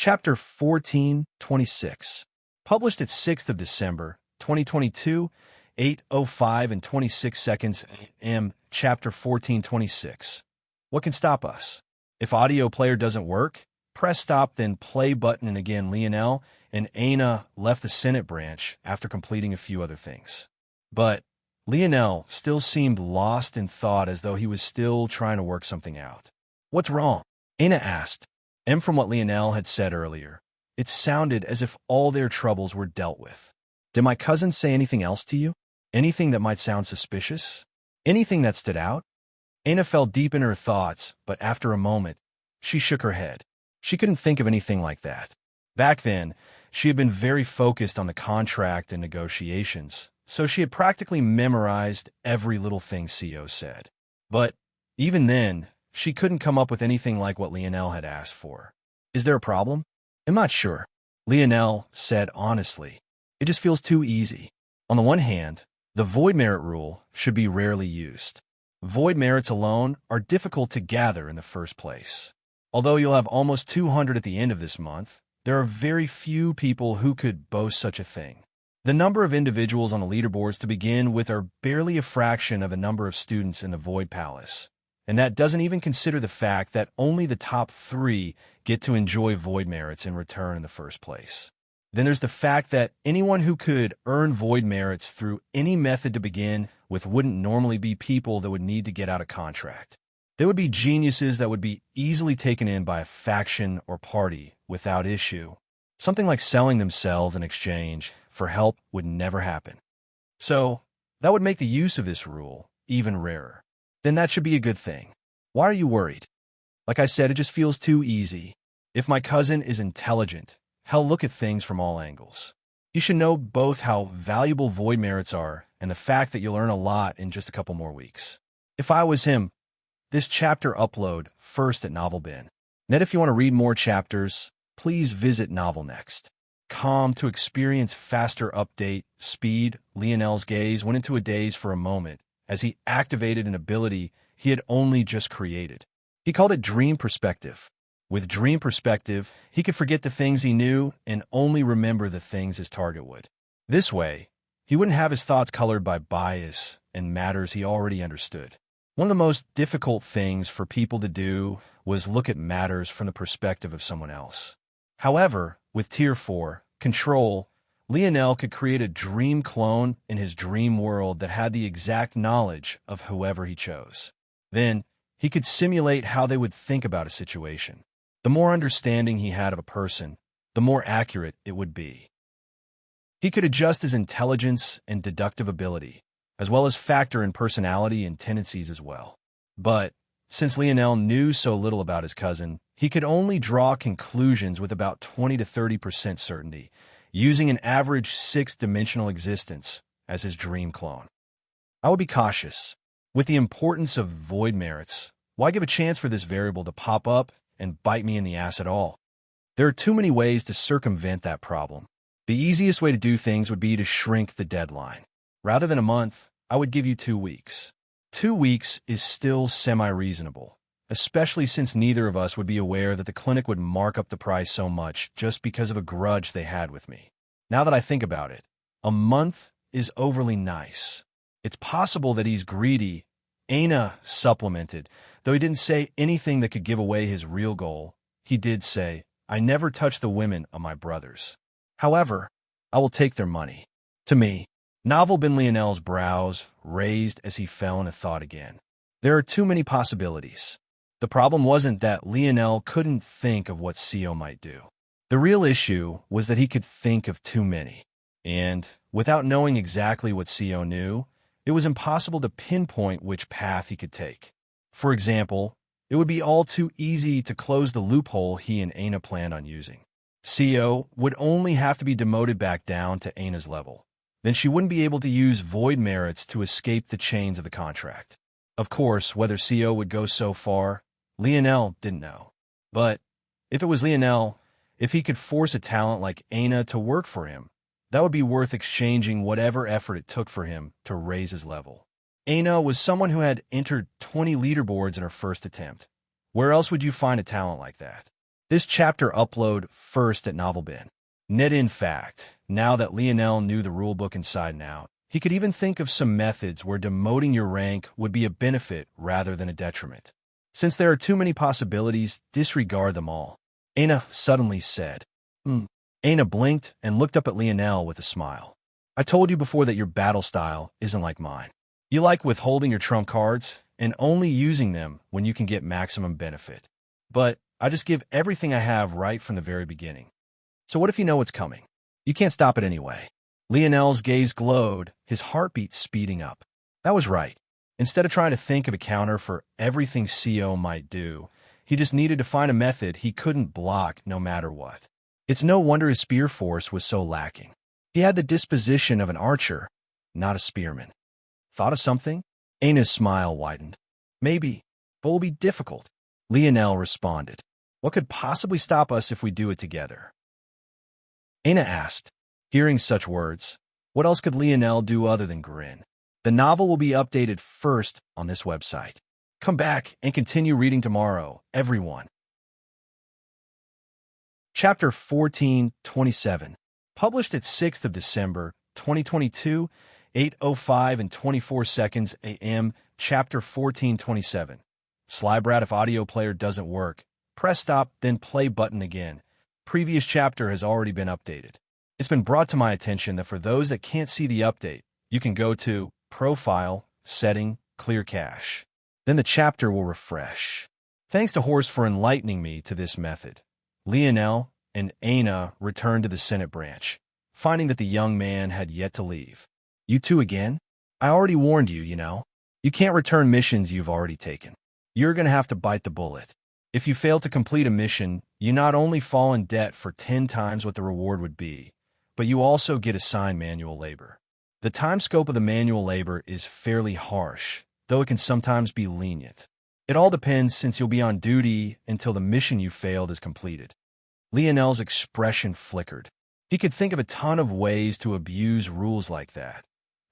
Chapter 1426. Published at 6th of December, 2022, 8:05 and 26 seconds a.m. Chapter 1426. What can stop us? If audio player doesn't work, press stop then play button, and again Lionel and Anna left the Senate branch after completing a few other things. But Lionel still seemed lost in thought, as though he was still trying to work something out. What's wrong? Anna asked. And from what Lionel had said earlier, it sounded as if all their troubles were dealt with. Did my cousin say anything else to you? Anything that might sound suspicious? Anything that stood out? Anna fell deep in her thoughts, but after a moment, she shook her head. She couldn't think of anything like that. Back then, she had been very focused on the contract and negotiations, so she had practically memorized every little thing CO said. But even then, she couldn't come up with anything like what Lionel had asked for. Is there a problem? I'm not sure, Lionel said honestly. It just feels too easy. On the one hand, the void merit rule should be rarely used. Void merits alone are difficult to gather in the first place. Although you'll have almost 200 at the end of this month, there are very few people who could boast such a thing. The number of individuals on the leaderboards to begin with are barely a fraction of the number of students in the Void Palace. And that doesn't even consider the fact that only the top 3 get to enjoy void merits in return in the first place. Then there's the fact that anyone who could earn void merits through any method to begin with wouldn't normally be people that would need to get out of contract. They would be geniuses that would be easily taken in by a faction or party without issue. Something like selling themselves in exchange for help would never happen. So that would make the use of this rule even rarer. Then that should be a good thing. Why are you worried? Like I said, it just feels too easy. If my cousin is intelligent, he'll look at things from all angles. You should know both how valuable void merits are and the fact that you'll earn a lot in just a couple more weeks. If I was him, this chapter upload first at Novel Bin. Net, if you want to read more chapters, please visit Novel Next. To experience faster update speed, Lionel's gaze went into a daze for a moment as he activated an ability he had only just created. He called it Dream Perspective. With Dream Perspective, he could forget the things he knew and only remember the things his target would. This way, he wouldn't have his thoughts colored by bias and matters he already understood. One of the most difficult things for people to do was look at matters from the perspective of someone else. However, with Tier 4, Control, Lionel could create a dream clone in his dream world that had the exact knowledge of whoever he chose. Then, he could simulate how they would think about a situation. The more understanding he had of a person, the more accurate it would be. He could adjust his intelligence and deductive ability, as well as factor in personality and tendencies as well. But, since Lionel knew so little about his cousin, he could only draw conclusions with about 20 to 30% certainty, using an average 6-dimensional existence as his dream clone. I would be cautious. With the importance of void merits, why give a chance for this variable to pop up and bite me in the ass at all? There are too many ways to circumvent that problem. The easiest way to do things would be to shrink the deadline. Rather than a month, I would give you 2 weeks. 2 weeks is still semi-reasonable, especially since neither of us would be aware that the clinic would mark up the price so much just because of a grudge they had with me. Now that I think about it, a month is overly nice. It's possible that he's greedy, Anna supplemented, though he didn't say anything that could give away his real goal. He did say, I never touch the women of my brothers. However, I will take their money. To me, Novel Bin Lionel's brows raised as he fell into thought again. There are too many possibilities. The problem wasn't that Lionel couldn't think of what CO might do. The real issue was that he could think of too many. And, without knowing exactly what CO knew, it was impossible to pinpoint which path he could take. For example, it would be all too easy to close the loophole he and Anna planned on using. CO would only have to be demoted back down to Anna's level. Then she wouldn't be able to use void merits to escape the chains of the contract. Of course, whether CO would go so far, Lionel didn't know. But if it was Lionel, if he could force a talent like Anna to work for him, that would be worth exchanging whatever effort it took for him to raise his level. Anna was someone who had entered 20 leaderboards in her first attempt. Where else would you find a talent like that? This chapter upload first at NovelBin. Net in fact, now that Lionel knew the rulebook inside and out, he could even think of some methods where demoting your rank would be a benefit rather than a detriment. Since there are too many possibilities, disregard them all. Aina suddenly said. Aina blinked and looked up at Lionel with a smile. I told you before that your battle style isn't like mine. You like withholding your trump cards and only using them when you can get maximum benefit. But I just give everything I have right from the very beginning. So what if you know what's coming? You can't stop it anyway. Lionel's gaze glowed, his heartbeat speeding up. That was right. Instead of trying to think of a counter for everything CO might do, he just needed to find a method he couldn't block no matter what. It's no wonder his spear force was so lacking. He had the disposition of an archer, not a spearman. Thought of something? Aina's smile widened. Maybe, but it will be difficult. Lionel responded. What could possibly stop us if we do it together? Aina asked. Hearing such words, what else could Lionel do other than grin? The novel will be updated first on this website. Come back and continue reading tomorrow, everyone. Chapter 1427. Published at 6th of December, 2022, 8:05 and 24 seconds a.m. Chapter 1427. Slybrat, if audio player doesn't work, press stop, then play button again. Previous chapter has already been updated. It's been brought to my attention that for those that can't see the update, you can go to Profile, Setting, Clear Cache. Then the chapter will refresh. Thanks to Horse for enlightening me to this method. Lionel and Aina returned to the Senate branch, finding that the young man had yet to leave. You two again? I already warned you, you know. You can't return missions you've already taken. You're going to have to bite the bullet. If you fail to complete a mission, you not only fall in debt for 10 times what the reward would be, but you also get assigned manual labor. The time scope of the manual labor is fairly harsh, though it can sometimes be lenient. It all depends since you'll be on duty until the mission you failed is completed. Lionel's expression flickered. He could think of a ton of ways to abuse rules like that,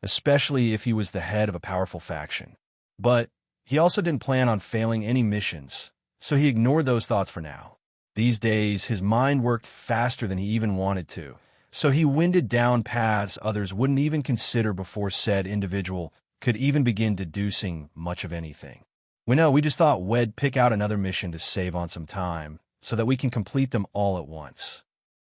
especially if he was the head of a powerful faction. But he also didn't plan on failing any missions, so he ignored those thoughts for now. These days, his mind worked faster than he even wanted to, so he winded down paths others wouldn't even consider before said individual could even begin deducing much of anything. We just thought we'd pick out another mission to save on some time, so that we can complete them all at once.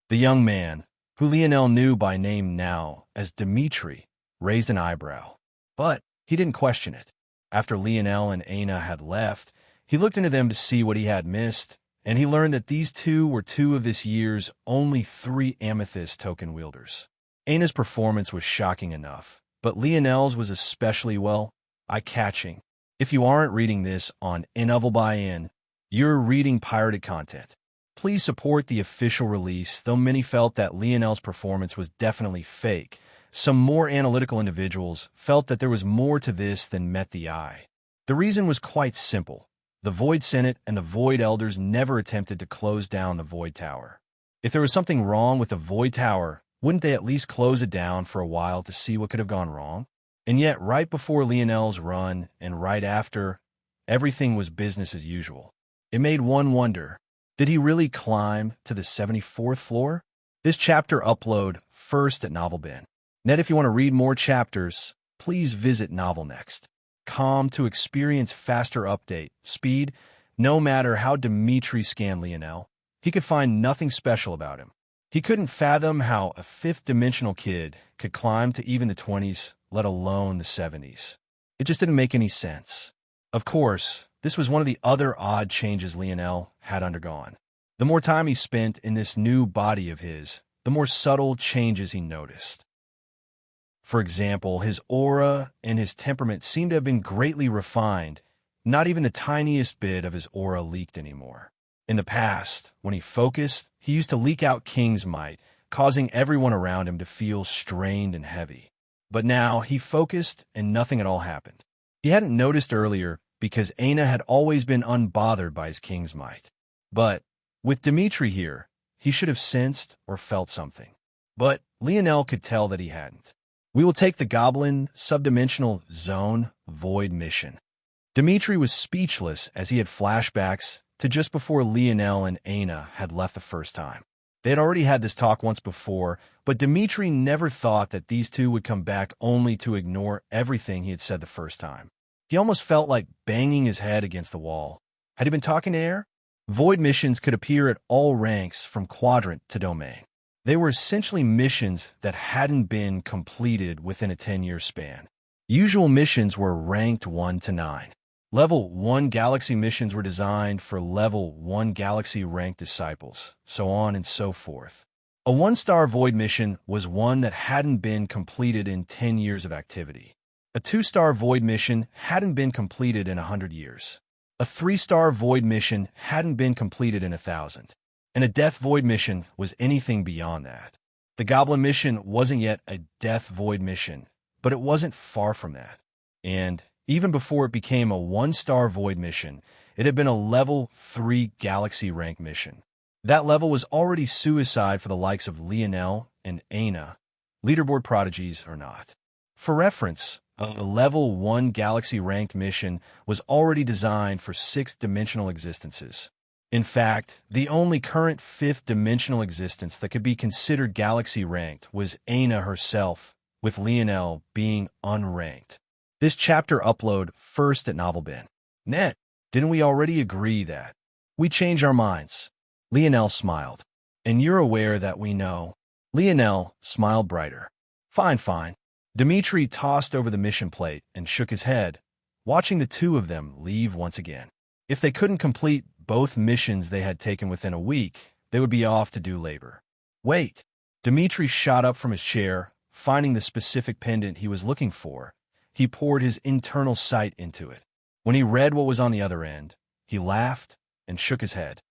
The young man, who Lionel knew by name now as Dimitri, raised an eyebrow. But he didn't question it. After Lionel and Aina had left, he looked into them to see what he had missed, and he learned that these two were two of this year's only 3 amethyst token wielders. Aina's performance was shocking enough, but Lionel's was especially, eye-catching. If you aren't reading this on NovelBin, you're reading pirated content. Please support the official release, though many felt that Lionel's performance was definitely fake. Some more analytical individuals felt that there was more to this than met the eye. The reason was quite simple. The Void Senate and the Void Elders never attempted to close down the Void Tower. If there was something wrong with the Void Tower, wouldn't they at least close it down for a while to see what could have gone wrong? And yet, right before Lionel's run and right after, everything was business as usual. It made one wonder, did he really climb to the 74th floor? This chapter upload first at NovelBin. If you want to read more chapters, please visit NovelNext.com to experience faster update speed. No matter how Dimitri scanned Lionel, he could find nothing special about him. He couldn't fathom how a 5th-dimensional kid could climb to even the 20s, let alone the 70s. It just didn't make any sense. Of course, this was one of the other odd changes Lionel had undergone. The more time he spent in this new body of his, the more subtle changes he noticed. For example, his aura and his temperament seemed to have been greatly refined. Not even the tiniest bit of his aura leaked anymore. In the past, when he focused, he used to leak out King's might, causing everyone around him to feel strained and heavy. But now he focused and nothing at all happened. He hadn't noticed earlier because Aina had always been unbothered by his King's might. But with Dimitri here, he should have sensed or felt something. But Lionel could tell that he hadn't. We will take the Goblin Subdimensional Zone Void mission. Dimitri was speechless as he had flashbacks to just before Lionel and Aina had left the first time. They had already had this talk once before, but Dmitri never thought that these two would come back only to ignore everything he had said the first time. He almost felt like banging his head against the wall. Had he been talking to air? Void missions could appear at all ranks from quadrant to domain. They were essentially missions that hadn't been completed within a 10-year span. Usual missions were ranked 1 to 9. Level 1 Galaxy missions were designed for Level 1 Galaxy ranked disciples, so on and so forth. A 1-star Void mission was one that hadn't been completed in 10 years of activity. A 2-star Void mission hadn't been completed in 100 years. A 3-star Void mission hadn't been completed in 1,000. And a Death Void mission was anything beyond that. The Goblin mission wasn't yet a Death Void mission, but it wasn't far from that. And even before it became a 1-star Void mission, it had been a Level 3 Galaxy rank mission. That level was already suicide for the likes of Lionel and Aina, leaderboard prodigies or not. For reference, a Level 1 Galaxy ranked mission was already designed for 6th-dimensional existences. In fact, the only current 5th-dimensional existence that could be considered Galaxy ranked was Aina herself, with Lionel being unranked. This chapter upload first at NovelBin. Net, didn't we already agree that? We change our minds. Lionel smiled. And you're aware that we know. Lionel smiled brighter. Fine, fine. Dmitri tossed over the mission plate and shook his head, watching the two of them leave once again. If they couldn't complete both missions they had taken within a week, they would be off to do labor. Wait. Dmitri shot up from his chair, finding the specific pendant he was looking for. He poured his internal sight into it. When he read what was on the other end, he laughed and shook his head.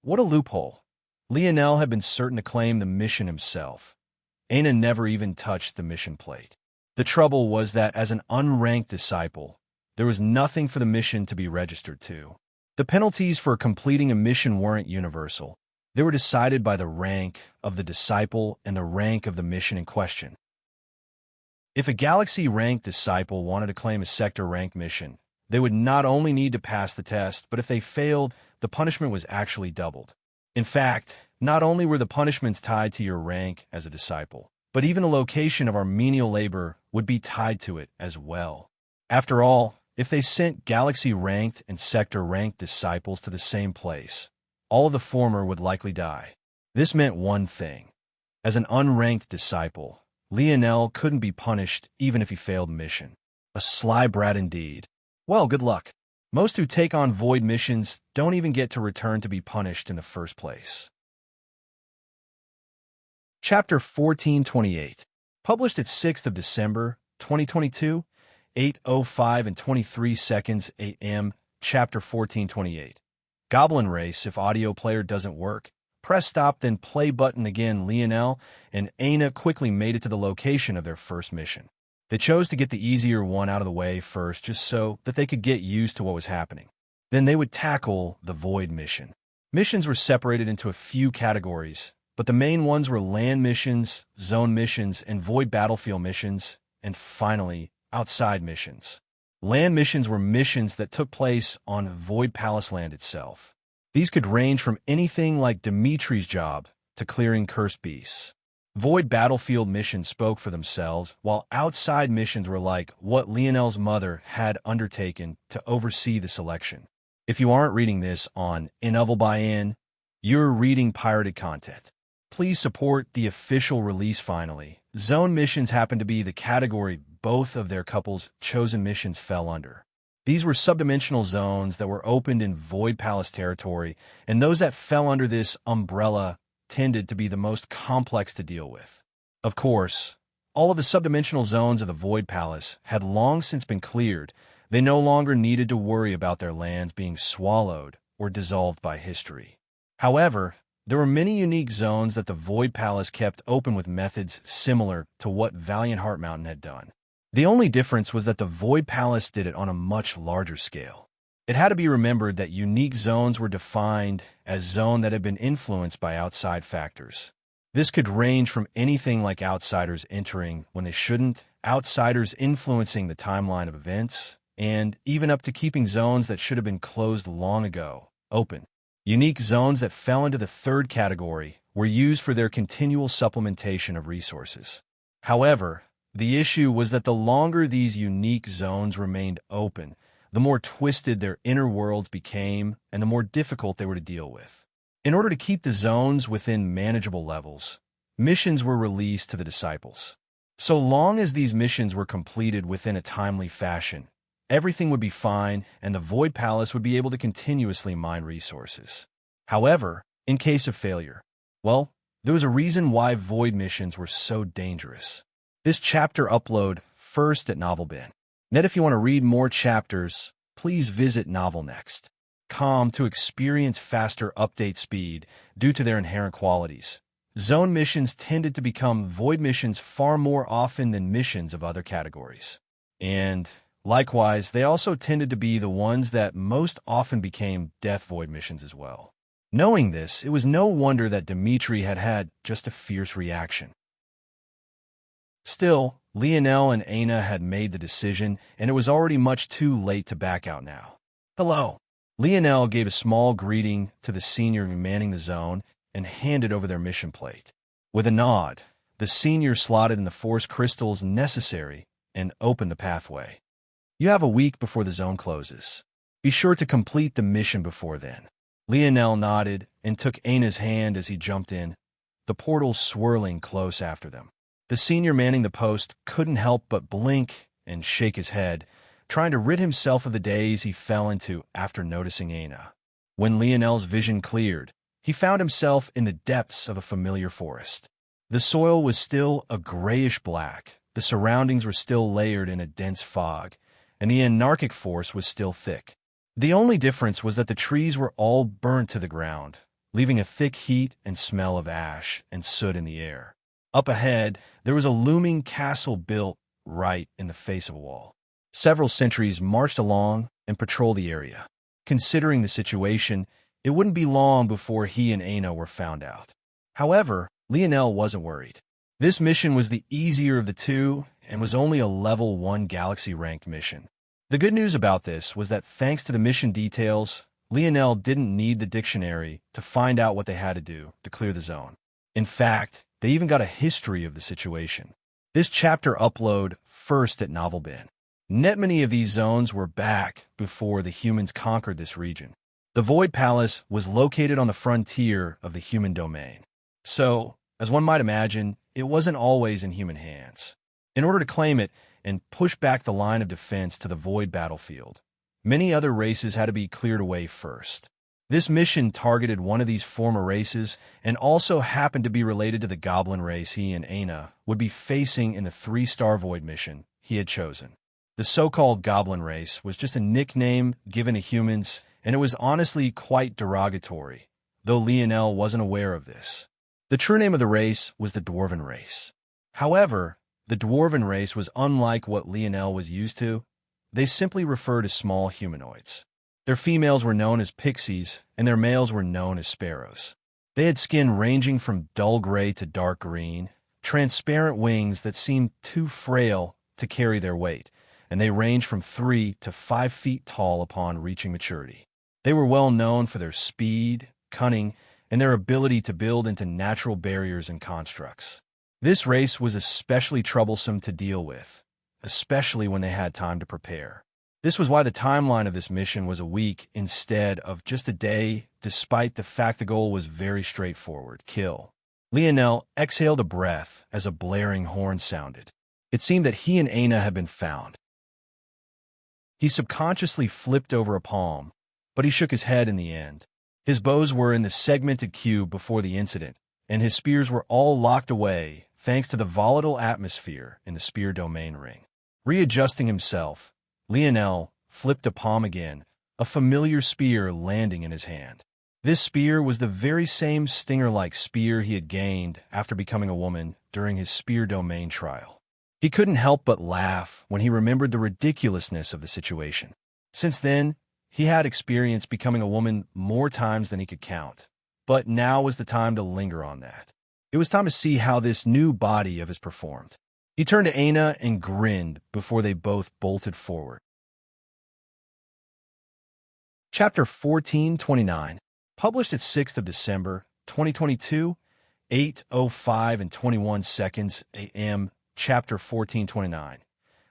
What a loophole. Lionel had been certain to claim the mission himself. Aina never even touched the mission plate. The trouble was that as an unranked disciple, there was nothing for the mission to be registered to. The penalties for completing a mission weren't universal. They were decided by the rank of the disciple and the rank of the mission in question. If a Galaxy-ranked disciple wanted to claim a sector-ranked mission, they would not only need to pass the test, but if they failed, the punishment was actually doubled. In fact, not only were the punishments tied to your rank as a disciple, but even the location of our menial labor would be tied to it as well. After all, if they sent Galaxy-ranked and sector-ranked disciples to the same place, all of the former would likely die. This meant one thing. As an unranked disciple, Lionel couldn't be punished even if he failed the mission. A sly brat indeed. Well, good luck. Most who take on void missions don't even get to return to be punished in the first place. Chapter 1428. Published at 6th of December, 2022, 8:05 and 23 seconds a.m. Chapter 1428. Goblin Race. If audio player doesn't work, press stop, then play button again. Lionel and Aina quickly made it to the location of their first mission. They chose to get the easier one out of the way first, just so that they could get used to what was happening. Then they would tackle the Void mission. Missions were separated into a few categories, but the main ones were land missions, zone missions, and void battlefield missions, and finally, outside missions. Land missions were missions that took place on Void Palace land itself. These could range from anything like Dimitri's job to clearing cursed beasts. Void battlefield missions spoke for themselves, while outside missions were like what Lionel's mother had undertaken to oversee the selection. If you aren't reading this on Novel Buy-In, you're reading pirated content. Please support the official release finally. Zone missions happen to be the category both of their couples' chosen missions fell under. These were subdimensional zones that were opened in Void Palace territory, and those that fell under this umbrella tended to be the most complex to deal with. Of course, all of the subdimensional zones of the Void Palace had long since been cleared. They no longer needed to worry about their lands being swallowed or dissolved by history. However, there were many unique zones that the Void Palace kept open with methods similar to what Valiant Heart Mountain had done. The only difference was that the Void Palace did it on a much larger scale. It had to be remembered that unique zones were defined as zones that had been influenced by outside factors. This could range from anything like outsiders entering when they shouldn't, outsiders influencing the timeline of events, and even up to keeping zones that should have been closed long ago open. Unique zones that fell into the third category were used for their continual supplementation of resources. However, the issue was that the longer these unique zones remained open, the more twisted their inner worlds became and the more difficult they were to deal with. In order to keep the zones within manageable levels, missions were released to the disciples. So long as these missions were completed within a timely fashion, everything would be fine and the Void Palace would be able to continuously mine resources. However, in case of failure, well, there was a reason why Void missions were so dangerous. This chapter upload first at NovelBin. Net, if you want to read more chapters, please visit NovelNext.com to experience faster update speed due to their inherent qualities. Zone missions tended to become Void missions far more often than missions of other categories. And likewise, they also tended to be the ones that most often became Death Void missions as well. Knowing this, it was no wonder that Dimitri had had just a fierce reaction. Still, Lionel and Aina had made the decision, and it was already much too late to back out now. Hello. Lionel gave a small greeting to the senior manning the zone and handed over their mission plate. With a nod, the senior slotted in the force crystals necessary and opened the pathway. You have a week before the zone closes. Be sure to complete the mission before then. Lionel nodded and took Aina's hand as he jumped in, the portal swirling close after them. The senior manning the post couldn't help but blink and shake his head, trying to rid himself of the daze he fell into after noticing Aina. When Lionel's vision cleared, he found himself in the depths of a familiar forest. The soil was still a grayish black, the surroundings were still layered in a dense fog, and the anarchic force was still thick. The only difference was that the trees were all burnt to the ground, leaving a thick heat and smell of ash and soot in the air. Up ahead, there was a looming castle built right in the face of a wall. Several sentries marched along and patrolled the area. Considering the situation, it wouldn't be long before he and Aina were found out. However, Lionel wasn't worried. This mission was the easier of the two and was only a level 1 galaxy-ranked mission. The good news about this was that thanks to the mission details, Lionel didn't need the dictionary to find out what they had to do to clear the zone. In fact, they even got a history of the situation. This chapter upload first at NovelBin. Net many of these zones were back before the humans conquered this region. The Void Palace was located on the frontier of the human domain. So, as one might imagine, it wasn't always in human hands. In order to claim it and push back the line of defense to the Void battlefield, many other races had to be cleared away first. This mission targeted one of these former races and also happened to be related to the goblin race he and Aina would be facing in the 3-star Void mission he had chosen. The so-called goblin race was just a nickname given to humans, and it was honestly quite derogatory, though Lionel wasn't aware of this. The true name of the race was the Dwarven race. However, the Dwarven race was unlike what Lionel was used to. They simply referred to small humanoids. Their females were known as pixies, and their males were known as sparrows. They had skin ranging from dull gray to dark green, transparent wings that seemed too frail to carry their weight, and they ranged from 3 to 5 feet tall upon reaching maturity. They were well known for their speed, cunning, and their ability to build into natural barriers and constructs. This race was especially troublesome to deal with, especially when they had time to prepare. This was why the timeline of this mission was a week instead of just a day, despite the fact the goal was very straightforward: kill. Lionel exhaled a breath as a blaring horn sounded. It seemed that he and Aina had been found. He subconsciously flipped over a palm, but he shook his head in the end. His bows were in the segmented cube before the incident, and his spears were all locked away thanks to the volatile atmosphere in the spear domain ring. Readjusting himself, Lionel flipped a palm again, a familiar spear landing in his hand. This spear was the very same stinger-like spear he had gained after becoming a woman during his spear domain trial. He couldn't help but laugh when he remembered the ridiculousness of the situation. Since then, he had experienced becoming a woman more times than he could count, but now was the time to linger on that. It was time to see how this new body of his performed. He turned to Aina and grinned before they both bolted forward. Chapter 1429. Published at 6th of December, 2022, 8:05 and 21 seconds a.m. Chapter 1429.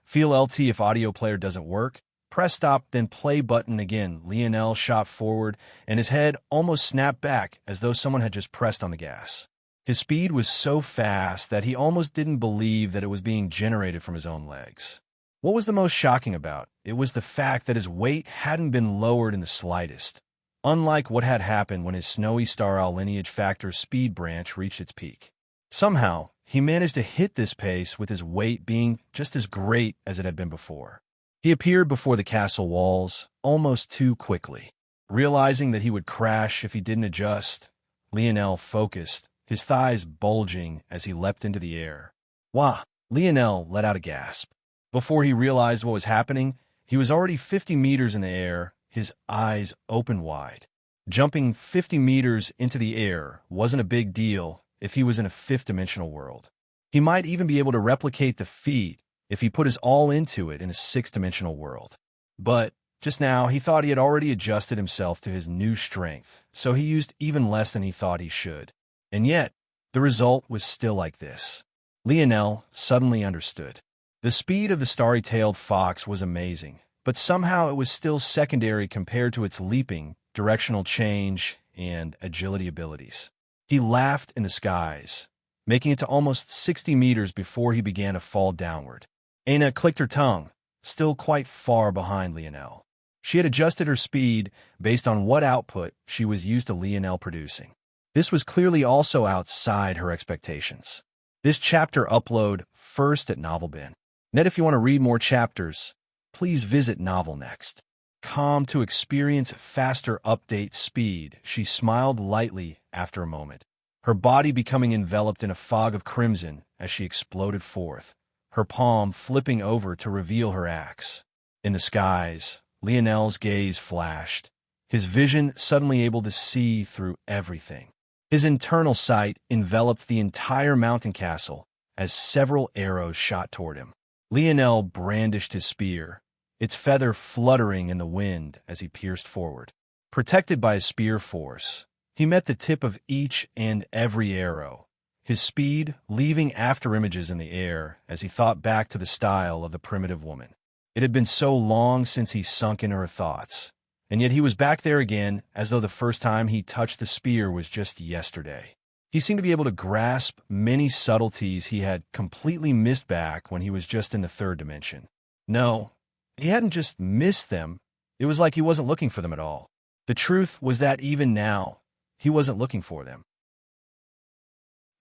Feel LT if audio player doesn't work. Press stop, then play button again. Lionel shot forward, and his head almost snapped back as though someone had just pressed on the gas. His speed was so fast that he almost didn't believe that it was being generated from his own legs. What was the most shocking about it was the fact that his weight hadn't been lowered in the slightest, unlike what had happened when his Snowy Star Owl lineage factor speed branch reached its peak. Somehow, he managed to hit this pace with his weight being just as great as it had been before. He appeared before the castle walls almost too quickly. Realizing that he would crash if he didn't adjust, Lionel focused, his thighs bulging as he leapt into the air. Wah! Lionel let out a gasp. Before he realized what was happening, he was already 50 meters in the air, his eyes open wide. Jumping 50 meters into the air wasn't a big deal if he was in a fifth-dimensional world. He might even be able to replicate the feat if he put his all into it in a sixth-dimensional world. But just now, he thought he had already adjusted himself to his new strength, so he used even less than he thought he should. And yet, the result was still like this. Lionel suddenly understood. The speed of the starry-tailed fox was amazing, but somehow it was still secondary compared to its leaping, directional change, and agility abilities. He laughed in the skies, making it to almost 60 meters before he began to fall downward. Aina clicked her tongue, still quite far behind Lionel. She had adjusted her speed based on what output she was used to Lionel producing. This was clearly also outside her expectations. This chapter upload first at NovelBin. Net, if you want to read more chapters, please visit Novel Next. Calm to experience faster update speed, she smiled lightly after a moment, her body becoming enveloped in a fog of crimson as she exploded forth, her palm flipping over to reveal her axe. In the skies, Lionel's gaze flashed, his vision suddenly able to see through everything. His internal sight enveloped the entire mountain castle as several arrows shot toward him. Lionel brandished his spear, its feather fluttering in the wind as he pierced forward. Protected by his spear force, he met the tip of each and every arrow, his speed leaving afterimages in the air as he thought back to the style of the primitive woman. It had been so long since he sunk into her thoughts, and yet he was back there again as though the first time he touched the spear was just yesterday. He seemed to be able to grasp many subtleties he had completely missed back when he was just in the third dimension. No, he hadn't just missed them. It was like he wasn't looking for them at all. The truth was that even now, he wasn't looking for them.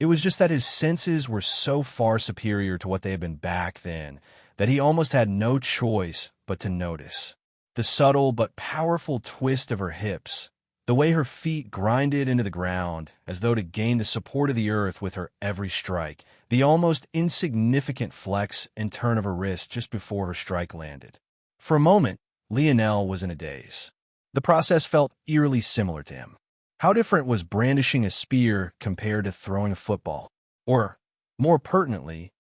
It was just that his senses were so far superior to what they had been back then that he almost had no choice but to notice. The subtle but powerful twist of her hips, the way her feet grinded into the ground as though to gain the support of the earth with her every strike, the almost insignificant flex and turn of her wrist just before her strike landed. For a moment, Lionel was in a daze. The process felt eerily similar to him. How different was brandishing a spear compared to throwing a football? Or, more pertinently,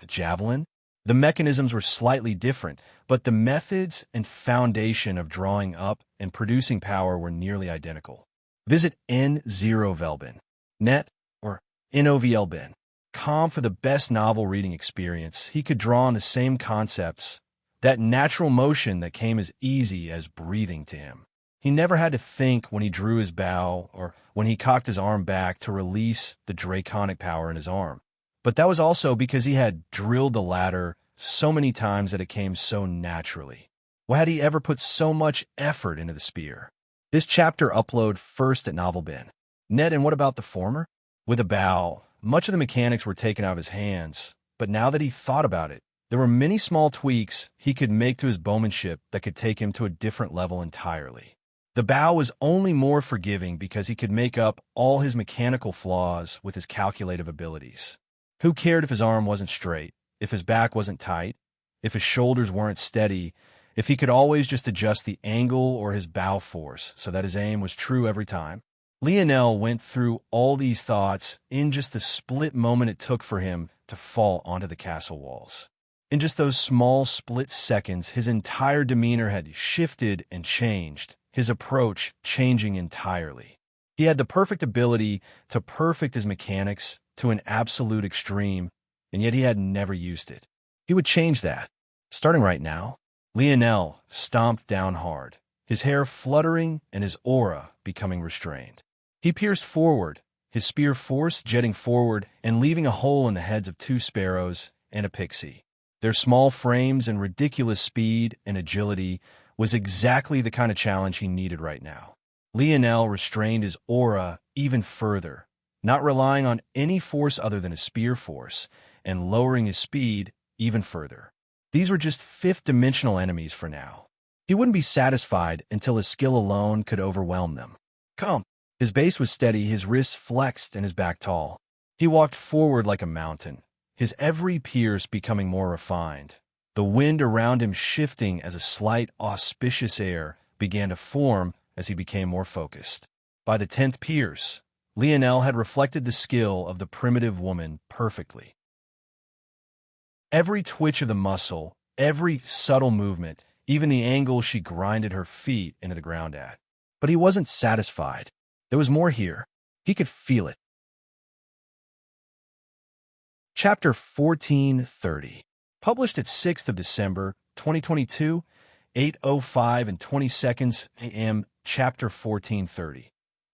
a javelin? The mechanisms were slightly different, but the methods and foundation of drawing up and producing power were nearly identical. Visit N0Velbin.net or NOVLBin.com for the best novel reading experience. He could draw on the same concepts, that natural motion that came as easy as breathing to him. He never had to think when he drew his bow or when he cocked his arm back to release the draconic power in his arm. But that was also because he had drilled the ladder so many times that it came so naturally. Why had he ever put so much effort into the spear? This chapter upload first at NovelBin. Net, and what about the former? With a bow, much of the mechanics were taken out of his hands, but now that he thought about it, there were many small tweaks he could make to his bowmanship that could take him to a different level entirely. The bow was only more forgiving because he could make up all his mechanical flaws with his calculative abilities. Who cared if his arm wasn't straight, if his back wasn't tight, if his shoulders weren't steady, if he could always just adjust the angle or his bow force so that his aim was true every time? Lionel went through all these thoughts in just the split moment it took for him to fall onto the castle walls. In just those small split seconds, his entire demeanor had shifted and changed. his approach changing entirely. He had the perfect ability to perfect his mechanics to an absolute extreme, and yet he had never used it. He would change that, starting right now. Lionel stomped down hard, his hair fluttering and his aura becoming restrained. He pierced forward, his spear force jetting forward and leaving a hole in the heads of two sparrows and a pixie. Their small frames and ridiculous speed and agility was exactly the kind of challenge he needed right now. Lionel restrained his aura even further, not relying on any force other than his spear force, and lowering his speed even further. These were just fifth-dimensional enemies for now. He wouldn't be satisfied until his skill alone could overwhelm them. Come! His base was steady, his wrists flexed, and his back tall. He walked forward like a mountain, his every pierce becoming more refined, the wind around him shifting as a slight, auspicious air began to form as he became more focused. By the 10th pierce, Lionel had reflected the skill of the primitive woman perfectly. Every twitch of the muscle, every subtle movement, even the angle she grinded her feet into the ground at. But he wasn't satisfied. There was more here. He could feel it. Chapter 1430. Published at 6th of December, 2022, 8:05 and 20 seconds a.m. Chapter 1430.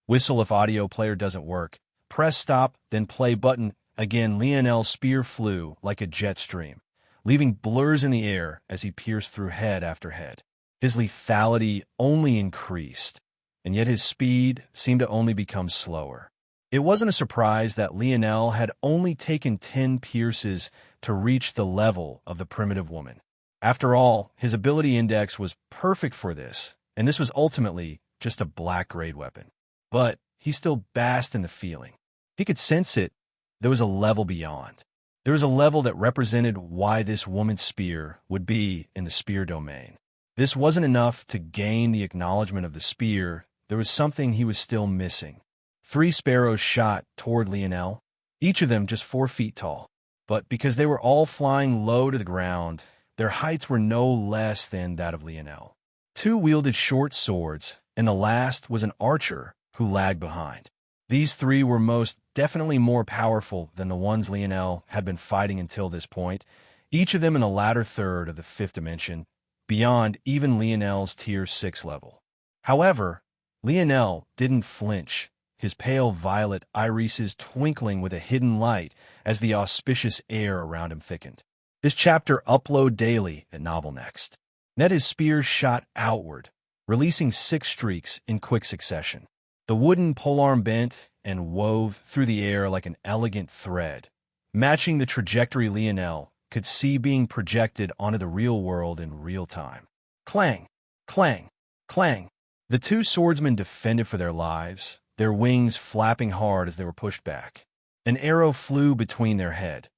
Whistle if audio player doesn't work. Press stop, then play button. Again, Lionel's spear flew like a jet stream, leaving blurs in the air as he pierced through head after head. His lethality only increased, and yet his speed seemed to only become slower. It wasn't a surprise that Lionel had only taken 10 pierces to reach the level of the primitive woman. After all, his ability index was perfect for this, and this was ultimately just a black-grade weapon. But he still basked in the feeling. He could sense it. There was a level beyond. There was a level that represented why this woman's spear would be in the spear domain. This wasn't enough to gain the acknowledgement of the spear. There was something he was still missing. 3 sparrows shot toward Lionel, each of them just 4 feet tall. But because they were all flying low to the ground, their heights were no less than that of Lionel. 2 wielded short swords, and the last was an archer who lagged behind. These 3 were most definitely more powerful than the ones Lionel had been fighting until this point, each of them in the latter third of the 5th dimension, beyond even Lionel's tier 6 level. However, Lionel didn't flinch, his pale violet irises twinkling with a hidden light as the auspicious air around him thickened. This chapter upload daily at Novel Next. Net his spear shot outward, releasing 6 streaks in quick succession. The wooden polearm bent and wove through the air like an elegant thread, matching the trajectory Lionel could see being projected onto the real world in real time. Clang, clang, clang. The 2 swordsmen defended for their lives, their wings flapping hard as they were pushed back. An arrow flew between their head,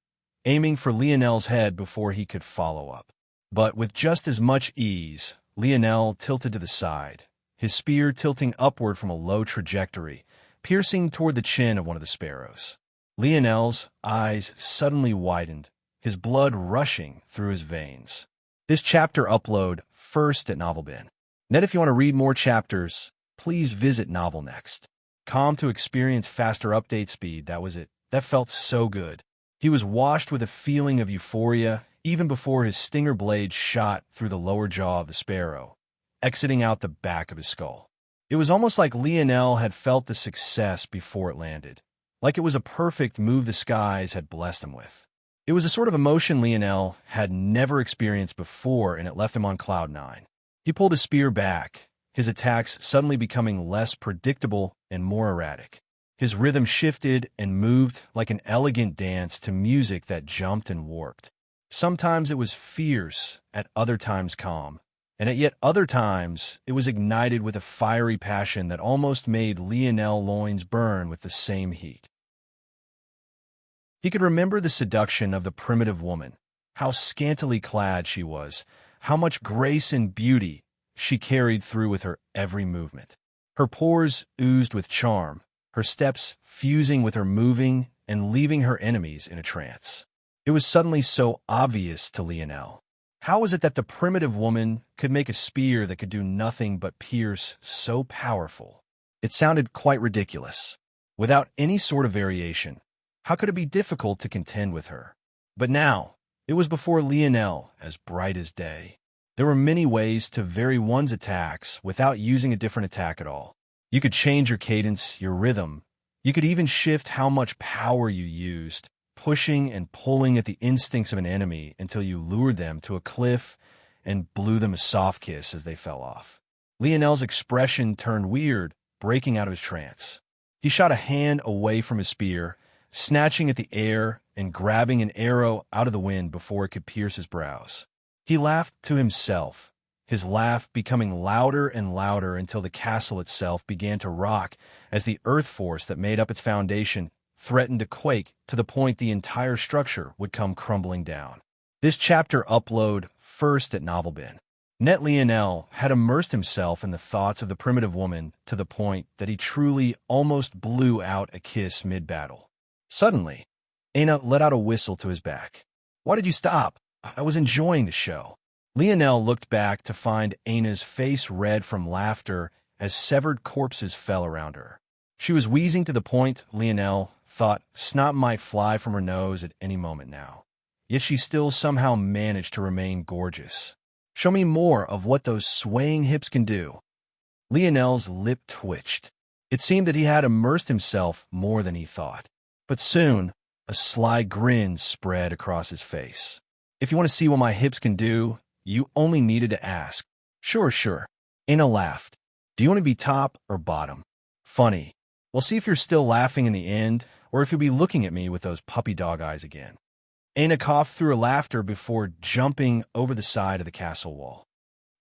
aiming for Lionel's head before he could follow up. But with just as much ease, Lionel tilted to the side, his spear tilting upward from a low trajectory, piercing toward the chin of one of the sparrows. Lionel's eyes suddenly widened, his blood rushing through his veins. This chapter upload first at NovelBin. Net, if you want to read more chapters, please visit Novel Next. Calm to experience faster update speed, that was it. That felt so good. He was washed with a feeling of euphoria even before his stinger blade shot through the lower jaw of the sparrow, exiting out the back of his skull. It was almost like Lionel had felt the success before it landed, like it was a perfect move the skies had blessed him with. It was a sort of emotion Lionel had never experienced before, and it left him on cloud 9. He pulled his spear back, his attacks suddenly becoming less predictable and more erratic. His rhythm shifted and moved like an elegant dance to music that jumped and warped. Sometimes it was fierce, at other times calm, and at yet other times it was ignited with a fiery passion that almost made Lionel's loins burn with the same heat. He could remember the seduction of the primitive woman, how scantily clad she was, how much grace and beauty she carried through with her every movement. Her pores oozed with charm, her steps fusing with her moving and leaving her enemies in a trance. It was suddenly so obvious to Lionel How was it that the primitive woman could make a spear that could do nothing but pierce so powerful? It sounded quite ridiculous. Without any sort of variation, how could it be difficult to contend with her? But now, it was before Lionel, as bright as day. There were many ways to vary one's attacks without using a different attack at all. You could change your cadence, your rhythm. You could even shift how much power you used, pushing and pulling at the instincts of an enemy until you lured them to a cliff and blew them a soft kiss as they fell off. Lionel's expression turned weird, breaking out of his trance. He shot a hand away from his spear, snatching at the air and grabbing an arrow out of the wind before it could pierce his brows. He laughed to himself, his laugh becoming louder and louder until the castle itself began to rock as the earth force that made up its foundation threatened to quake to the point the entire structure would come crumbling down. This chapter upload first at Novelbin. Net Lionel had immersed himself in the thoughts of the primitive woman to the point that he truly almost blew out a kiss mid-battle. Suddenly, Aina let out a whistle to his back. "Why did you stop? I was enjoying the show." Lionel looked back to find Aina's face red from laughter as severed corpses fell around her. She was wheezing to the point Lionel thought snot might fly from her nose at any moment now. Yet she still somehow managed to remain gorgeous. "Show me more of what those swaying hips can do." Lionel's lip twitched. It seemed that he had immersed himself more than he thought. But soon, a sly grin spread across his face. "If you want to see what my hips can do, you only needed to ask." Sure. Aina laughed. "Do you want to be top or bottom?" "Funny. We'll see if you're still laughing in the end, or if you'll be looking at me with those puppy dog eyes again." Aina coughed through her laughter before jumping over the side of the castle wall.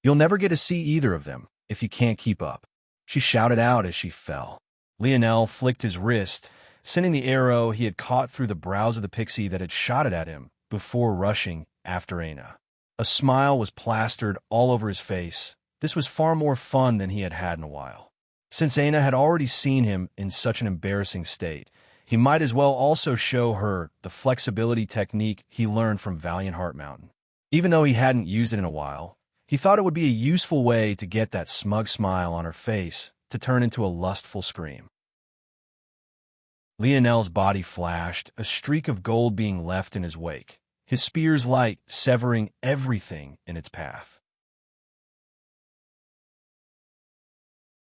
"You'll never get to see either of them if you can't keep up," she shouted out as she fell. Lionel flicked his wrist, sending the arrow he had caught through the brows of the pixie that had shot it at him before rushing after Aina. A smile was plastered all over his face. This was far more fun than he had had in a while. Since Aina had already seen him in such an embarrassing state, he might as well also show her the flexibility technique he learned from Valiant Heart Mountain. Even though he hadn't used it in a while, he thought it would be a useful way to get that smug smile on her face to turn into a lustful scream. Lionel's body flashed, a streak of gold being left in his wake, his spear's light severing everything in its path.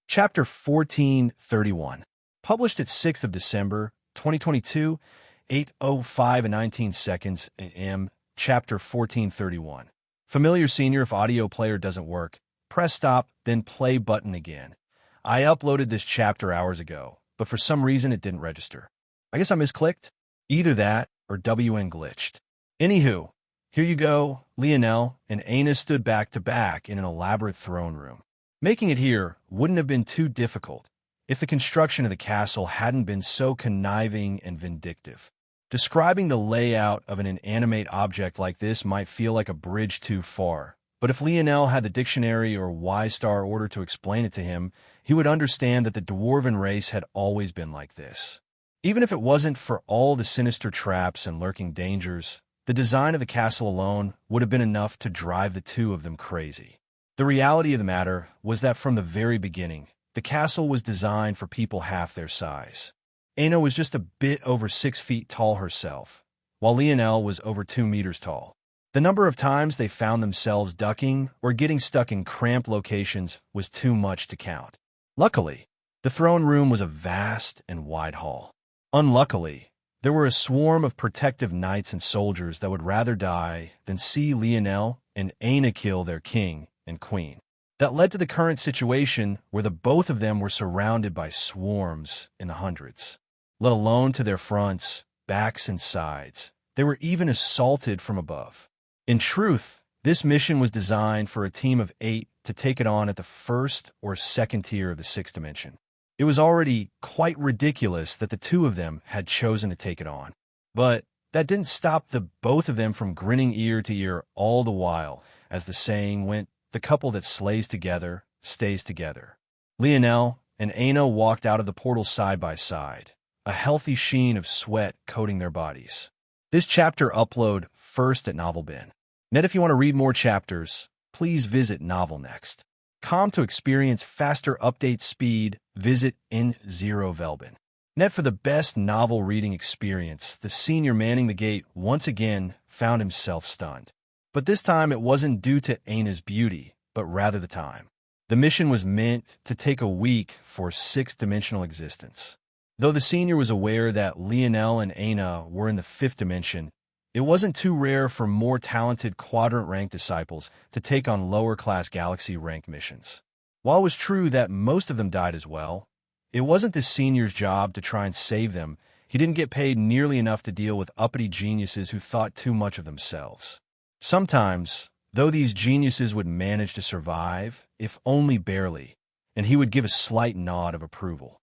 Chapter 1431. Published at 6th of December, 2022, 8:05 and 19 seconds a.m., Chapter 1431. Familiar Senior, if audio player doesn't work, press stop, then play button again. I uploaded this chapter hours ago, but for some reason it didn't register. I guess I misclicked. Either that or WN glitched. Anywho, here you go. Lionel and Aina stood back to back in an elaborate throne room. Making it here wouldn't have been too difficult if the construction of the castle hadn't been so conniving and vindictive. Describing the layout of an inanimate object like this might feel like a bridge too far, but if Lionel had the dictionary or Y-Star order to explain it to him, he would understand that the dwarven race had always been like this. Even if it wasn't for all the sinister traps and lurking dangers, the design of the castle alone would have been enough to drive the two of them crazy. The reality of the matter was that from the very beginning, the castle was designed for people half their size. Aina was just a bit over 6 feet tall herself, while Lionel was over 2 meters tall. The number of times they found themselves ducking or getting stuck in cramped locations was too much to count. Luckily, the throne room was a vast and wide hall. Unluckily, there were a swarm of protective knights and soldiers that would rather die than see Lionel and Aina kill their king and queen. That led to the current situation where the both of them were surrounded by swarms in the hundreds. Let alone to their fronts, backs, and sides. They were even assaulted from above. In truth, this mission was designed for a team of 8 to take it on at the first or second tier of the 6th dimension. It was already quite ridiculous that the two of them had chosen to take it on. But that didn't stop the both of them from grinning ear to ear all the while, as the saying went, the couple that slays together stays together. Lionel and Aina walked out of the portal side by side, a healthy sheen of sweat coating their bodies. This chapter upload first at Novelbin. Net, if you want to read more chapters, please visit Novel Next. To experience faster update speed, visit N0 Velben. Net, for the best novel reading experience, the senior manning the gate once again found himself stunned. But this time it wasn't due to Aina's beauty, but rather the time. The mission was meant to take a week for sixth-dimensional existence. Though the senior was aware that Lionel and Aina were in the fifth dimension, it wasn't too rare for more talented quadrant-ranked disciples to take on lower-class galaxy-ranked missions. While it was true that most of them died as well, it wasn't the senior's job to try and save them. He didn't get paid nearly enough to deal with uppity geniuses who thought too much of themselves. Sometimes, though, these geniuses would manage to survive, if only barely, and he would give a slight nod of approval.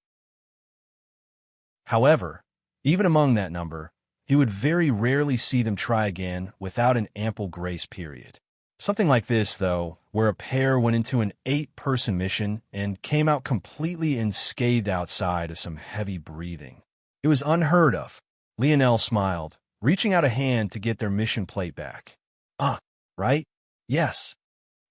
However, even among that number, he would very rarely see them try again without an ample grace period. Something like this, though, where a pair went into an 8-person mission and came out completely unscathed outside of some heavy breathing. It was unheard of. Lionel smiled, reaching out a hand to get their mission plate back. Right? Yes.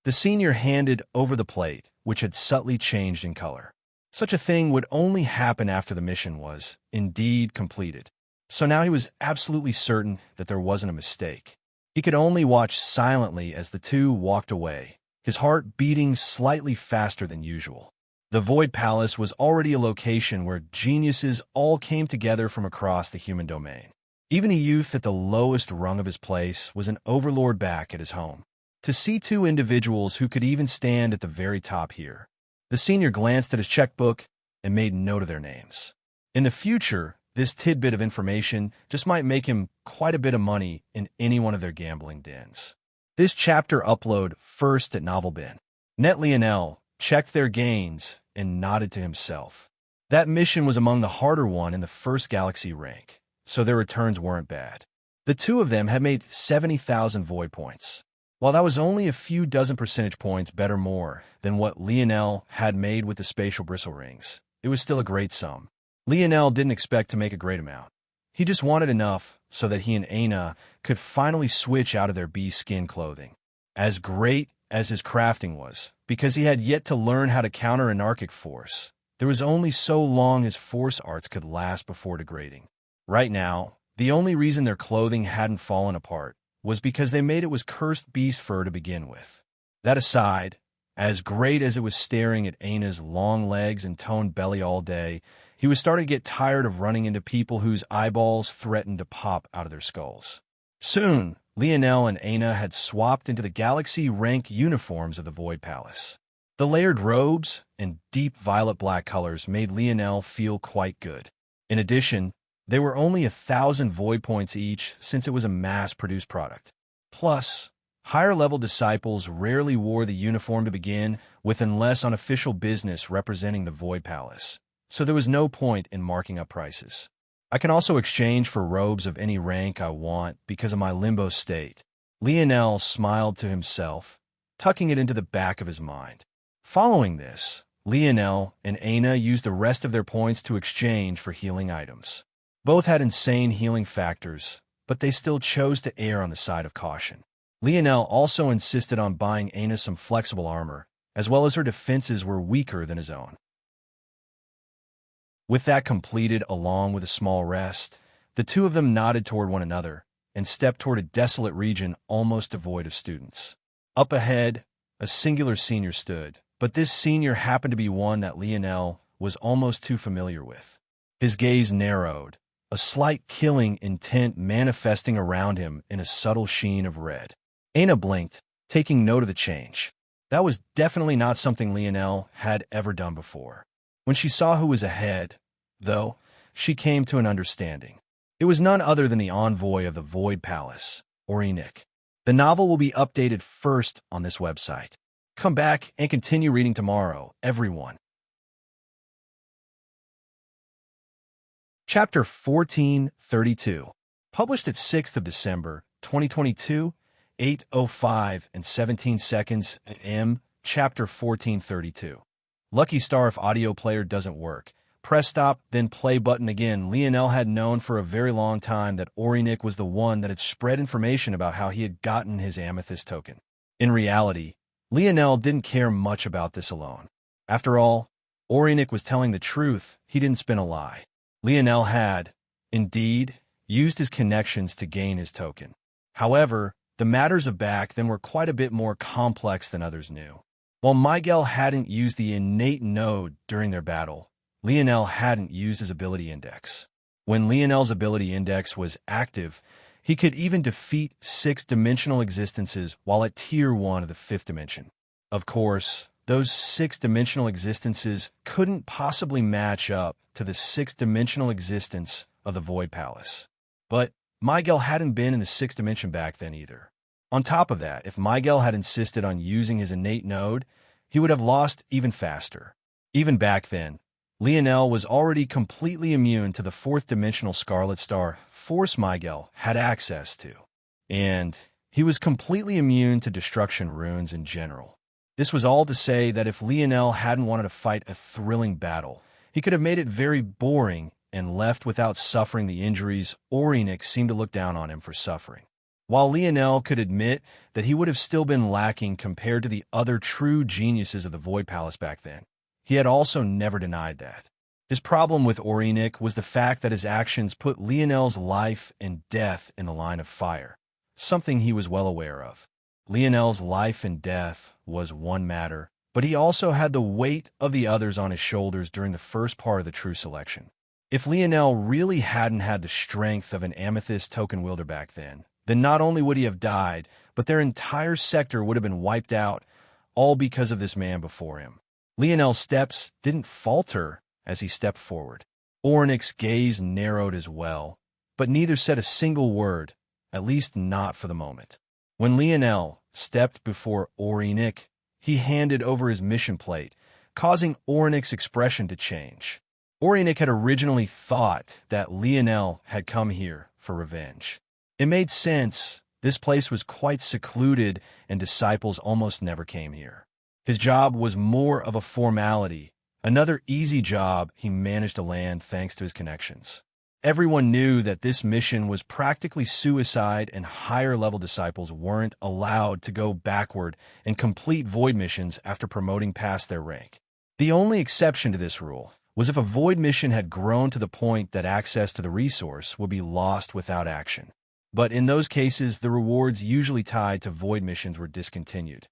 The senior handed over the plate, which had subtly changed in color. Such a thing would only happen after the mission was, indeed, completed. So now he was absolutely certain that there wasn't a mistake. He could only watch silently as the two walked away, his heart beating slightly faster than usual. The Void Palace was already a location where geniuses all came together from across the human domain. Even a youth at the lowest rung of his place was an overlord back at his home. To see two individuals who could even stand at the very top here. The senior glanced at his checkbook and made note of their names. In the future, this tidbit of information just might make him quite a bit of money in any one of their gambling dens. This chapter upload first at Novelbin. Net Lionel checked their gains and nodded to himself. That mission was among the harder one in the first galaxy rank, so their returns weren't bad. The two of them had made 70,000 void points. While that was only a few dozen percentage points better more than what Lionel had made with the spatial bristle rings, it was still a great sum. Lionel didn't expect to make a great amount. He just wanted enough so that he and Aina could finally switch out of their bee skin clothing. As great as his crafting was, because he had yet to learn how to counter anarchic force, there was only so long his force arts could last before degrading. Right now, the only reason their clothing hadn't fallen apart was because they made it was cursed beast fur to begin with. That aside, as great as it was staring at Aina's long legs and toned belly all day, he was starting to get tired of running into people whose eyeballs threatened to pop out of their skulls. Soon, Lionel and Aina had swapped into the galaxy-ranked uniforms of the Void Palace. The layered robes and deep violet-black colors made Lionel feel quite good. In addition, they were only 1,000 void points each since it was a mass-produced product. Plus, higher-level disciples rarely wore the uniform to begin with unless on official business representing the Void Palace, so there was no point in marking up prices. I can also exchange for robes of any rank I want because of my limbo state. Lionel smiled to himself, tucking it into the back of his mind. Following this, Lionel and Aina used the rest of their points to exchange for healing items. Both had insane healing factors, but they still chose to err on the side of caution. Lionel also insisted on buying Aina some flexible armor, as well as her defenses were weaker than his own. With that completed along with a small rest, the two of them nodded toward one another and stepped toward a desolate region almost devoid of students. Up ahead, a singular senior stood, but this senior happened to be one that Lionel was almost too familiar with. His gaze narrowed, a slight killing intent manifesting around him in a subtle sheen of red. Aina blinked, taking note of the change. That was definitely not something Lionel had ever done before. When she saw who was ahead, though, she came to an understanding. It was none other than the envoy of the Void Palace, enrich. The novel will be updated first on this website. Come back and continue reading tomorrow, everyone. Chapter 1432. Published at 6th of December, 2022, 8:05 and 17 seconds AM, Chapter 1432. Lucky star if audio player doesn't work. Press stop, then play button again. Lionel had known for a very long time that Orinik was the one that had spread information about how he had gotten his amethyst token. In reality, Lionel didn't care much about this alone. After all, Orinik was telling the truth. He didn't spin a lie. Lionel had, indeed, used his connections to gain his token. However, the matters of back then were quite a bit more complex than others knew. While Miguel hadn't used the innate node during their battle, Lionel hadn't used his ability index. When Lionel's ability index was active, he could even defeat 6-dimensional existences while at Tier 1 of the 5th dimension. Of course, those 6-dimensional existences couldn't possibly match up to the 6th-dimensional existence of the Void Palace. But Miguel hadn't been in the 6th dimension back then either. On top of that, if Miguel had insisted on using his innate node, he would have lost even faster. Even back then, Lionel was already completely immune to the 4th-dimensional Scarlet Star force Miguel had access to. And he was completely immune to destruction runes in general. This was all to say that if Lionel hadn't wanted to fight a thrilling battle, he could have made it very boring and left without suffering the injuries Orinik seemed to look down on him for suffering. While Lionel could admit that he would have still been lacking compared to the other true geniuses of the Void Palace back then, he had also never denied that. His problem with Orinik was the fact that his actions put Lionel's life and death in the line of fire, something he was well aware of. Lionel's life and death was one matter, but he also had the weight of the others on his shoulders during the first part of the true selection. If Lionel really hadn't had the strength of an amethyst token wielder back then not only would he have died, but their entire sector would have been wiped out, all because of this man before him. Lionel's steps didn't falter as he stepped forward. Orinik's gaze narrowed as well, but neither said a single word, at least not for the moment. When Lionel stepped before Orinik, he handed over his mission plate, causing Orinik's expression to change. Orinik had originally thought that Lionel had come here for revenge. It made sense. This place was quite secluded and disciples almost never came here. His job was more of a formality, another easy job he managed to land thanks to his connections. Everyone knew that this mission was practically suicide and higher-level disciples weren't allowed to go backward and complete void missions after promoting past their rank. The only exception to this rule was if a void mission had grown to the point that access to the resource would be lost without action. But in those cases, the rewards usually tied to void missions were discontinued.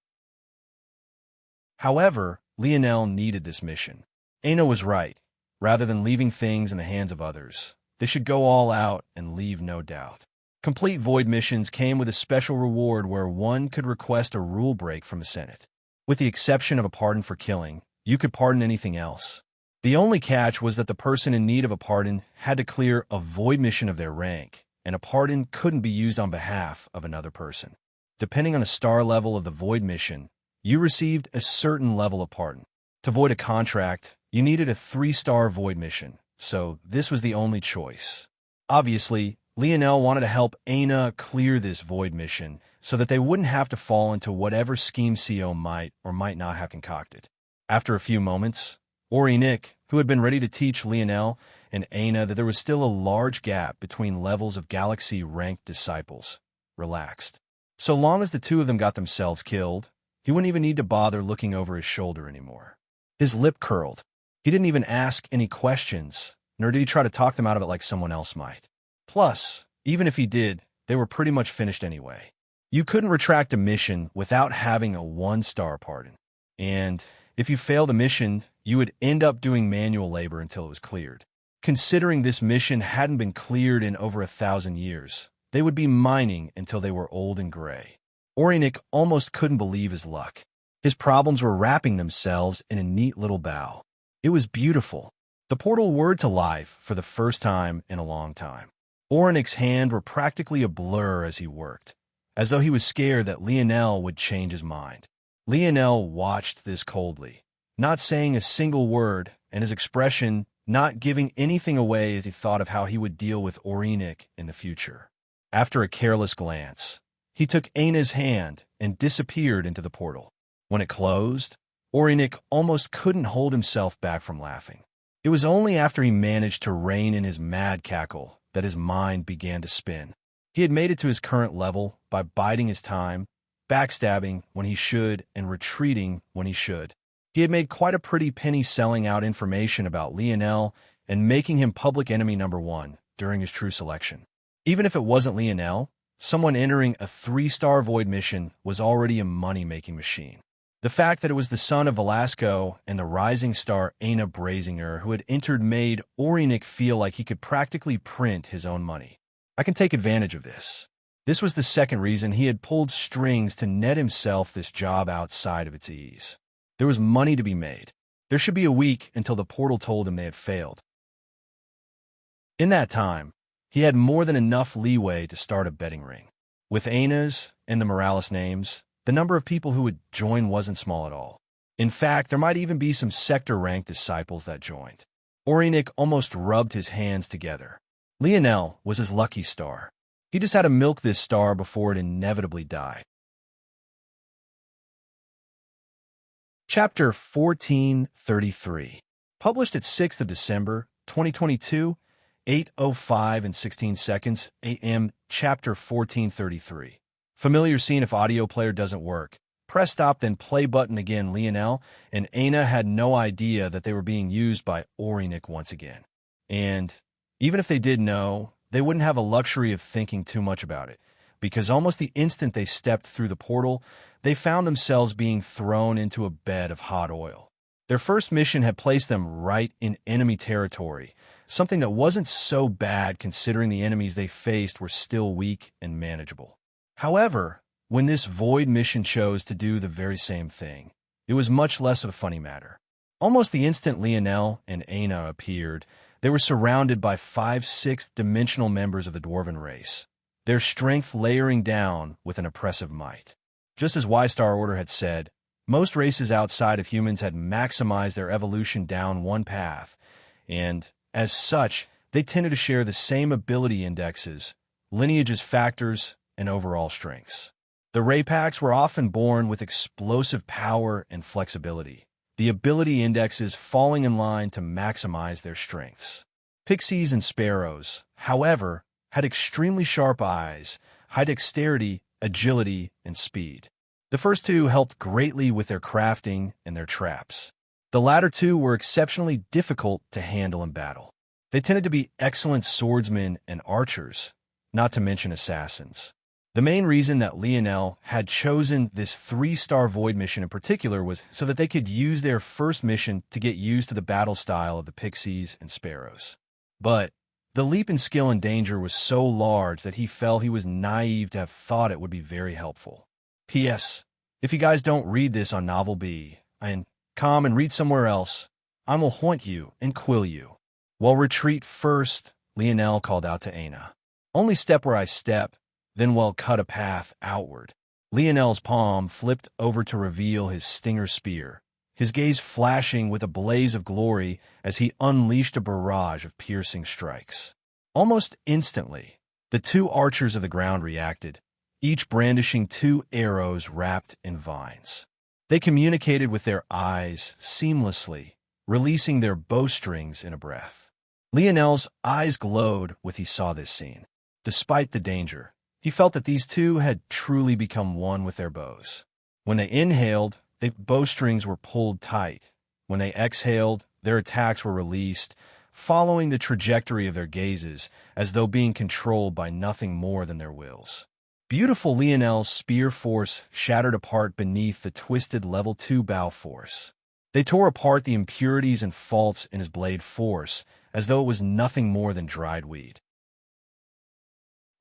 However, Lionel needed this mission. Aina was right. Rather than leaving things in the hands of others, they should go all out and leave no doubt. Complete void missions came with a special reward where one could request a rule break from the Senate. With the exception of a pardon for killing, you could pardon anything else. The only catch was that the person in need of a pardon had to clear a void mission of their rank, and a pardon couldn't be used on behalf of another person. Depending on the star level of the void mission, you received a certain level of pardon. To void a contract, you needed a 3-star void mission, so this was the only choice. Obviously, Lionel wanted to help Aina clear this void mission so that they wouldn't have to fall into whatever scheme CO might or might not have concocted. After a few moments, Orinik, who had been ready to teach Lionel and Aina that there was still a large gap between levels of galaxy-ranked disciples, relaxed. So long as the two of them got themselves killed, he wouldn't even need to bother looking over his shoulder anymore. His lip curled. He didn't even ask any questions, nor did he try to talk them out of it like someone else might. Plus, even if he did, they were pretty much finished anyway. You couldn't retract a mission without having a 1-star pardon. And if you failed a mission, you would end up doing manual labor until it was cleared. Considering this mission hadn't been cleared in over 1,000 years, they would be mining until they were old and gray. Orinik almost couldn't believe his luck. His problems were wrapping themselves in a neat little bow. It was beautiful. The portal whirred to life for the first time in a long time. Orinik's hands were practically a blur as he worked, as though he was scared that Lionel would change his mind. Lionel watched this coldly, not saying a single word, and his expression not giving anything away as he thought of how he would deal with Orinik in the future. After a careless glance, he took Aina's hand and disappeared into the portal. When it closed, Orinik almost couldn't hold himself back from laughing. It was only after he managed to rein in his mad cackle that his mind began to spin. He had made it to his current level by biding his time, backstabbing when he should, and retreating when he should. He had made quite a pretty penny selling out information about Lionel and making him public enemy number one during his true selection. Even if it wasn't Lionel, someone entering a 3-star void mission was already a money-making machine. The fact that it was the son of Velasco and the rising star Aina Brazinger who had entered made Orinic feel like he could practically print his own money. I can take advantage of this. This was the second reason he had pulled strings to net himself this job outside of its ease. There was money to be made. There should be a week until the portal told him they had failed. In that time, he had more than enough leeway to start a betting ring. With Aina's and the Morales names, the number of people who would join wasn't small at all. In fact, there might even be some sector-ranked disciples that joined. Orinic almost rubbed his hands together. Lionel was his lucky star. He just had to milk this star before it inevitably died. Chapter 1433. Published at 6th of December, 2022, 8:05 and 16 seconds a.m. Chapter 1433. Familiar scene if audio player doesn't work. Press stop, then play button again. Lionel and Aina had no idea that they were being used by Orinic once again. And even if they did know, they wouldn't have a luxury of thinking too much about it, because almost the instant they stepped through the portal, they found themselves being thrown into a bed of hot oil. Their first mission had placed them right in enemy territory, something that wasn't so bad considering the enemies they faced were still weak and manageable. However, when this void mission chose to do the very same thing, it was much less of a funny matter. Almost the instant Lionel and Aina appeared, they were surrounded by 5 sixth-dimensional members of the dwarven race, their strength layering down with an oppressive might. Just as Y-Star Order had said, most races outside of humans had maximized their evolution down one path, and, as such, they tended to share the same ability indexes, lineages factors, and overall strengths. The Raypacks were often born with explosive power and flexibility, the ability indexes falling in line to maximize their strengths. Pixies and sparrows, however, had extremely sharp eyes, high dexterity, agility, and speed. The first two helped greatly with their crafting and their traps. The latter two were exceptionally difficult to handle in battle. They tended to be excellent swordsmen and archers, not to mention assassins. The main reason that Lionel had chosen this 3-star void mission in particular was so that they could use their first mission to get used to the battle style of the Pixies and Sparrows. But the leap in skill and danger was so large that he felt he was naive to have thought it would be very helpful. P.S. If you guys don't read this on Novel B, and come and read somewhere else, I will haunt you and quill you. Well, retreat first, Lionel called out to Aina. Only step where I step, then we'll cut a path outward. Lionel's palm flipped over to reveal his stinger spear, his gaze flashing with a blaze of glory as he unleashed a barrage of piercing strikes. Almost instantly, the 2 archers of the ground reacted, each brandishing 2 arrows wrapped in vines. They communicated with their eyes seamlessly, releasing their bowstrings in a breath. Lionel's eyes glowed when he saw this scene. Despite the danger, he felt that these two had truly become one with their bows. When they inhaled, their bowstrings were pulled tight. When they exhaled, their attacks were released, following the trajectory of their gazes as though being controlled by nothing more than their wills. Beautiful Lionel's spear force shattered apart beneath the twisted level 2 bow force. They tore apart the impurities and faults in his blade force as though it was nothing more than dried weed.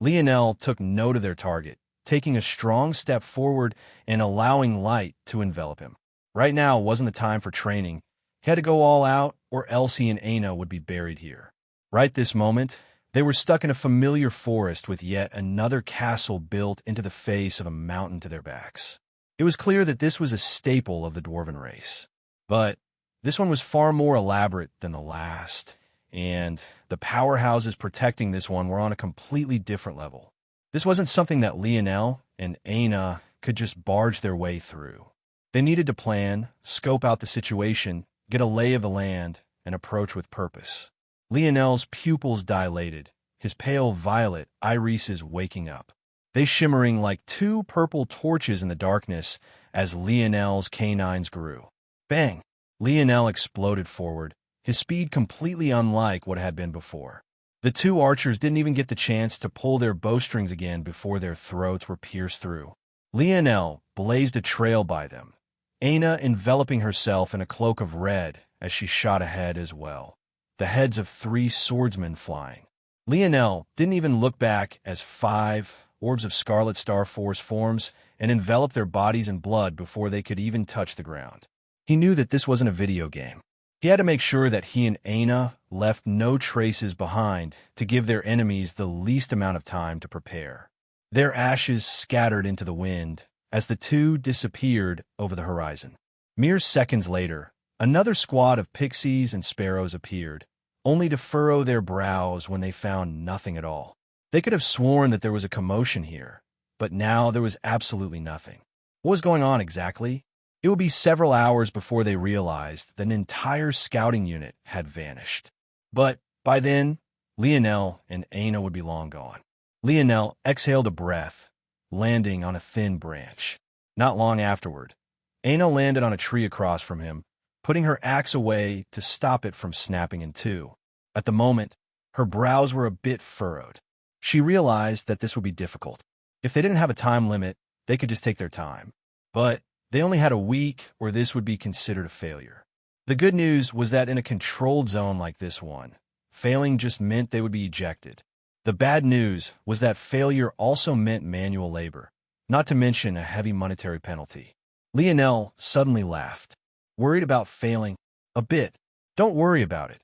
Lionel took note of their target, taking a strong step forward and allowing light to envelop him. Right now wasn't the time for training. He had to go all out, or else he and Aina would be buried here. Right this moment, they were stuck in a familiar forest with yet another castle built into the face of a mountain to their backs. It was clear that this was a staple of the dwarven race. But this one was far more elaborate than the last, and the powerhouses protecting this one were on a completely different level. This wasn't something that Lionel and Aina could just barge their way through. They needed to plan, scope out the situation, get a lay of the land, and approach with purpose. Lionel's pupils dilated, his pale violet irises waking up. They shimmering like two purple torches in the darkness as Lionel's canines grew. Bang! Lionel exploded forward, his speed completely unlike what had been before. The two archers didn't even get the chance to pull their bowstrings again before their throats were pierced through. Lionel blazed a trail by them, Aina enveloping herself in a cloak of red as she shot ahead as well, the heads of 3 swordsmen flying. Lionel didn't even look back as 5 orbs of Scarlet Star Force forms and enveloped their bodies in blood before they could even touch the ground. He knew that this wasn't a video game. He had to make sure that he and Aina left no traces behind to give their enemies the least amount of time to prepare. Their ashes scattered into the wind as the two disappeared over the horizon. Mere seconds later, another squad of pixies and sparrows appeared, only to furrow their brows when they found nothing at all. They could have sworn that there was a commotion here, but now there was absolutely nothing. What was going on exactly? It would be several hours before they realized that an entire scouting unit had vanished. But by then, Lionel and Aina would be long gone. Lionel exhaled a breath, landing on a thin branch. Not long afterward, Aina landed on a tree across from him, putting her axe away to stop it from snapping in two. At the moment, her brows were a bit furrowed. She realized that this would be difficult. If they didn't have a time limit, they could just take their time. But they only had a week, or this would be considered a failure. The good news was that in a controlled zone like this one, failing just meant they would be ejected. The bad news was that failure also meant manual labor, not to mention a heavy monetary penalty. Lionel suddenly laughed. Worried about failing? A bit. Don't worry about it.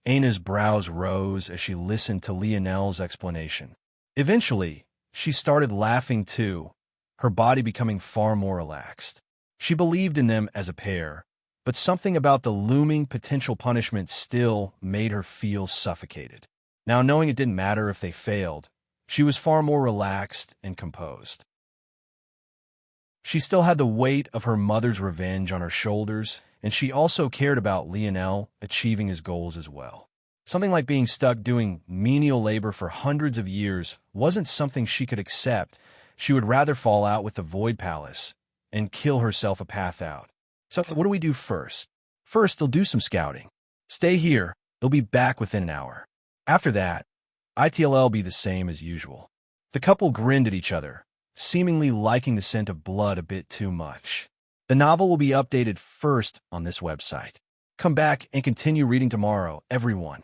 Aina's brows rose as she listened to Lionel's explanation. Eventually, she started laughing too, her body becoming far more relaxed. She believed in them as a pair, but something about the looming potential punishment still made her feel suffocated. Now, knowing it didn't matter if they failed, she was far more relaxed and composed. She still had the weight of her mother's revenge on her shoulders, and she also cared about Lionel achieving his goals as well. Something like being stuck doing menial labor for hundreds of years wasn't something she could accept. She would rather fall out with the Void Palace and kill herself a path out. So what do we do first? First, they'll do some scouting. Stay here. They'll be back within an hour. After that, ITLL will be the same as usual. The couple grinned at each other, seemingly liking the scent of blood a bit too much. The novel will be updated first on this website. Come back and continue reading tomorrow, everyone.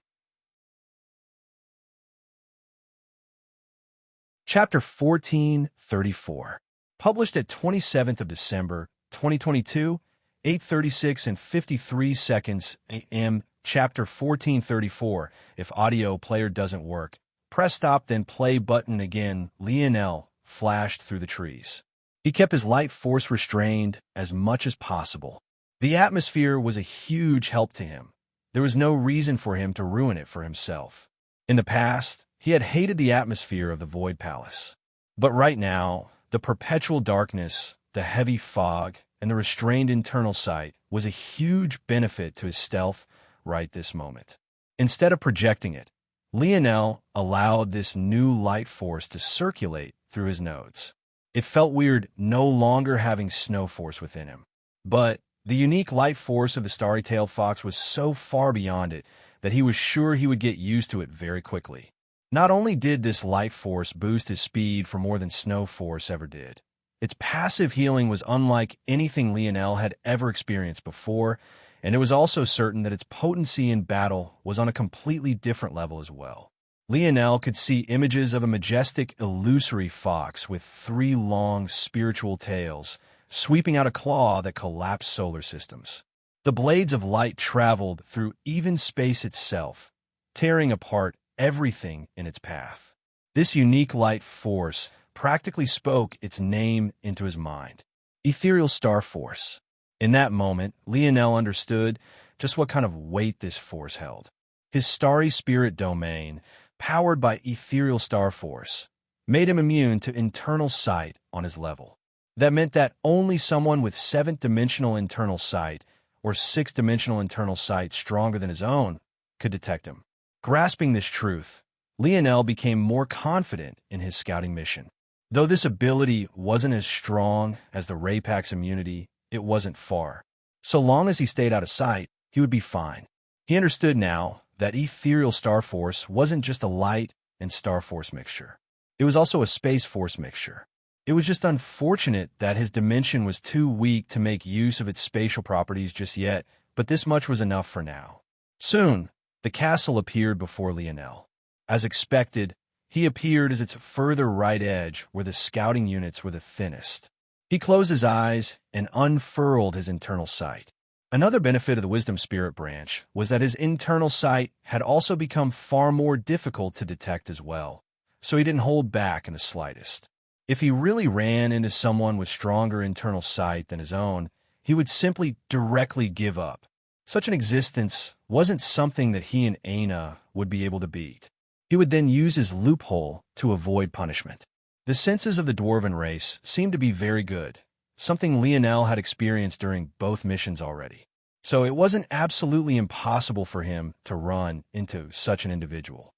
Chapter 1434. Published at 27th of December, 2022, 8:36 and 53 seconds a.m. Chapter 1434. If audio player doesn't work, press stop then play button again. Lionel flashed through the trees. He kept his light force restrained as much as possible. The atmosphere was a huge help to him. There was no reason for him to ruin it for himself. In the past, he had hated the atmosphere of the Void Palace. But right now, the perpetual darkness, the heavy fog, and the restrained internal sight was a huge benefit to his stealth right this moment. Instead of projecting it, Lionel allowed this new light force to circulate through his nodes. It felt weird no longer having snow force within him. But the unique light force of the starry-tailed fox was so far beyond it that he was sure he would get used to it very quickly. Not only did this light force boost his speed for more than snow force ever did, its passive healing was unlike anything Lionel had ever experienced before, and it was also certain that its potency in battle was on a completely different level as well. Lionel could see images of a majestic, illusory fox with 3 long spiritual tails, sweeping out a claw that collapsed solar systems. The blades of light traveled through even space itself, tearing apart everything in its path. This unique light force practically spoke its name into his mind. Ethereal Star Force. In that moment, Lionel understood just what kind of weight this force held. His starry spirit domain, powered by Ethereal Star Force, made him immune to internal sight on his level. That meant that only someone with 7th dimensional internal sight, or six-dimensional internal sight stronger than his own, could detect him. Grasping this truth, Lionel became more confident in his scouting mission. Though this ability wasn't as strong as the Ray Pack's immunity, it wasn't far. So long as he stayed out of sight, he would be fine. He understood now that ethereal Star Force wasn't just a light and Star Force mixture. It was also a Space Force mixture. It was just unfortunate that his dimension was too weak to make use of its spatial properties just yet, but this much was enough for now. Soon, the castle appeared before Lionel. As expected, he appeared as its further right edge where the scouting units were the thinnest. He closed his eyes and unfurled his internal sight. Another benefit of the Wisdom Spirit branch was that his internal sight had also become far more difficult to detect as well, so he didn't hold back in the slightest. If he really ran into someone with stronger internal sight than his own, he would simply directly give up. Such an existence wasn't something that he and Aina would be able to beat. He would then use his loophole to avoid punishment. The senses of the Dwarven race seemed to be very good, something Lionel had experienced during both missions already. So it wasn't absolutely impossible for him to run into such an individual.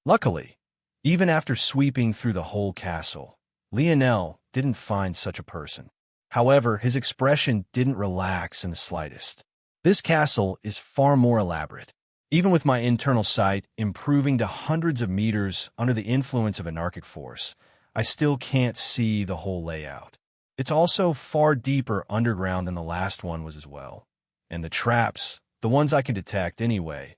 Luckily, even after sweeping through the whole castle, Lionel didn't find such a person. However, his expression didn't relax in the slightest. This castle is far more elaborate. Even with my internal sight improving to hundreds of meters under the influence of anarchic force, I still can't see the whole layout. It's also far deeper underground than the last one was as well. And the traps, the ones I can detect anyway,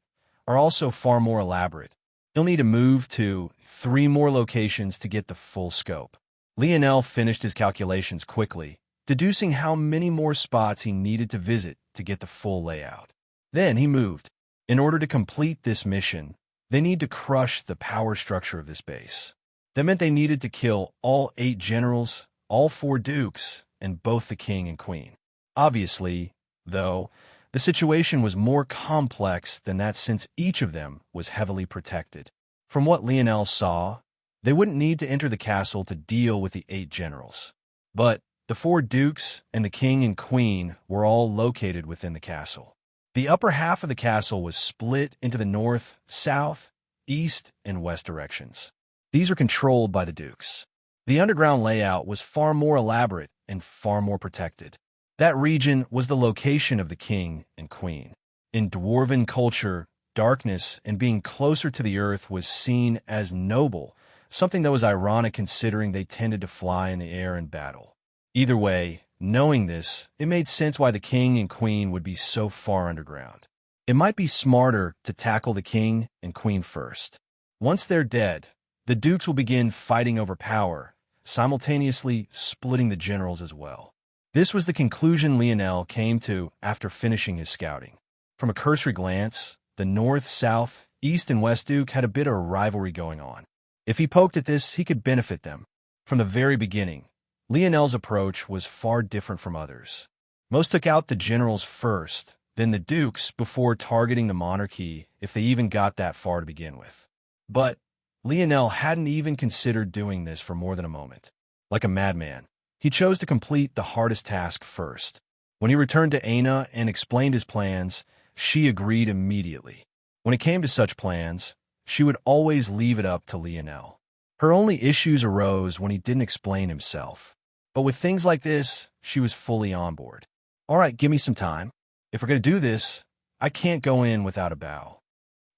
are also far more elaborate. He'll need to move to 3 more locations to get the full scope. Lionel finished his calculations quickly, deducing how many more spots he needed to visit to get the full layout. Then he moved. In order to complete this mission, they need to crush the power structure of this base. That meant they needed to kill all 8 generals, all 4 dukes, and both the king and queen. Obviously, though, the situation was more complex than that since each of them was heavily protected. From what Lionel saw, they wouldn't need to enter the castle to deal with the 8 generals. But the 4 dukes and the king and queen were all located within the castle. The upper half of the castle was split into the north, south, east, and west directions. These were controlled by the dukes. The underground layout was far more elaborate and far more protected. That region was the location of the king and queen. In Dwarven culture, darkness and being closer to the earth was seen as noble, something that was ironic considering they tended to fly in the air in battle. Either way, knowing this, it made sense why the king and queen would be so far underground. It might be smarter to tackle the king and queen first. Once they're dead, the dukes will begin fighting over power, simultaneously splitting the generals as well. This was the conclusion Lionel came to after finishing his scouting. From a cursory glance, the north, south, east, and west duke had a bit of a rivalry going on. If he poked at this, he could benefit them. From the very beginning, Lionel's approach was far different from others. Most took out the generals first, then the dukes before targeting the monarchy if they even got that far to begin with. But Lionel hadn't even considered doing this for more than a moment. Like a madman, he chose to complete the hardest task first. When he returned to Aina and explained his plans, she agreed immediately. When it came to such plans, she would always leave it up to Lionel. Her only issues arose when he didn't explain himself. But with things like this, she was fully on board. All right, give me some time. If we're going to do this, I can't go in without a bow.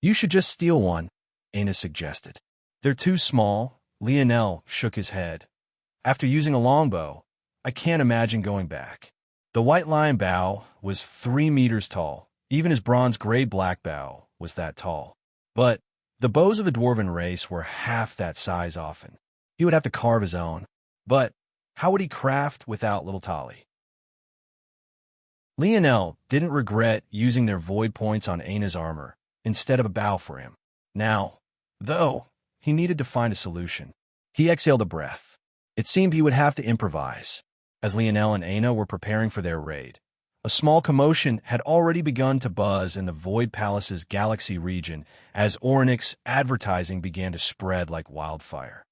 You should just steal one, Aina suggested. They're too small. Lionel shook his head. After using a longbow, I can't imagine going back. The white lion bow was 3 meters tall. Even his bronze grade black bow was that tall. But the bows of the Dwarven race were half that size often. He would have to carve his own. But how would he craft without little Tali? Lionel didn't regret using their void points on Aina's armor instead of a bow for him. Now, though, he needed to find a solution. He exhaled a breath. It seemed he would have to improvise. As Lionel and Aina were preparing for their raid, a small commotion had already begun to buzz in the Void Palace's galaxy region as Ornyx advertising began to spread like wildfire.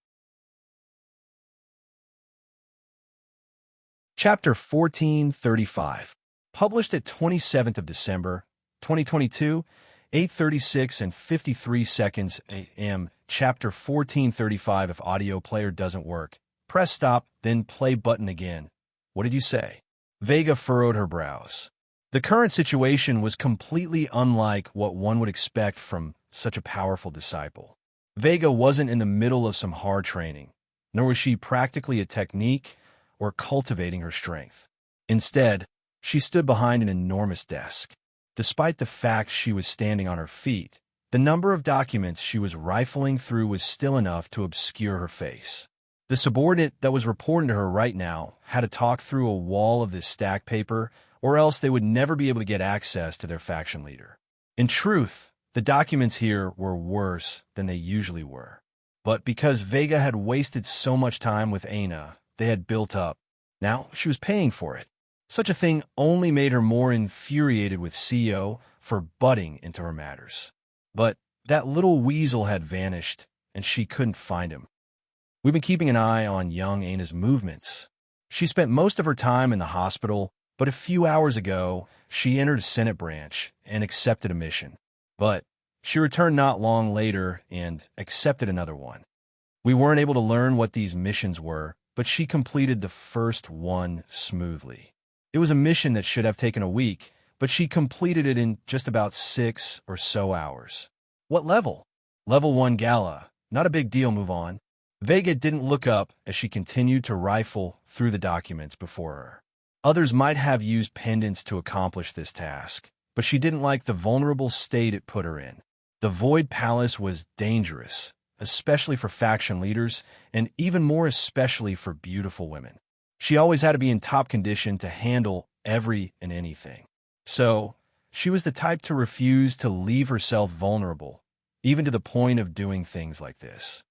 Chapter 1435. Published at 27th of December, 2022, 8:36 and 53 seconds a.m. Chapter 1435. If audio player doesn't work, press stop, then play button again. What did you say? Vega furrowed her brows. The current situation was completely unlike what one would expect from such a powerful disciple. Vega wasn't in the middle of some hard training, nor was she practically a technique or cultivating her strength. Instead, she stood behind an enormous desk. Despite the fact she was standing on her feet, the number of documents she was rifling through was still enough to obscure her face. The subordinate that was reporting to her right now had to talk through a wall of this stacked paper, or else they would never be able to get access to their faction leader. In truth, the documents here were worse than they usually were. But because Vega had wasted so much time with Aina, they had built up. Now she was paying for it. Such a thing only made her more infuriated with CEO for butting into her matters. But that little weasel had vanished, and she couldn't find him. We've been keeping an eye on young Aina's movements. She spent most of her time in the hospital, but a few hours ago, she entered a Senate branch and accepted a mission. But she returned not long later and accepted another one. We weren't able to learn what these missions were, but she completed the first one smoothly. It was a mission that should have taken a week, but she completed it in just about 6 or so hours. What level? Level 1 Gala. Not a big deal, move on. Vega didn't look up as she continued to rifle through the documents before her. Others might have used pendants to accomplish this task, but she didn't like the vulnerable state it put her in. The Void Palace was dangerous, especially for faction leaders, and even more especially for beautiful women. She always had to be in top condition to handle every and anything. So, she was the type to refuse to leave herself vulnerable, even to the point of doing things like this.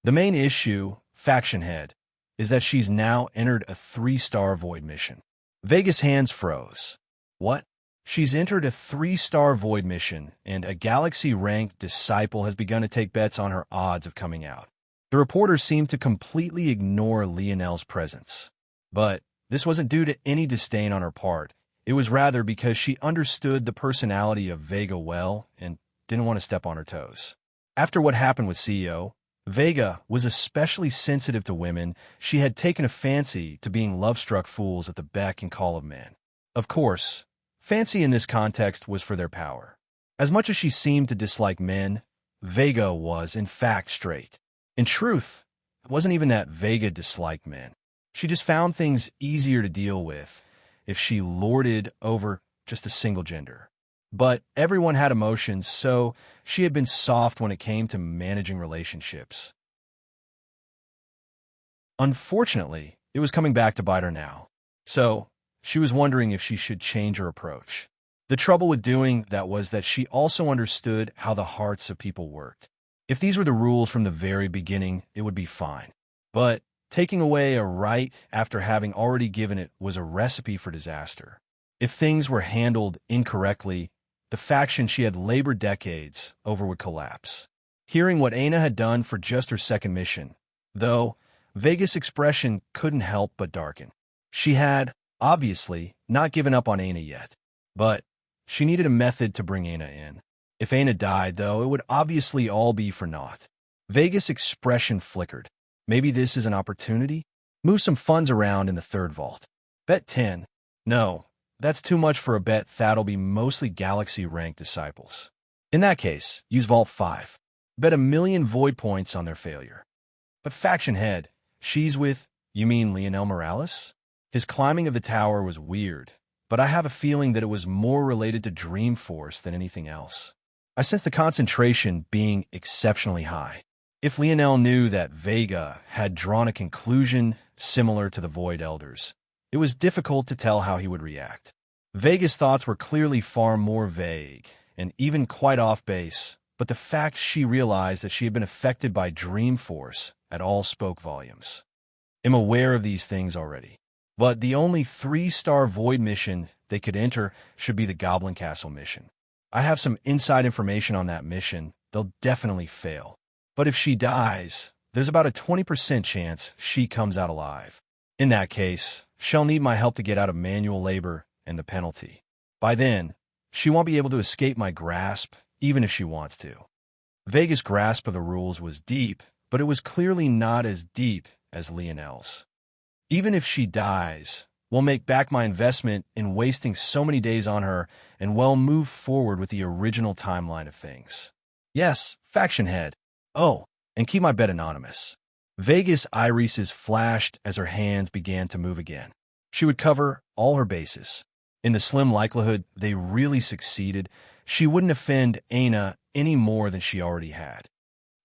The main issue, Faction Head, is that she's now entered a 3-star Void mission. Vega's hands froze. What? She's entered a 3-star Void mission, and a Galaxy-ranked disciple has begun to take bets on her odds of coming out. The reporters seemed to completely ignore Lionel's presence. But this wasn't due to any disdain on her part. It was rather because she understood the personality of Vega well and didn't want to step on her toes. After what happened with CEO, Vega was especially sensitive to women. She had taken a fancy to being love-struck fools at the beck and call of men. Of course, fancy in this context was for their power. As much as she seemed to dislike men, Vega was, in fact, straight. In truth, it wasn't even that Vega disliked men. She just found things easier to deal with if she lorded over just a single gender. But everyone had emotions, so she had been soft when it came to managing relationships. Unfortunately, it was coming back to bite her now. So, she was wondering if she should change her approach. The trouble with doing that was that she also understood how the hearts of people worked. If these were the rules from the very beginning, it would be fine. But taking away a right after having already given it was a recipe for disaster. If things were handled incorrectly, the faction she had labored decades over would collapse. Hearing what Aina had done for just her second mission, though, Vega's expression couldn't help but darken. She had, obviously, not given up on Aina yet, but she needed a method to bring Aina in. If Aina died, though, it would obviously all be for naught. Vega's expression flickered. Maybe this is an opportunity? Move some funds around in the third vault. Bet 10. No, that's too much for a bet that'll be mostly Galaxy-ranked disciples. In that case, use Vault 5. Bet 1,000,000 void points on their failure. But Faction Head, she's with, you mean Lionel Morales? His climbing of the tower was weird, but I have a feeling that it was more related to Dream Force than anything else. I sense the concentration being exceptionally high. If Lionel knew that Vega had drawn a conclusion similar to the Void Elders, it was difficult to tell how he would react. Vega's thoughts were clearly far more vague, and even quite off base, but the fact she realized that she had been affected by Dream Force at all spoke volumes. I'm aware of these things already, but the only 3-star Void mission they could enter should be the Goblin Castle mission. I have some inside information on that mission. They'll definitely fail. But if she dies, there's about a 20% chance she comes out alive. In that case, she'll need my help to get out of manual labor and the penalty. By then, she won't be able to escape my grasp, even if she wants to. Vega's grasp of the rules was deep, but it was clearly not as deep as Lionel's. Even if she dies, we'll make back my investment in wasting so many days on her and well move forward with the original timeline of things. Yes, faction head. Oh, and keep my bet anonymous. Vegas irises flashed as her hands began to move again. She would cover all her bases. In the slim likelihood they really succeeded, she wouldn't offend Aina any more than she already had.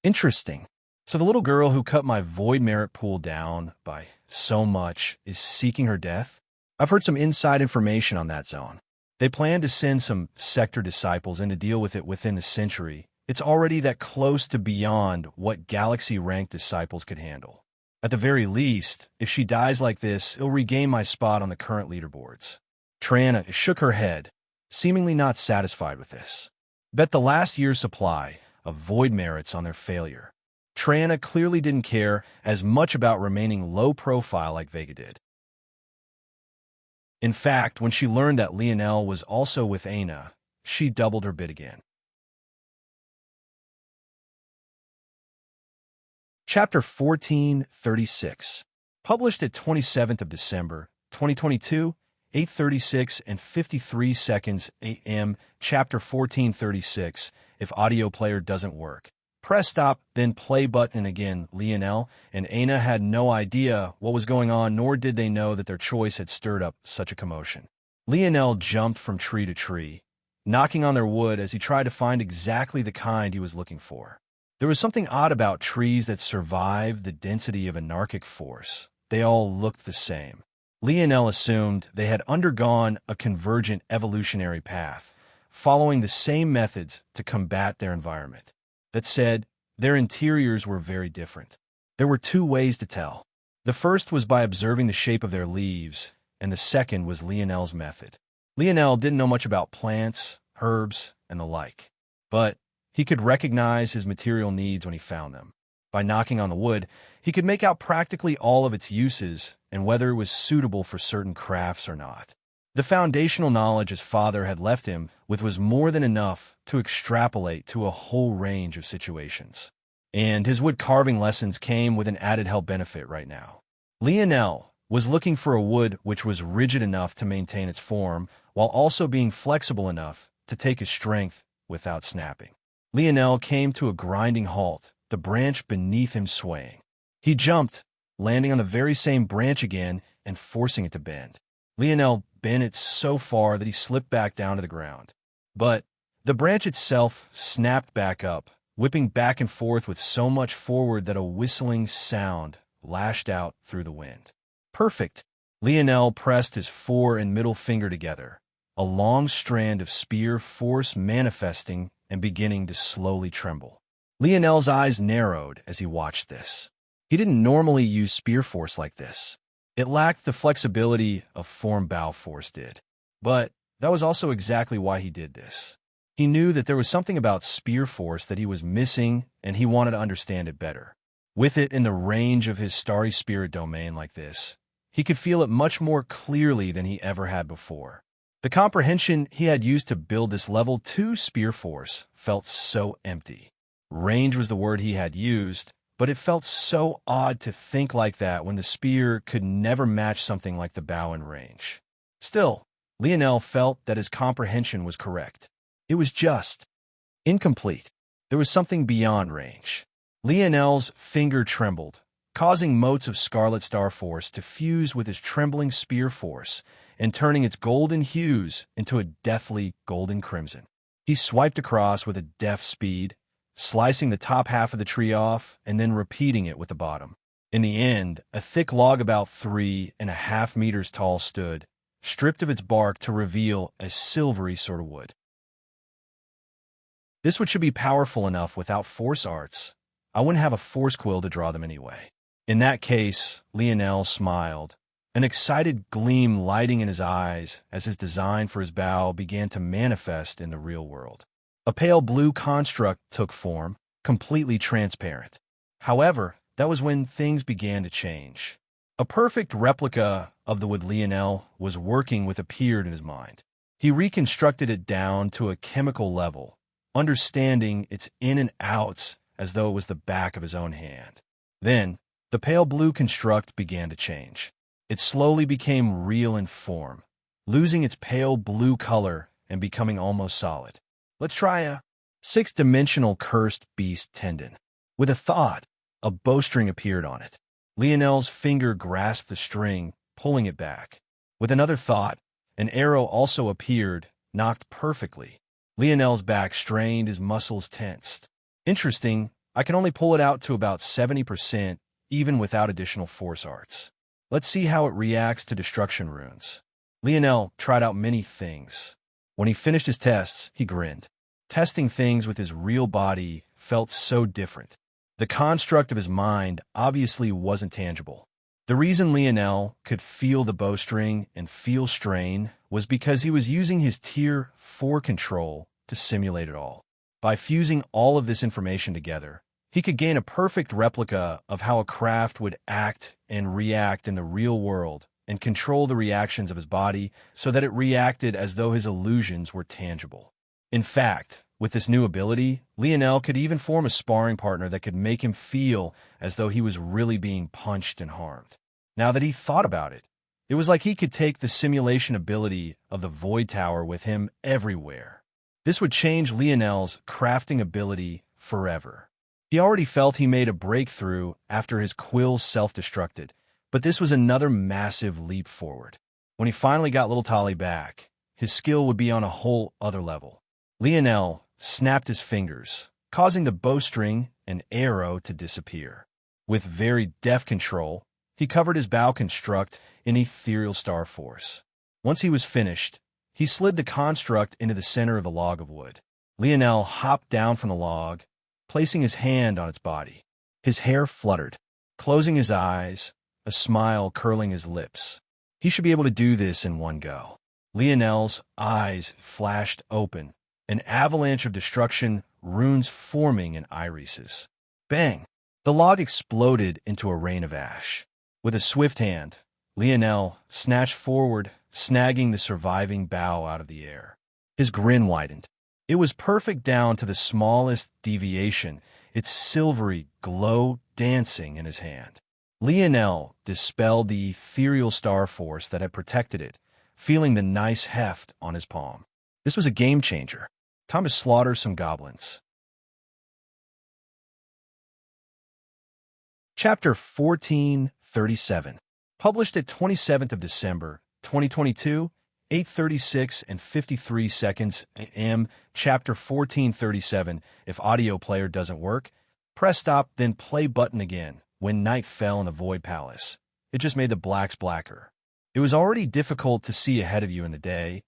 Interesting. So the little girl who cut my void merit pool down by so much is seeking her death? I've heard some inside information on that zone. They plan to send some sector disciples in to deal with it within the century. It's already that close to beyond what galaxy-ranked disciples could handle. At the very least, if she dies like this, it'll regain my spot on the current leaderboards. Triana shook her head, seemingly not satisfied with this. Bet the last year's supply of void merits on their failure. Triana clearly didn't care as much about remaining low profile like Vega did. In fact, when she learned that Lionel was also with Aina, she doubled her bid again. Chapter 1436. Published at 27th of December, 2022, 8:36 and 53 seconds a.m. Chapter 1436. If audio player doesn't work, press stop, then play button again. Lionel and Aina had no idea what was going on, nor did they know that their choice had stirred up such a commotion. Lionel jumped from tree to tree, knocking on their wood as he tried to find exactly the kind he was looking for. There was something odd about trees that survived the density of anarchic force. They all looked the same. Lionel assumed they had undergone a convergent evolutionary path, following the same methods to combat their environment. That said, their interiors were very different. There were two ways to tell. The first was by observing the shape of their leaves, and the second was Lionel's method. Lionel didn't know much about plants, herbs, and the like, but he could recognize his material needs when he found them. By knocking on the wood, he could make out practically all of its uses and whether it was suitable for certain crafts or not. The foundational knowledge his father had left him with was more than enough to extrapolate to a whole range of situations. And his wood carving lessons came with an added health benefit right now. Lionel was looking for a wood which was rigid enough to maintain its form, while also being flexible enough to take his strength without snapping. Lionel came to a grinding halt, the branch beneath him swaying. He jumped, landing on the very same branch again and forcing it to bend. Lionel bent it so far that he slipped back down to the ground. But the branch itself snapped back up, whipping back and forth with so much forward that a whistling sound lashed out through the wind. Perfect! Lionel pressed his fore and middle finger together, a long strand of spear force manifesting and beginning to slowly tremble. Lionel's eyes narrowed as he watched this. He didn't normally use spear force like this. It lacked the flexibility of form bow force did. But that was also exactly why he did this. He knew that there was something about spear force that he was missing, and he wanted to understand it better. With it in the range of his starry spirit domain like this, he could feel it much more clearly than he ever had before. The comprehension he had used to build this level 2 spear force felt so empty. Range was the word he had used, but it felt so odd to think like that when the spear could never match something like the bow in range. Still, Lionel felt that his comprehension was correct. It was just incomplete. There was something beyond range. Lionel's finger trembled, causing motes of Scarlet Star Force to fuse with his trembling spear force and turning its golden hues into a deathly golden crimson. He swiped across with a deft speed, slicing the top half of the tree off and then repeating it with the bottom. In the end, a thick log about 3.5 meters tall stood, stripped of its bark to reveal a silvery sort of wood. This wood should be powerful enough without force arts. I wouldn't have a force quill to draw them anyway. In that case, Lionel smiled, an excited gleam lighting in his eyes as his design for his bow began to manifest in the real world. A pale blue construct took form, completely transparent. However, that was when things began to change. A perfect replica of the wood Lionel was working with appeared in his mind. He reconstructed it down to a chemical level, understanding its in and outs as though it was the back of his own hand. Then, the pale blue construct began to change. It slowly became real in form, losing its pale blue color and becoming almost solid. Let's try a six-dimensional cursed beast tendon. With a thought, a bowstring appeared on it. Lionel's finger grasped the string, pulling it back. With another thought, an arrow also appeared, nocked perfectly. Lionel's back strained, his muscles tensed. Interesting, I can only pull it out to about 70%, even without additional force arts. Let's see how it reacts to destruction runes. Lionel tried out many things. When he finished his tests, he grinned. Testing things with his real body felt so different. The construct of his mind obviously wasn't tangible. The reason Lionel could feel the bowstring and feel strain was because he was using his Tier 4 control to simulate it all. By fusing all of this information together, he could gain a perfect replica of how a craft would act and react in the real world and control the reactions of his body so that it reacted as though his illusions were tangible. In fact, with this new ability, Lionel could even form a sparring partner that could make him feel as though he was really being punched and harmed. Now that he thought about it, it was like he could take the simulation ability of the Void Tower with him everywhere. This would change Lionel's crafting ability forever. He already felt he made a breakthrough after his quills self-destructed, but this was another massive leap forward. When he finally got Little Tolly back, his skill would be on a whole other level. Lionel snapped his fingers, causing the bowstring and arrow to disappear. With very deft control, he covered his bow construct in ethereal star force. Once he was finished, he slid the construct into the center of the log of wood. Lionel hopped down from the log, placing his hand on its body. His hair fluttered, closing his eyes, a smile curling his lips. He should be able to do this in one go. Lionel's eyes flashed open, an avalanche of destruction, runes forming in irises. Bang! The log exploded into a rain of ash. With a swift hand, Lionel snatched forward, snagging the surviving bough out of the air. His grin widened. It was perfect down to the smallest deviation, its silvery glow dancing in his hand. Lionel dispelled the ethereal star force that had protected it, feeling the nice heft on his palm. This was a game changer. Time to slaughter some goblins. Chapter 1437. Published at 27th of December, 2022, 8:36 and 53 seconds a.m. Chapter 1437. If audio player doesn't work, press stop, then play button again. When night fell in the Void Palace, it just made the blacks blacker. It was already difficult to see ahead of you in the day,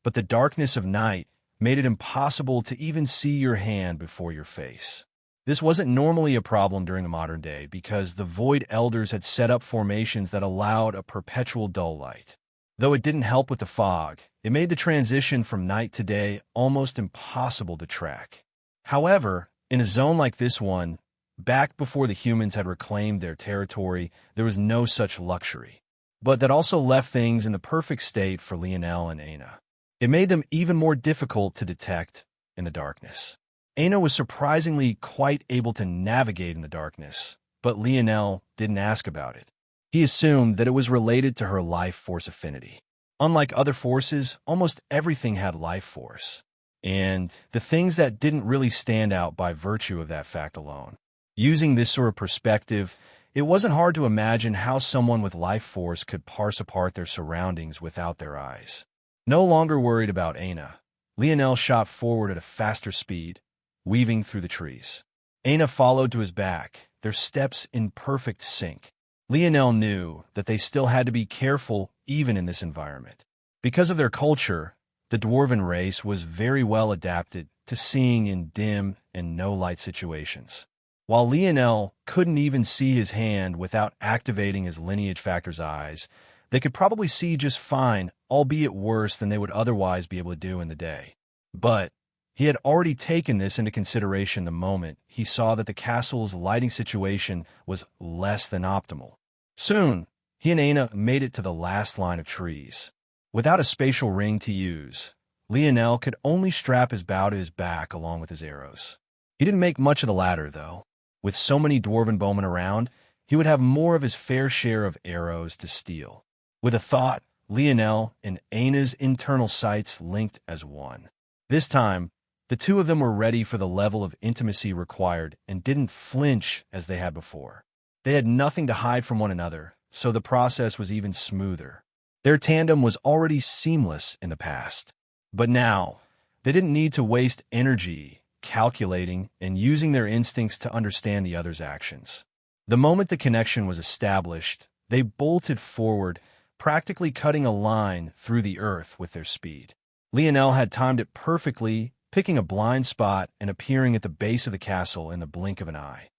but the darkness of night made it impossible to even see your hand before your face. This wasn't normally a problem during the modern day because the Void Elders had set up formations that allowed a perpetual dull light. Though it didn't help with the fog, it made the transition from night to day almost impossible to track. However, in a zone like this one, back before the humans had reclaimed their territory, there was no such luxury. But that also left things in the perfect state for Lionel and Aina. It made them even more difficult to detect in the darkness. Aina was surprisingly quite able to navigate in the darkness, but Lionel didn't ask about it. He assumed that it was related to her life force affinity. Unlike other forces, almost everything had life force, and the things that didn't really stand out by virtue of that fact alone. Using this sort of perspective, it wasn't hard to imagine how someone with life force could parse apart their surroundings without their eyes. No longer worried about Aina, Lionel shot forward at a faster speed, weaving through the trees. Aina followed to his back, their steps in perfect sync. Lionel knew that they still had to be careful even in this environment. Because of their culture, the dwarven race was very well adapted to seeing in dim and no-light situations. While Lionel couldn't even see his hand without activating his lineage factor's eyes, they could probably see just fine, albeit worse than they would otherwise be able to do in the day. But he had already taken this into consideration the moment he saw that the castle's lighting situation was less than optimal. Soon, He and Aina made it to the last line of trees. Without a spatial ring to use, Lionel could only strap his bow to his back along with his arrows. He didn't make much of the latter, though. With so many dwarven bowmen around, he would have more of his fair share of arrows to steal. With a thought, Lionel and Aina's internal sights linked as one. This time, the two of them were ready for the level of intimacy required and didn't flinch as they had before. They had nothing to hide from one another, so the process was even smoother. Their tandem was already seamless in the past. But now, they didn't need to waste energy calculating and using their instincts to understand the other's actions. The moment the connection was established, they bolted forward, practically cutting a line through the earth with their speed. Lionel had timed it perfectly, picking a blind spot and appearing at the base of the castle in the blink of an eye.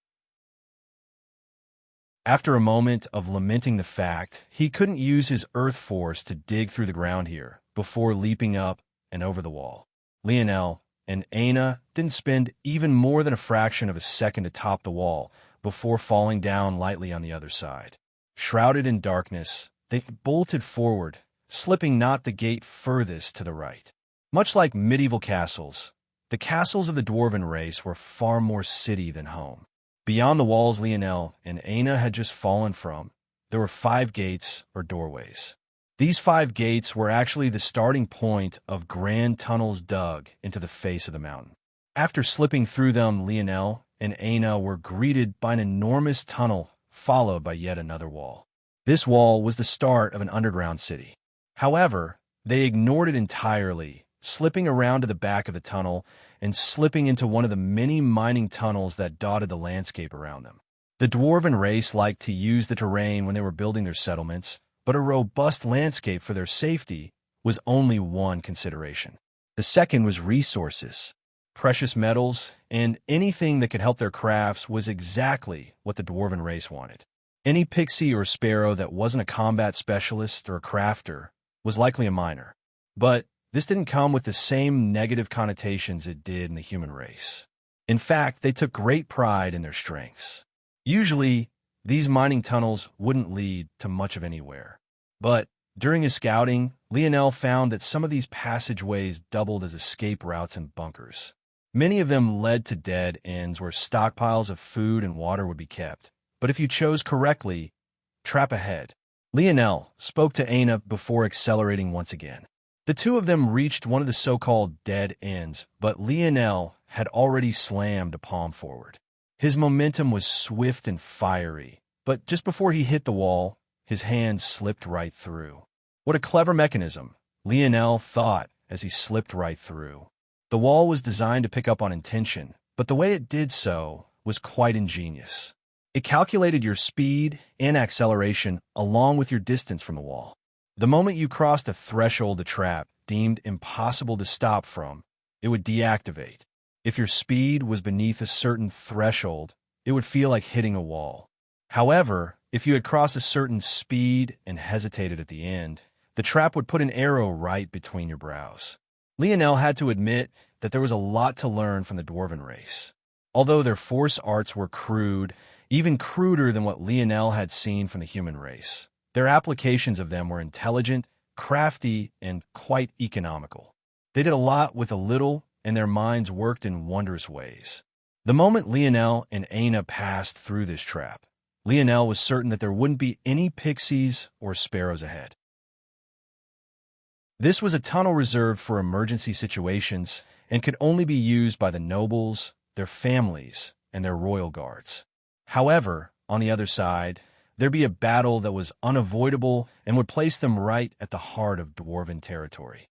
After a moment of lamenting the fact he couldn't use his earth force to dig through the ground here before leaping up and over the wall, Lionel and Aina didn't spend even more than a fraction of a second to top the wall before falling down lightly on the other side. Shrouded in darkness, they bolted forward, slipping not the gate furthest to the right. Much like medieval castles, the castles of the dwarven race were far more city than home. Beyond the walls Lionel and Aina had just fallen from, there were 5 gates or doorways. These 5 gates were actually the starting point of grand tunnels dug into the face of the mountain. After slipping through them, Lionel and Aina were greeted by an enormous tunnel followed by yet another wall. This wall was the start of an underground city. However, they ignored it entirely, slipping around to the back of the tunnel and slipping into one of the many mining tunnels that dotted the landscape around them. The dwarven race liked to use the terrain when they were building their settlements, but a robust landscape for their safety was only one consideration. The second was resources. Precious metals and anything that could help their crafts was exactly what the dwarven race wanted. Any pixie or sparrow that wasn't a combat specialist or a crafter was likely a miner. But this didn't come with the same negative connotations it did in the human race. In fact, they took great pride in their strengths. Usually, these mining tunnels wouldn't lead to much of anywhere. But during his scouting, Lionel found that some of these passageways doubled as escape routes and bunkers. Many of them led to dead ends where stockpiles of food and water would be kept. But if you chose correctly, trap ahead. Lionel spoke to Aina before accelerating once again. The two of them reached one of the so-called dead ends, but Lionel had already slammed a palm forward. His momentum was swift and fiery, but just before he hit the wall, his hand slipped right through. What a clever mechanism, Lionel thought as he slipped right through. The wall was designed to pick up on intention, but the way it did so was quite ingenious. It calculated your speed and acceleration along with your distance from the wall. The moment you crossed a threshold the trap deemed impossible to stop from, it would deactivate. If your speed was beneath a certain threshold, it would feel like hitting a wall. However, if you had crossed a certain speed and hesitated at the end, the trap would put an arrow right between your brows. Lionel had to admit that there was a lot to learn from the dwarven race. Although their force arts were crude, even cruder than what Lionel had seen from the human race, their applications of them were intelligent, crafty, and quite economical. They did a lot with a little, and their minds worked in wondrous ways. The moment Lionel and Aina passed through this trap, Lionel was certain that there wouldn't be any pixies or sparrows ahead. This was a tunnel reserved for emergency situations and could only be used by the nobles, their families, and their royal guards. However, on the other side, there'd be a battle that was unavoidable and would place them right at the heart of dwarven territory.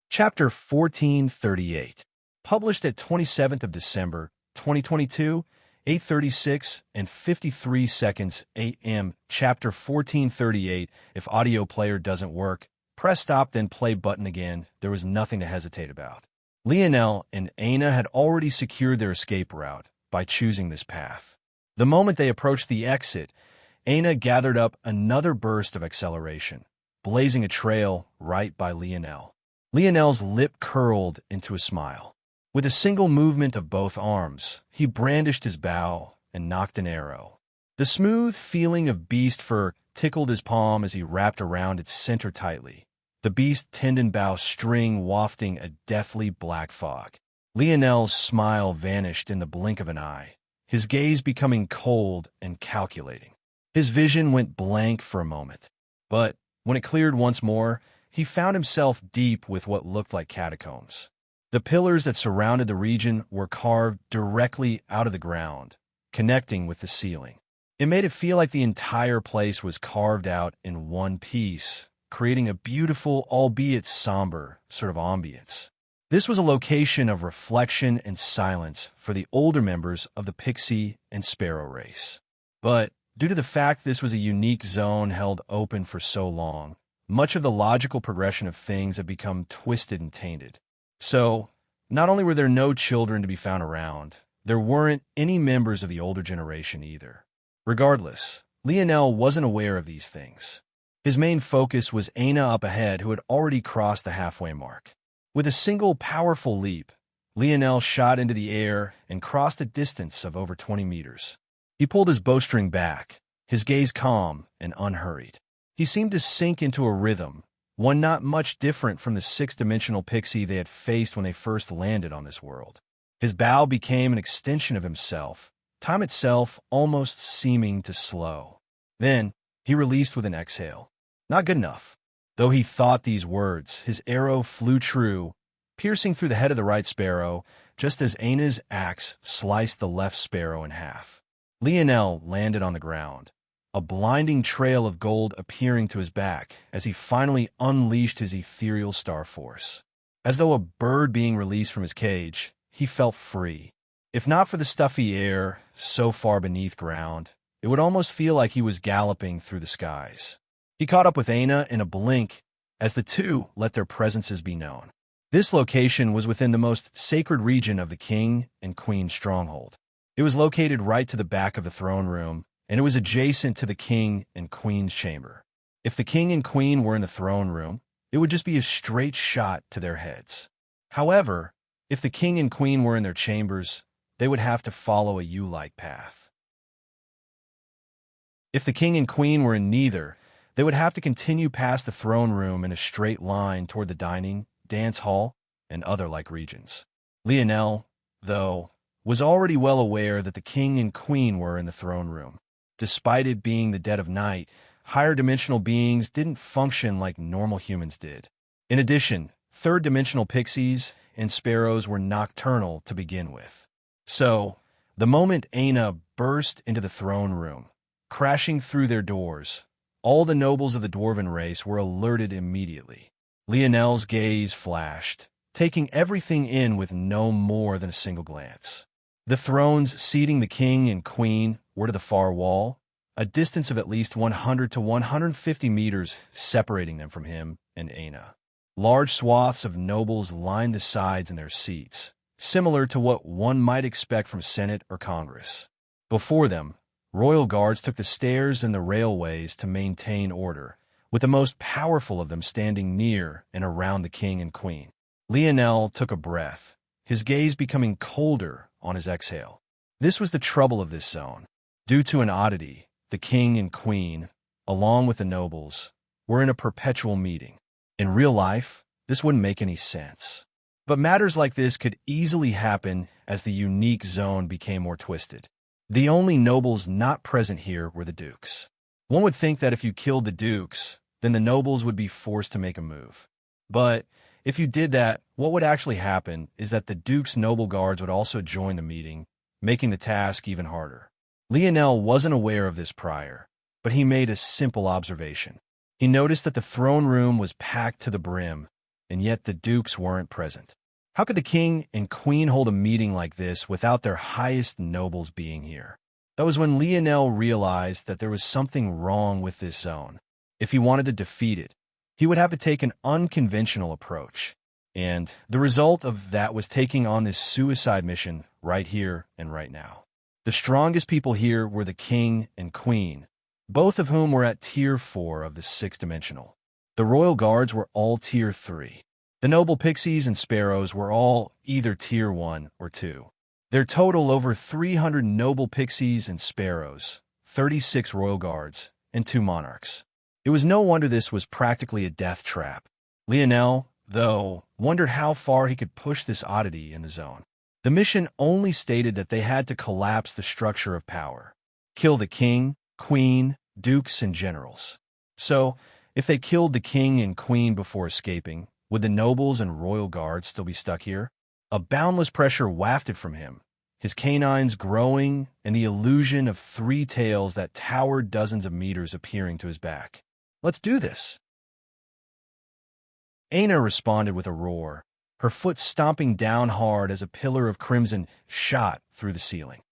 Chapter 1438, published at 27th of December, 2022, 8:36 and 53 seconds a.m. Chapter 1438. If audio player doesn't work, press stop then play button again. There was nothing to hesitate about. Lionel and Aina had already secured their escape route by choosing this path. The moment they approached the exit, Aina gathered up another burst of acceleration, blazing a trail right by Lionel. Lionel's lip curled into a smile. With a single movement of both arms, he brandished his bow and nocked an arrow. The smooth feeling of beast fur tickled his palm as he wrapped around its center tightly, the beast's tendon bow string wafting a deathly black fog. Lionel's smile vanished in the blink of an eye, his gaze becoming cold and calculating. His vision went blank for a moment, but when it cleared once more, he found himself deep with what looked like catacombs. The pillars that surrounded the region were carved directly out of the ground, connecting with the ceiling. It made it feel like the entire place was carved out in one piece, creating a beautiful, albeit somber, sort of ambience. This was a location of reflection and silence for the older members of the pixie and sparrow race. But due to the fact this was a unique zone held open for so long, much of the logical progression of things had become twisted and tainted. So, not only were there no children to be found around, there weren't any members of the older generation either. Regardless, Lionel wasn't aware of these things. His main focus was Aina up ahead, who had already crossed the halfway mark. With a single powerful leap, Lionel shot into the air and crossed a distance of over 20 meters. He pulled his bowstring back, his gaze calm and unhurried. He seemed to sink into a rhythm, one not much different from the six-dimensional pixie they had faced when they first landed on this world. His bow became an extension of himself, time itself almost seeming to slow. Then, he released with an exhale. Not good enough. Though he thought these words, his arrow flew true, piercing through the head of the right sparrow, just as Aina's axe sliced the left sparrow in half. Lionel landed on the ground, a blinding trail of gold appearing to his back as he finally unleashed his ethereal star force. As though a bird being released from his cage, he felt free. If not for the stuffy air so far beneath ground, it would almost feel like he was galloping through the skies. He caught up with Aina in a blink as the two let their presences be known. This location was within the most sacred region of the king and queen's stronghold. It was located right to the back of the throne room, and it was adjacent to the king and queen's chamber. If the king and queen were in the throne room, it would just be a straight shot to their heads. However, if the king and queen were in their chambers, they would have to follow a U-like path. If the king and queen were in neither, they would have to continue past the throne room in a straight line toward the dining, dance hall, and other like regions. Lionel, though, was already well aware that the king and queen were in the throne room. Despite it being the dead of night, higher dimensional beings didn't function like normal humans did. In addition, third-dimensional pixies and sparrows were nocturnal to begin with. So, the moment Aina burst into the throne room, crashing through their doors, all the nobles of the dwarven race were alerted immediately. Lionel's gaze flashed, taking everything in with no more than a single glance. The thrones seating the king and queen were to the far wall, a distance of at least 100 to 150 meters separating them from him and Aina. Large swaths of nobles lined the sides in their seats, similar to what one might expect from Senate or Congress. Before them, royal guards took the stairs and the railways to maintain order, with the most powerful of them standing near and around the king and queen. Lionel took a breath, his gaze becoming colder on his exhale. This was the trouble of this zone. Due to an oddity, the king and queen, along with the nobles, were in a perpetual meeting. In real life, this wouldn't make any sense. But matters like this could easily happen as the unique zone became more twisted. The only nobles not present here were the dukes. One would think that if you killed the dukes, then the nobles would be forced to make a move. But if you did that, what would actually happen is that the duke's noble guards would also join the meeting, making the task even harder. Lionel wasn't aware of this prior, but he made a simple observation. He noticed that the throne room was packed to the brim, and yet the dukes weren't present. How could the king and queen hold a meeting like this without their highest nobles being here? That was when Lionel realized that there was something wrong with this zone. If he wanted to defeat it, he would have to take an unconventional approach. And the result of that was taking on this suicide mission right here and right now. The strongest people here were the king and queen, both of whom were at Tier 4 of the six-dimensional. The royal guards were all Tier 3. The noble pixies and sparrows were all either Tier 1 or 2. Their total over 300 noble pixies and sparrows, 36 royal guards, and 2 monarchs. It was no wonder this was practically a death trap. Lionel, though, wondered how far he could push this oddity in the zone. The mission only stated that they had to collapse the structure of power. Kill the king, queen, dukes, and generals. So, if they killed the king and queen before escaping, would the nobles and royal guards still be stuck here? A boundless pressure wafted from him, his canines growing and the illusion of 3 tails that towered dozens of meters appearing to his back. "Let's do this!" Aina responded with a roar, her foot stomping down hard as a pillar of crimson shot through the ceiling.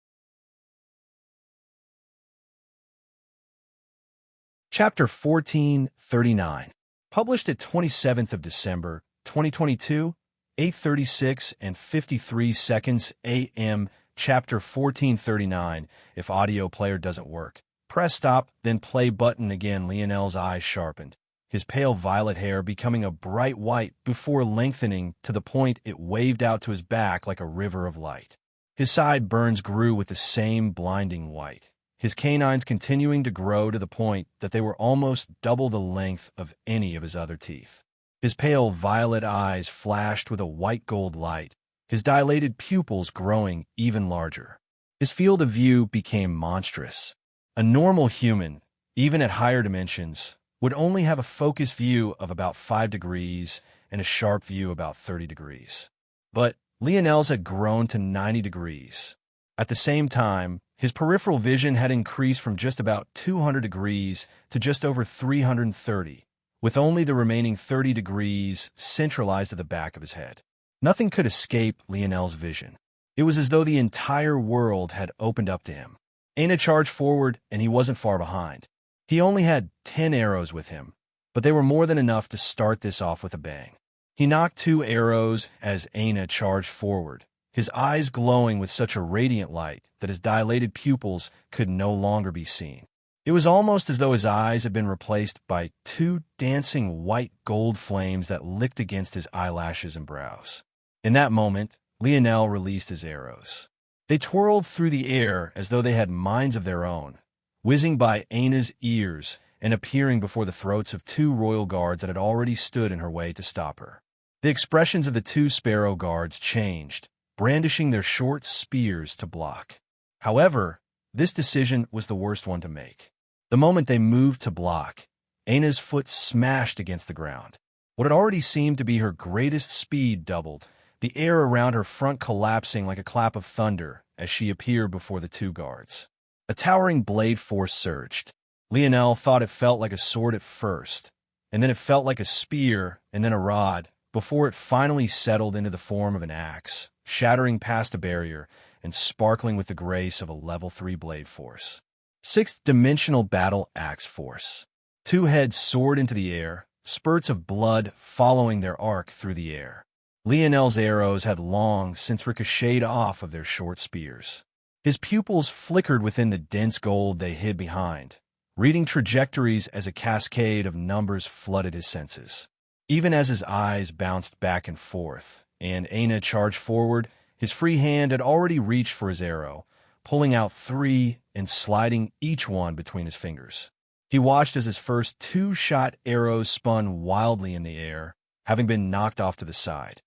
Chapter 1439. Published at 27th of December, 2022, 8:36 and 53 seconds a.m. Chapter 1439. If audio player doesn't work, press stop, then play button again. Lionel's eyes sharpened, his pale violet hair becoming a bright white before lengthening to the point it waved out to his back like a river of light. His sideburns grew with the same blinding white, his canines continuing to grow to the point that they were almost double the length of any of his other teeth. His pale violet eyes flashed with a white-gold light, his dilated pupils growing even larger. His field of view became monstrous. A normal human, even at higher dimensions, would only have a focused view of about 5 degrees and a sharp view about 30 degrees. But Lionel's had grown to 90 degrees. At the same time, his peripheral vision had increased from just about 200 degrees to just over 330, with only the remaining 30 degrees centralized at the back of his head. Nothing could escape Lionel's vision. It was as though the entire world had opened up to him. Aina charged forward, and he wasn't far behind. He only had 10 arrows with him, but they were more than enough to start this off with a bang. He knocked 2 arrows as Aina charged forward, his eyes glowing with such a radiant light that his dilated pupils could no longer be seen. It was almost as though his eyes had been replaced by 2 dancing white gold flames that licked against his eyelashes and brows. In that moment, Lionel released his arrows. They twirled through the air as though they had minds of their own, whizzing by Aina's ears and appearing before the throats of 2 royal guards that had already stood in her way to stop her. The expressions of the 2 sparrow guards changed, brandishing their short spears to block. However, this decision was the worst one to make. The moment they moved to block, Aina's foot smashed against the ground. What had already seemed to be her greatest speed doubled, the air around her front collapsing like a clap of thunder as she appeared before the 2 guards. A towering blade force surged. Lionel thought it felt like a sword at first, and then it felt like a spear and then a rod, before it finally settled into the form of an axe, shattering past a barrier and sparkling with the grace of a level 3 blade force. 6th dimensional battle axe force. 2 heads soared into the air, spurts of blood following their arc through the air. Lionel's arrows had long since ricocheted off of their short spears. His pupils flickered within the dense gold they hid behind, reading trajectories as a cascade of numbers flooded his senses. Even as his eyes bounced back and forth, and Aina charged forward, his free hand had already reached for his arrow, pulling out 3 and sliding each one between his fingers. He watched as his first 2-shot arrows spun wildly in the air, having been knocked off to the side.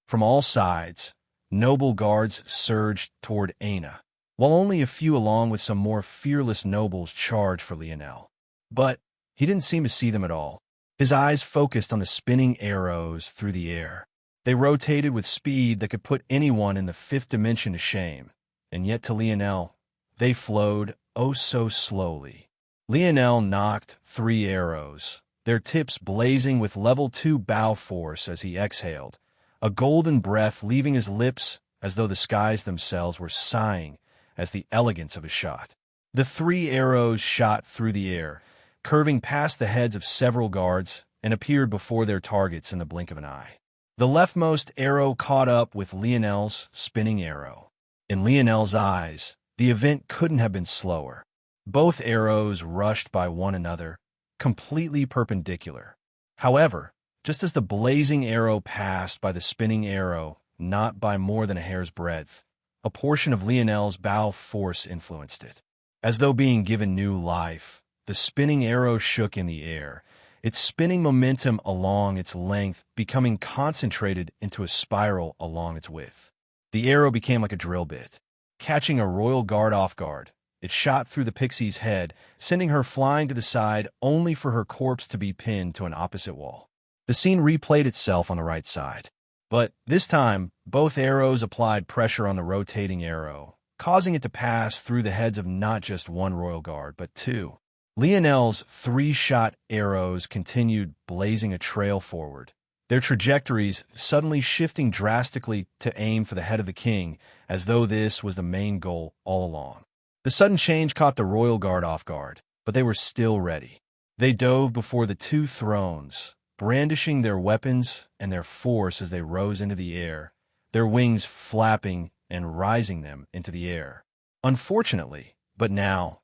From all sides, noble guards surged toward Aina, while only a few along with some more fearless nobles charged for Lionel. But he didn't seem to see them at all. His eyes focused on the spinning arrows through the air. They rotated with speed that could put anyone in the 5th dimension to shame, and yet to Lionel, they flowed oh so slowly. Lionel knocked 3 arrows, their tips blazing with level 2 bow force as he exhaled, a golden breath leaving his lips as though the skies themselves were sighing as the elegance of a shot. The 3 arrows shot through the air, curving past the heads of several guards, and appeared before their targets in the blink of an eye. The leftmost arrow caught up with Lionel's spinning arrow. In Lionel's eyes, the event couldn't have been slower. Both arrows rushed by one another, completely perpendicular. However, just as the blazing arrow passed by the spinning arrow, not by more than a hair's breadth. A portion of Lionel's bow force influenced it. As though being given new life, the spinning arrow shook in the air, its spinning momentum along its length becoming concentrated into a spiral along its width. The arrow became like a drill bit. Catching a royal guard off guard, it shot through the pixie's head, sending her flying to the side only for her corpse to be pinned to an opposite wall. The scene replayed itself on the right side. But this time, both arrows applied pressure on the rotating arrow, causing it to pass through the heads of not just one royal guard, but two. Lionel's three-shot arrows continued blazing a trail forward, their trajectories suddenly shifting drastically to aim for the head of the king, as though this was the main goal all along. The sudden change caught the royal guard off guard, but they were still ready. They dove before the two thrones, brandishing their weapons and their force as they rose into the air, their wings flapping and rising them into the air. Unfortunately, but now,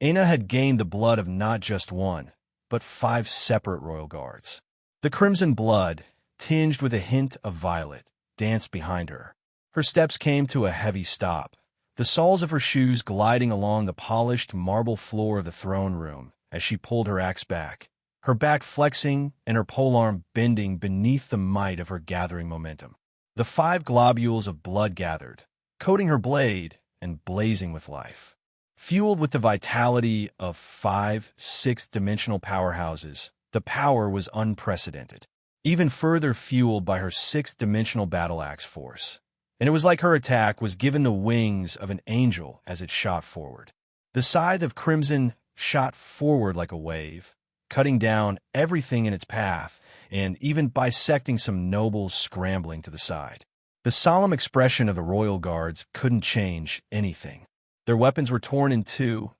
Aina had gained the blood of not just one, but 5 separate royal guards. The crimson blood, tinged with a hint of violet, danced behind her. Her steps came to a heavy stop, the soles of her shoes gliding along the polished marble floor of the throne room as she pulled her axe back, her back flexing and her polearm bending beneath the might of her gathering momentum. The 5 globules of blood gathered, coating her blade and blazing with life. Fueled with the vitality of 5 sixth-dimensional powerhouses, the power was unprecedented, even further fueled by her 6th-dimensional battle-axe force. And it was like her attack was given the wings of an angel as it shot forward. The scythe of crimson shot forward like a wave, cutting down everything in its path and even bisecting some nobles scrambling to the side. The solemn expression of the royal guards couldn't change anything. Their weapons were torn in two,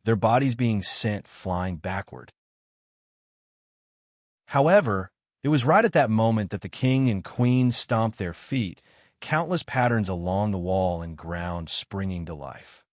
their bodies being sent flying backward. However, it was right at that moment that the king and queen stomped their feet, countless patterns along the wall and ground springing to life.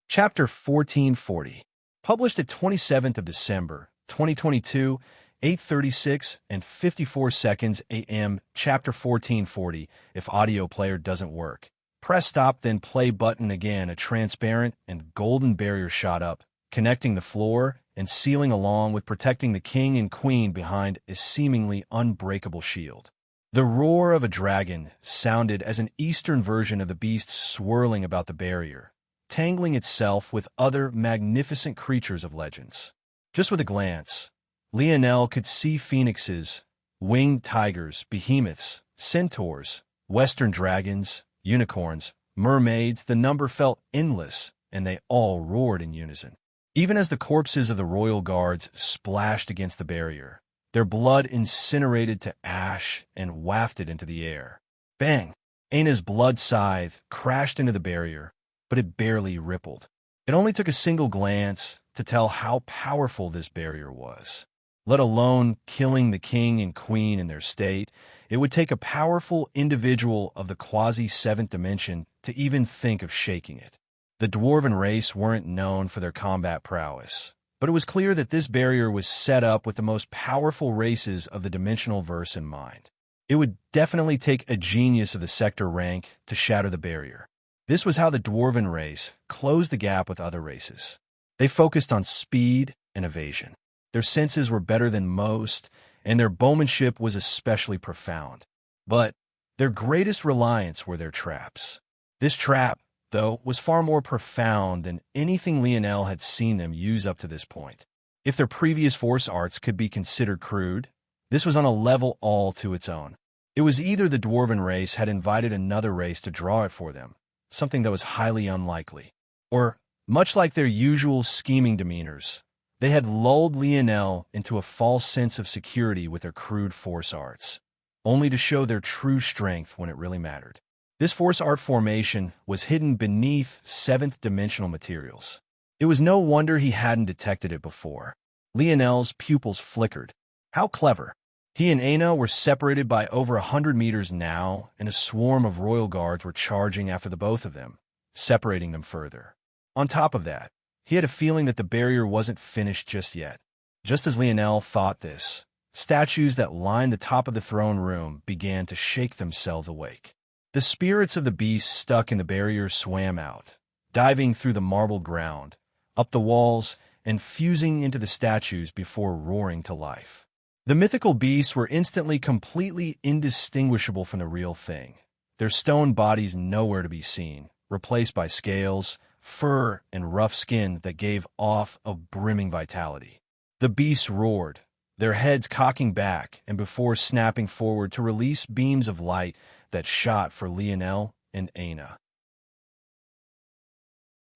Chapter 1440, published at 27th of December, 2022, 8:36 and 54 seconds a.m. Chapter 1440. If audio player doesn't work, press stop, then play button again. A transparent and golden barrier shot up, connecting the floor and ceiling along with protecting the king and queen behind a seemingly unbreakable shield. The roar of a dragon sounded as an eastern version of the beast swirling about the barrier, tangling itself with other magnificent creatures of legends. Just with a glance, Lionel could see phoenixes, winged tigers, behemoths, centaurs, western dragons, unicorns, mermaids. The number felt endless, and they all roared in unison. Even as the corpses of the royal guards splashed against the barrier, their blood incinerated to ash and wafted into the air. Bang! Aina's blood scythe crashed into the barrier, but it barely rippled. It only took a single glance to tell how powerful this barrier was. Let alone killing the king and queen in their state, it would take a powerful individual of the quasi-7th dimension to even think of shaking it. The dwarven race weren't known for their combat prowess, but it was clear that this barrier was set up with the most powerful races of the dimensional verse in mind. It would definitely take a genius of the sector rank to shatter the barrier. This was how the dwarven race closed the gap with other races. They focused on speed and evasion. Their senses were better than most, and their bowmanship was especially profound. But their greatest reliance were their traps. This trap, though, was far more profound than anything Lionel had seen them use up to this point. If their previous force arts could be considered crude, this was on a level all to its own. It was either the dwarven race had invited another race to draw it for them, something that was highly unlikely, or, much like their usual scheming demeanors, they had lulled Lionel into a false sense of security with their crude force arts, only to show their true strength when it really mattered. This force art formation was hidden beneath 7th-dimensional materials. It was no wonder he hadn't detected it before. Lionel's pupils flickered. How clever! He and Aina were separated by over 100 meters now, and a swarm of royal guards were charging after the both of them, separating them further. On top of that, he had a feeling that the barrier wasn't finished just yet. Just as Lionel thought this, Statues that lined the top of the throne room began to shake themselves awake. The spirits of the beasts stuck in the barrier swam out, diving through the marbled ground, up the walls, and fusing into the statues before roaring to life. The mythical beasts were instantly completely indistinguishable from the real thing, their stone bodies nowhere to be seen, replaced by scales, fur, and rough skin that gave off a brimming vitality. The beasts roared, their heads cocking back and before snapping forward to release beams of light that shot for Lionel and Aina.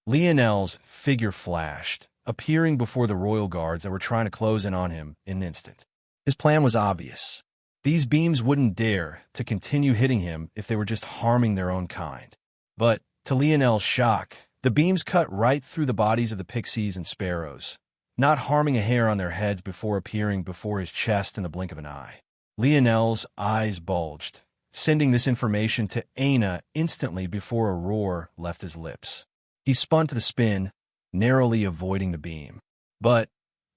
Lionel's figure flashed, appearing before the royal guards that were trying to close in on him in an instant. His plan was obvious. These beams wouldn't dare to continue hitting him if they were just harming their own kind. But, to Lionel's shock, the beams cut right through the bodies of the pixies and sparrows, not harming a hair on their heads before appearing before his chest in the blink of an eye. Lionel's eyes bulged, sending this information to Aina instantly before a roar left his lips. He spun to the spin, narrowly avoiding the beam. But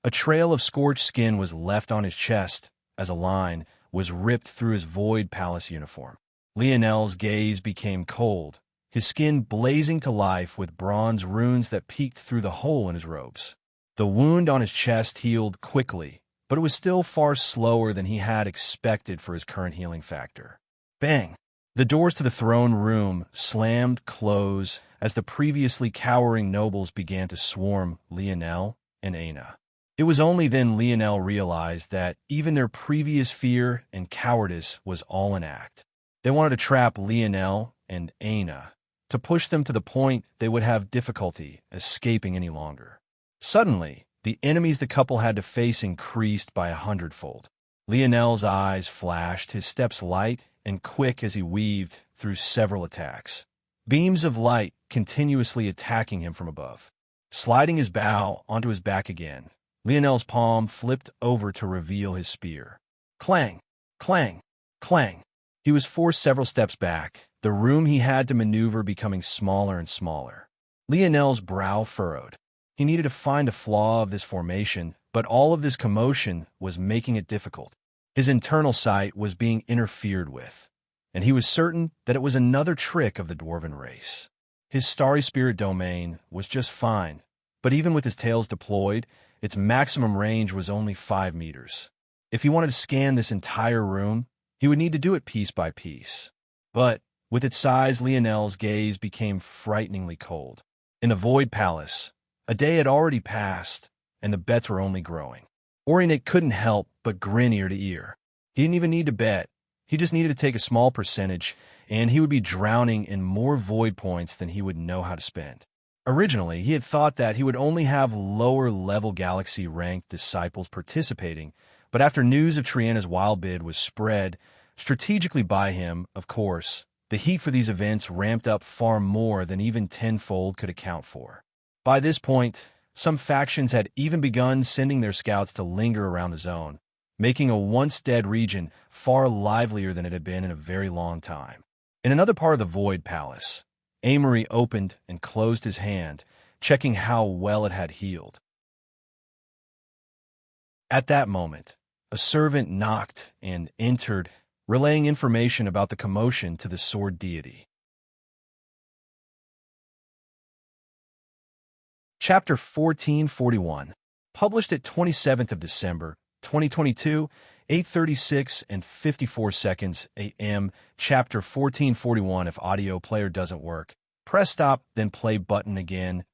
a trail of scorched skin was left on his chest as a line was ripped through his Void Palace uniform. Lionel's gaze became cold, his skin blazing to life with bronze runes that peeked through the hole in his robes. The wound on his chest healed quickly, but it was still far slower than he had expected for his current healing factor. Bang! The doors to the throne room slammed close as the previously cowering nobles began to swarm Lionel and Aina. It was only then Lionel realized that even their previous fear and cowardice was all an act. They wanted to trap Lionel and Aina, to push them to the point they would have difficulty escaping any longer. Suddenly, the enemies the couple had to face increased by 100-fold. Lionel's eyes flashed, his steps light and quick as he weaved through several attacks. Beams of light continuously attacking him from above. Sliding his bow onto his back again, Lionel's palm flipped over to reveal his spear. Clang! Clang! Clang! He was forced several steps back, the room he had to maneuver becoming smaller and smaller. Lionel's brow furrowed. He needed to find a flaw of this formation, but all of this commotion was making it difficult. His internal sight was being interfered with, and he was certain that it was another trick of the dwarven race. His starry spirit domain was just fine, but even with his tails deployed, its maximum range was only 5 meters. If he wanted to scan this entire room, he would need to do it piece by piece. But with its size, Lionel's gaze became frighteningly cold. In the Void Palace, a day had already passed, and the bets were only growing. Orinet couldn't help but grin ear to ear. He didn't even need to bet. He just needed to take a small percentage, and he would be drowning in more void points than he would know how to spend. Originally, he had thought that he would only have lower-level galaxy-ranked disciples participating, but after news of Triana's wild bid was spread, strategically by him, of course, the heat for these events ramped up far more than even tenfold could account for. By this point, some factions had even begun sending their scouts to linger around the zone, making a once-dead region far livelier than it had been in a very long time. In another part of the Void Palace, Amory opened and closed his hand, checking how well it had healed. At that moment, a servant knocked and entered, relaying information about the commotion to the sword deity. Chapter 1441, published at 27th of December, 2022, 8:36 and 54 seconds a.m. Chapter 1441. If audio player doesn't work, press stop, then play button again.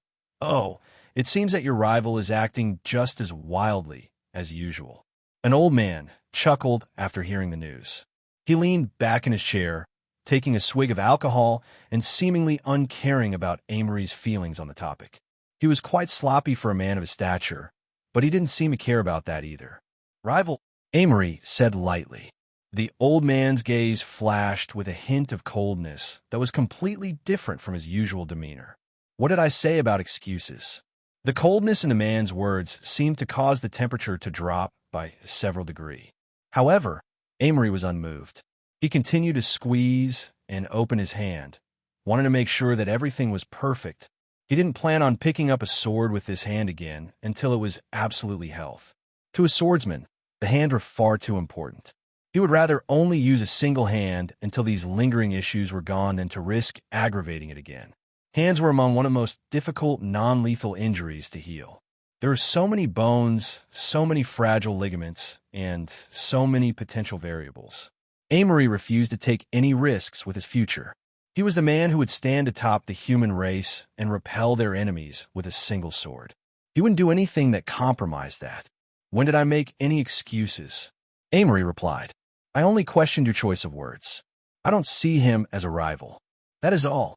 Oh, it seems that your rival is acting just as wildly as usual. An old man chuckled after hearing the news. He leaned back in his chair, taking a swig of alcohol and seemingly uncaring about Amory's feelings on the topic. He was quite sloppy for a man of his stature, but he didn't seem to care about that either. Rival, Amory said lightly. The old man's gaze flashed with a hint of coldness that was completely different from his usual demeanor. What did I say about excuses? The coldness in the man's words seemed to cause the temperature to drop by several degrees. However, Amory was unmoved. He continued to squeeze and open his hand, wanting to make sure that everything was perfect. He didn't plan on picking up a sword with this hand again until it was absolutely health. To a swordsman, The hands were far too important. He would rather only use a single hand until these lingering issues were gone than to risk aggravating it again. Hands were among one of the most difficult non-lethal injuries to heal. There were so many bones, so many fragile ligaments, and so many potential variables. Amory refused to take any risks with his future. He was the man who would stand atop the human race and repel their enemies with a single sword. He wouldn't do anything that compromised that. When did I make any excuses? Amory replied, I only questioned your choice of words. I don't see him as a rival. That is all.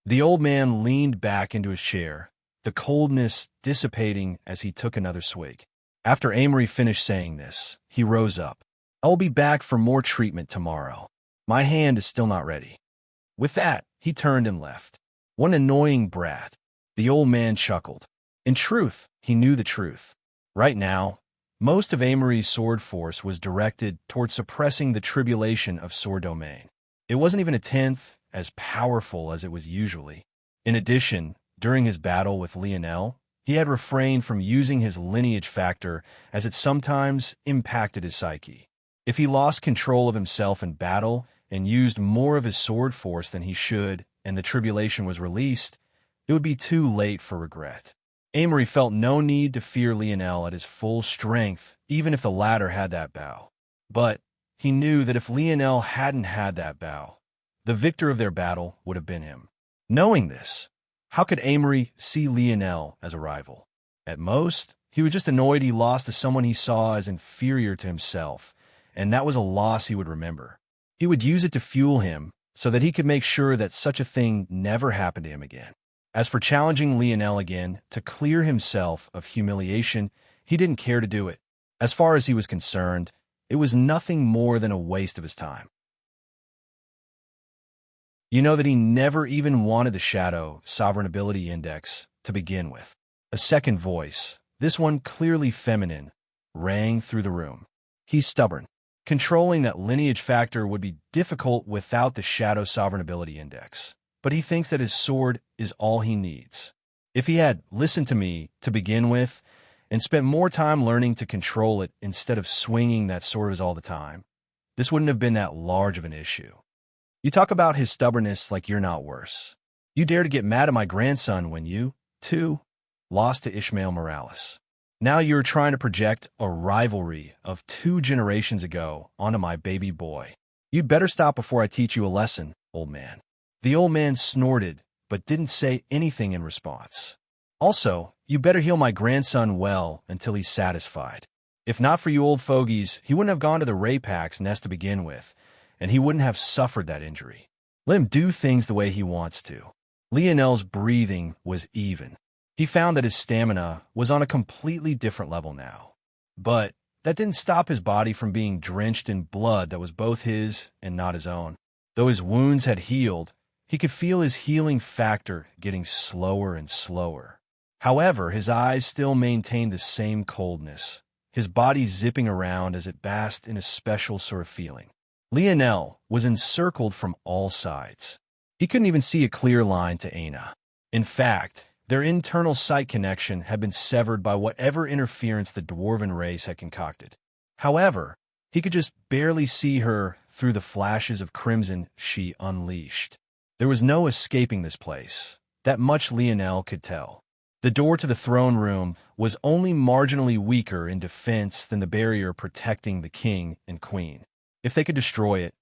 The old man leaned back into his chair, the coldness dissipating as he took another swig. After Amory finished saying this, he rose up. I will be back for more treatment tomorrow. My hand is still not ready. With that, he turned and left. What an annoying brat. The old man chuckled. In truth, he knew the truth. Right now, most of Amory's sword force was directed toward suppressing the tribulation of sword domain. It wasn't even a tenth as powerful as it was usually. In addition, during his battle with Lionel, he had refrained from using his lineage factor as it sometimes impacted his psyche. If he lost control of himself in battle and used more of his sword force than he should, and the tribulation was released, it would be too late for regret. Amory felt no need to fear Lionel at his full strength, even if the latter had that bow. But he knew that if Lionel hadn't had that bow, the victor of their battle would have been him. Knowing this, how could Amory see Lionel as a rival? At most, he was just annoyed he lost to someone he saw as inferior to himself, and that was a loss he would remember. He would use it to fuel him so that he could make sure that such a thing never happened to him again. As for challenging Lionel again to clear himself of humiliation, he didn't care to do it. As far as he was concerned, it was nothing more than a waste of his time. You know that he never even wanted the Shadow Sovereign Ability Index to begin with. A second voice, this one clearly feminine, rang through the room. He's stubborn. Controlling that lineage factor would be difficult without the Shadow Sovereign Ability Index, but he thinks that his sword is all he needs. If he had listened to me to begin with and spent more time learning to control it instead of swinging that sword of his all the time, this wouldn't have been that large of an issue. You talk about his stubbornness like you're not worse. You dare to get mad at my grandson when you, too, lost to Ishmael Morales. Now you're trying to project a rivalry of 2 generations ago onto my baby boy. You'd better stop before I teach you a lesson, old man. The old man snorted, but didn't say anything in response. Also, you better heal my grandson well until he's satisfied. If not for you old fogies, he wouldn't have gone to the Raypack's nest to begin with, and he wouldn't have suffered that injury. Let him do things the way he wants to. Lionel's breathing was even. He found that his stamina was on a completely different level now. But that didn't stop his body from being drenched in blood that was both his and not his own. Though his wounds had healed, he could feel his healing factor getting slower and slower. However, his eyes still maintained the same coldness, his body zipping around as it basked in a special sort of feeling. Lionel was encircled from all sides. He couldn't even see a clear line to Aina. In fact, their internal sight connection had been severed by whatever interference the dwarven race had concocted. However, he could just barely see her through the flashes of crimson she unleashed. There was no escaping this place. That much Lionel could tell. The door to the throne room was only marginally weaker in defense than the barrier protecting the king and queen. If they could destroy it,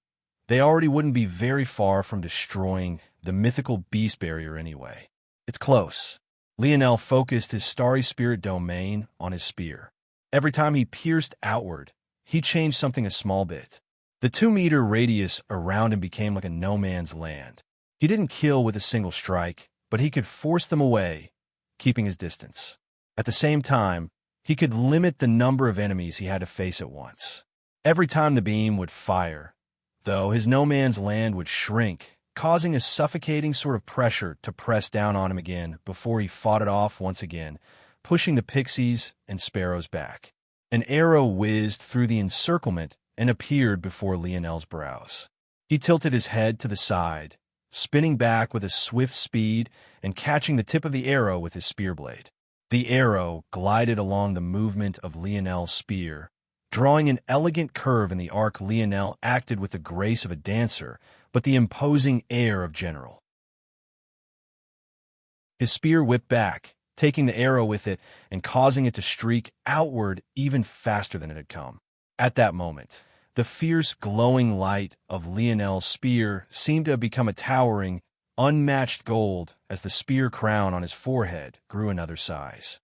they already wouldn't be very far from destroying the mythical beast barrier anyway. It's close. Lionel focused his starry spirit domain on his spear. Every time he pierced outward, he changed something a small bit. The 2-meter radius around him became like a no man's land. He didn't kill with a single strike, but he could force them away, keeping his distance. At the same time, he could limit the number of enemies he had to face at once. Every time the beam would fire, though, his no man's land would shrink, causing a suffocating sort of pressure to press down on him again before he fought it off once again, pushing the pixies and sparrows back. An arrow whizzed through the encirclement and appeared before Lionel's brows. He tilted his head to the side, spinning back with a swift speed and catching the tip of the arrow with his spear blade. The arrow glided along the movement of Lionel's spear, Drawing an elegant curve in the arc, Lionel acted with the grace of a dancer, but the imposing air of general. His spear whipped back, taking the arrow with it and causing it to streak outward even faster than it had come. At that moment, the fierce, glowing light of Lionel's spear seemed to have become a towering, unmatched gold as the spear crown on his forehead grew another size.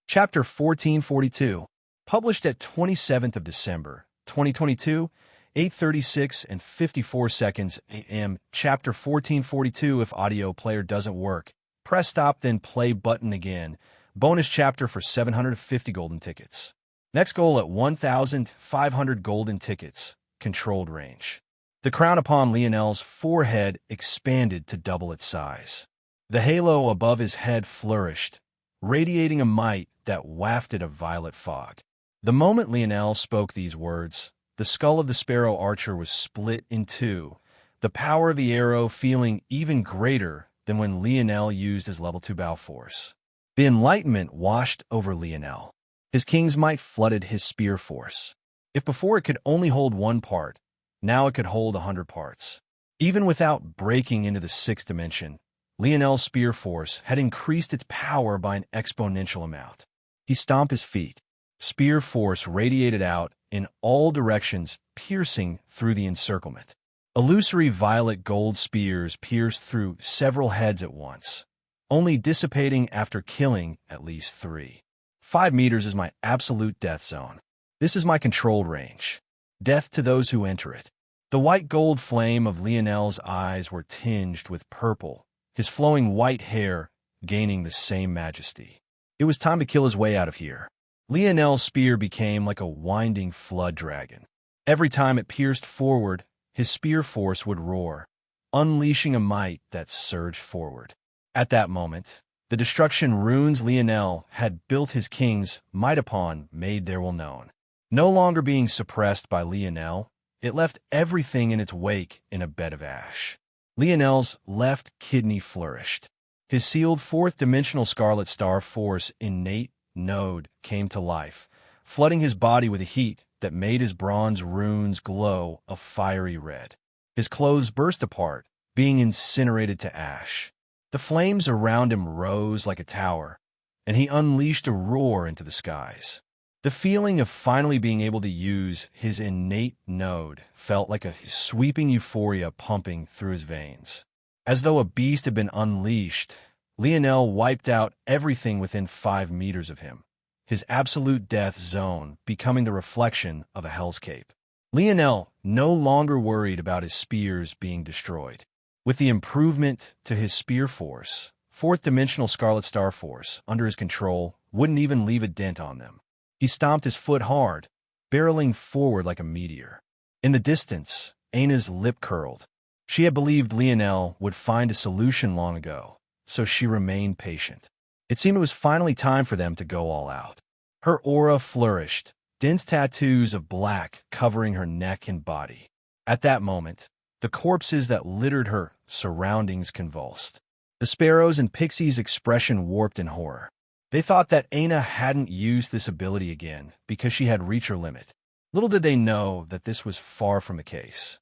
Chapter 1442, published at 27th of December, 2022, 8:36 and 54 seconds a.m. Chapter 1442. If audio player doesn't work, press stop, then play button again. Bonus chapter for 750 golden tickets. Next goal at 1,500 golden tickets. Controlled range. The crown upon Lionel's forehead expanded to double its size. The halo above his head flourished, radiating a might that wafted a violet fog. The moment Lionel spoke these words, the skull of the sparrow archer was split in two, the power of the arrow feeling even greater than when Lionel used his level 2 bow force. The enlightenment washed over Lionel. His king's might flooded his spear force. If before it could only hold one part, now it could hold 100 parts. Even without breaking into the sixth dimension, Lionel's spear force had increased its power by an exponential amount. He stomped his feet. Spear force radiated out in all directions, piercing through the encirclement. Illusory violet gold spears pierced through several heads at once, only dissipating after killing at least 3. 5 meters is my absolute death zone. This is my controlled range. Death to those who enter it. The white gold flame of Lionel's eyes were tinged with purple, his flowing white hair gaining the same majesty. It was time to kill his way out of here. Lionel's spear became like a winding flood dragon. Every time it pierced forward, his spear force would roar, unleashing a might that surged forward. At that moment, the destruction runes Lionel had built his king's might upon made their will known. No longer being suppressed by Lionel, it left everything in its wake in a bed of ash. Lionel's left kidney flourished. His sealed fourth-dimensional Scarlet Star Force innate node came to life, flooding his body with a heat that made his bronze runes glow a fiery red. His clothes burst apart, being incinerated to ash. The flames around him rose like a tower, and he unleashed a roar into the skies. The feeling of finally being able to use his innate node felt like a sweeping euphoria pumping through his veins. As though a beast had been unleashed, Lionel wiped out everything within 5 meters of him, his absolute death zone becoming the reflection of a hellscape. Lionel no longer worried about his spears being destroyed. With the improvement to his spear force, fourth-dimensional Scarlet Star Force under his control wouldn't even leave a dent on them. He stomped his foot hard, barreling forward like a meteor. In the distance, Aina's lip curled. She had believed Lionel would find a solution long ago, so she remained patient. It seemed it was finally time for them to go all out. Her aura flourished, dense tattoos of black covering her neck and body. At that moment, the corpses that littered her surroundings convulsed. The sparrows and pixies' expression warped in horror. They thought that Aina hadn't used this ability again because she had reached her limit. Little did they know that this was far from the case.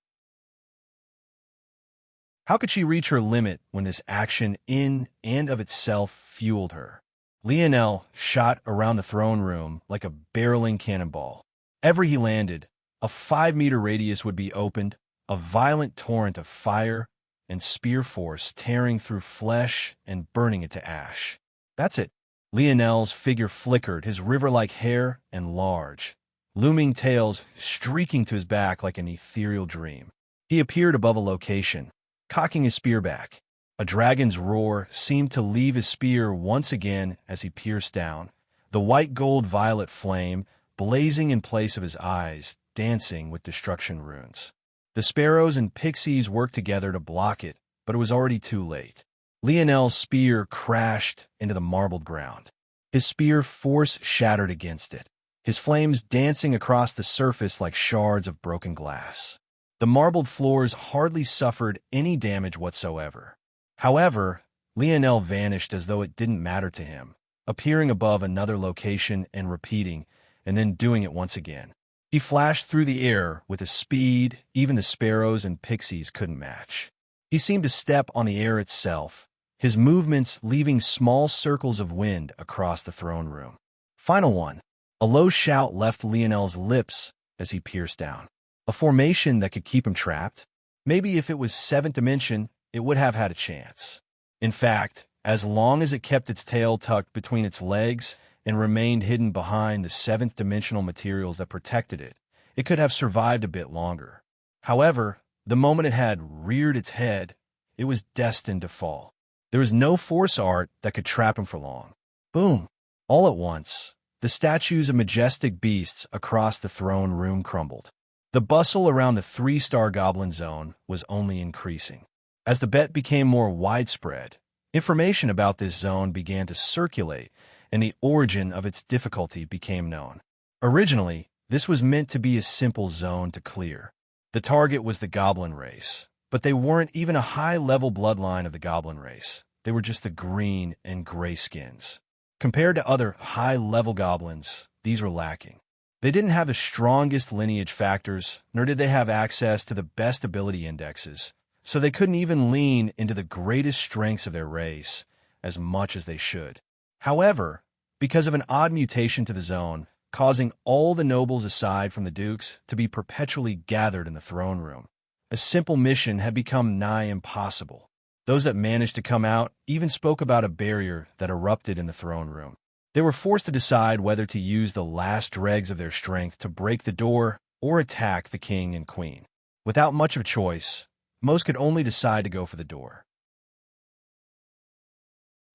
How could she reach her limit when this action in and of itself fueled her? Lionel shot around the throne room like a barreling cannonball. Ever he landed, a 5-meter radius would be opened, a violent torrent of fire and spear force tearing through flesh and burning it to ash. That's it. Lionel's figure flickered, his river-like hair and large, looming tails streaking to his back like an ethereal dream. He appeared above a location, cocking his spear back. A dragon's roar seemed to leave his spear once again as he pierced down, the white gold violet flame blazing in place of his eyes, dancing with destruction runes. The sparrows and pixies worked together to block it, but it was already too late. Lionel's spear crashed into the marbled ground. His spear force shattered against it, his flames dancing across the surface like shards of broken glass. The marbled floors hardly suffered any damage whatsoever. However, Lionel vanished as though it didn't matter to him, appearing above another location and repeating, and then doing it once again. He flashed through the air with a speed even the sparrows and pixies couldn't match. He seemed to step on the air itself, his movements leaving small circles of wind across the throne room. Final one. A low shout left Lionel's lips as he pierced down. A formation that could keep him trapped? Maybe if it was 7th dimension, it would have had a chance. In fact, as long as it kept its tail tucked between its legs and remained hidden behind the 7th dimensional materials that protected it, it could have survived a bit longer. However, the moment it had reared its head, it was destined to fall. There was no force art that could trap him for long. Boom! All at once, the statues of majestic beasts across the throne room crumbled. The bustle around the 3-star goblin zone was only increasing. As the bet became more widespread, information about this zone began to circulate, and the origin of its difficulty became known. Originally, this was meant to be a simple zone to clear. The target was the goblin race, but they weren't even a high-level bloodline of the goblin race. They were just the green and gray skins. Compared to other high-level goblins, these were lacking. They didn't have the strongest lineage factors, nor did they have access to the best ability indexes, so they couldn't even lean into the greatest strengths of their race as much as they should. However, because of an odd mutation to the zone, causing all the nobles aside from the dukes to be perpetually gathered in the throne room, a simple mission had become nigh impossible. Those that managed to come out even spoke about a barrier that erupted in the throne room. They were forced to decide whether to use the last dregs of their strength to break the door or attack the king and queen. Without much of a choice, most could only decide to go for the door.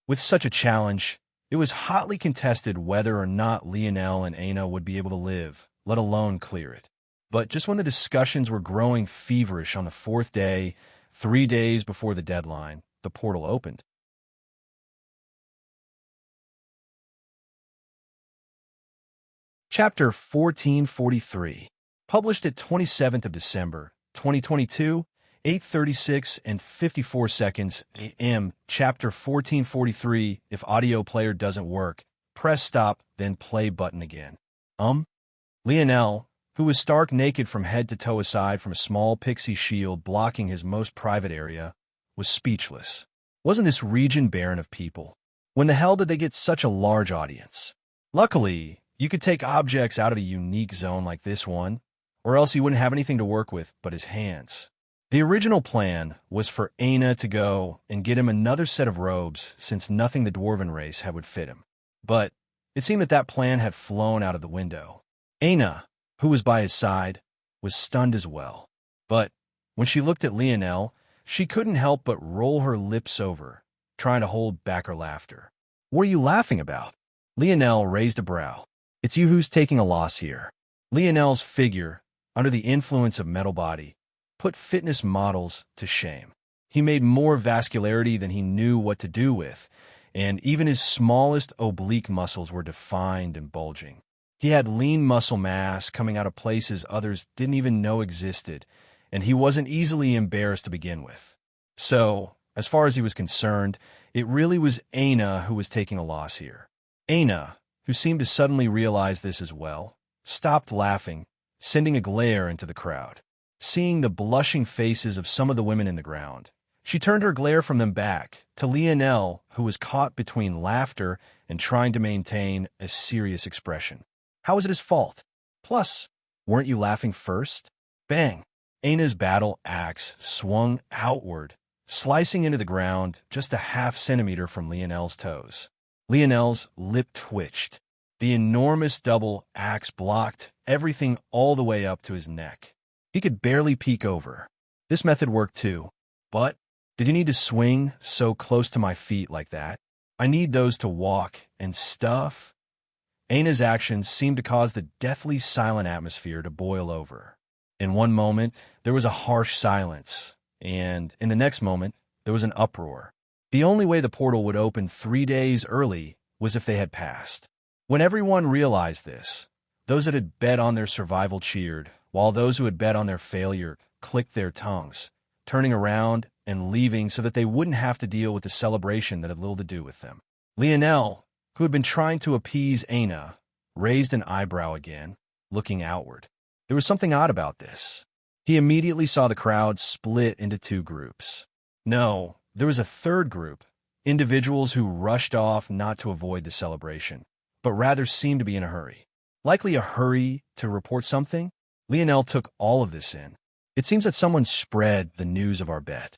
With such a challenge, it was hotly contested whether or not Lionel and Aina would be able to live, let alone clear it. But just when the discussions were growing feverish on the 4th day, 3 days before the deadline, the portal opened. Chapter 1443, published at 27th of December, 2022, 8:36 and 54 seconds a.m. Chapter 1443, if audio player doesn't work, press stop, then play button again. Lionel, who was stark naked from head to toe aside from a small pixie shield blocking his most private area, was speechless. Wasn't this region barren of people? When the hell did they get such a large audience? Luckily, you could take objects out of a unique zone like this one, or else he wouldn't have anything to work with but his hands. The original plan was for Aina to go and get him another set of robes since nothing the dwarven race had would fit him. But it seemed that plan had flown out of the window. Aina, who was by his side, was stunned as well. But when she looked at Lionel, she couldn't help but roll her lips over, trying to hold back her laughter. What are you laughing about? Lionel raised a brow. It's you who's taking a loss here. Lionel's figure, under the influence of metal body, put fitness models to shame. He made more vascularity than he knew what to do with, and even his smallest oblique muscles were defined and bulging. He had lean muscle mass coming out of places others didn't even know existed, and he wasn't easily embarrassed to begin with. So, as far as he was concerned, it really was Aina who was taking a loss here. Aina, who seemed to suddenly realize this as well, stopped laughing, sending a glare into the crowd. Seeing the blushing faces of some of the women in the ground, she turned her glare from them back to Lionel, who was caught between laughter and trying to maintain a serious expression. How was it his fault? Plus, weren't you laughing first? Bang! Aina's battle axe swung outward, slicing into the ground just a half-centimeter from Lionel's toes. Lionel's lip twitched. The enormous double axe blocked everything all the way up to his neck. He could barely peek over. This method worked too. But did you need to swing so close to my feet like that? I need those to walk and stuff. Aina's actions seemed to cause the deathly silent atmosphere to boil over. In one moment, there was a harsh silence, and in the next moment, there was an uproar. The only way the portal would open 3 days early was if they had passed. When everyone realized this, those that had bet on their survival cheered, while those who had bet on their failure clicked their tongues. turning around and leaving so that they wouldn't have to deal with the celebration that had little to do with them. Lionel, who had been trying to appease Aina, raised an eyebrow again, looking outward. There was something odd about this. He immediately saw the crowd split into two groups. No, there was a third group, individuals who rushed off not to avoid the celebration, but rather seemed to be in a hurry. Likely a hurry to report something? Lionel took all of this in. It seems that someone spread the news of our bet.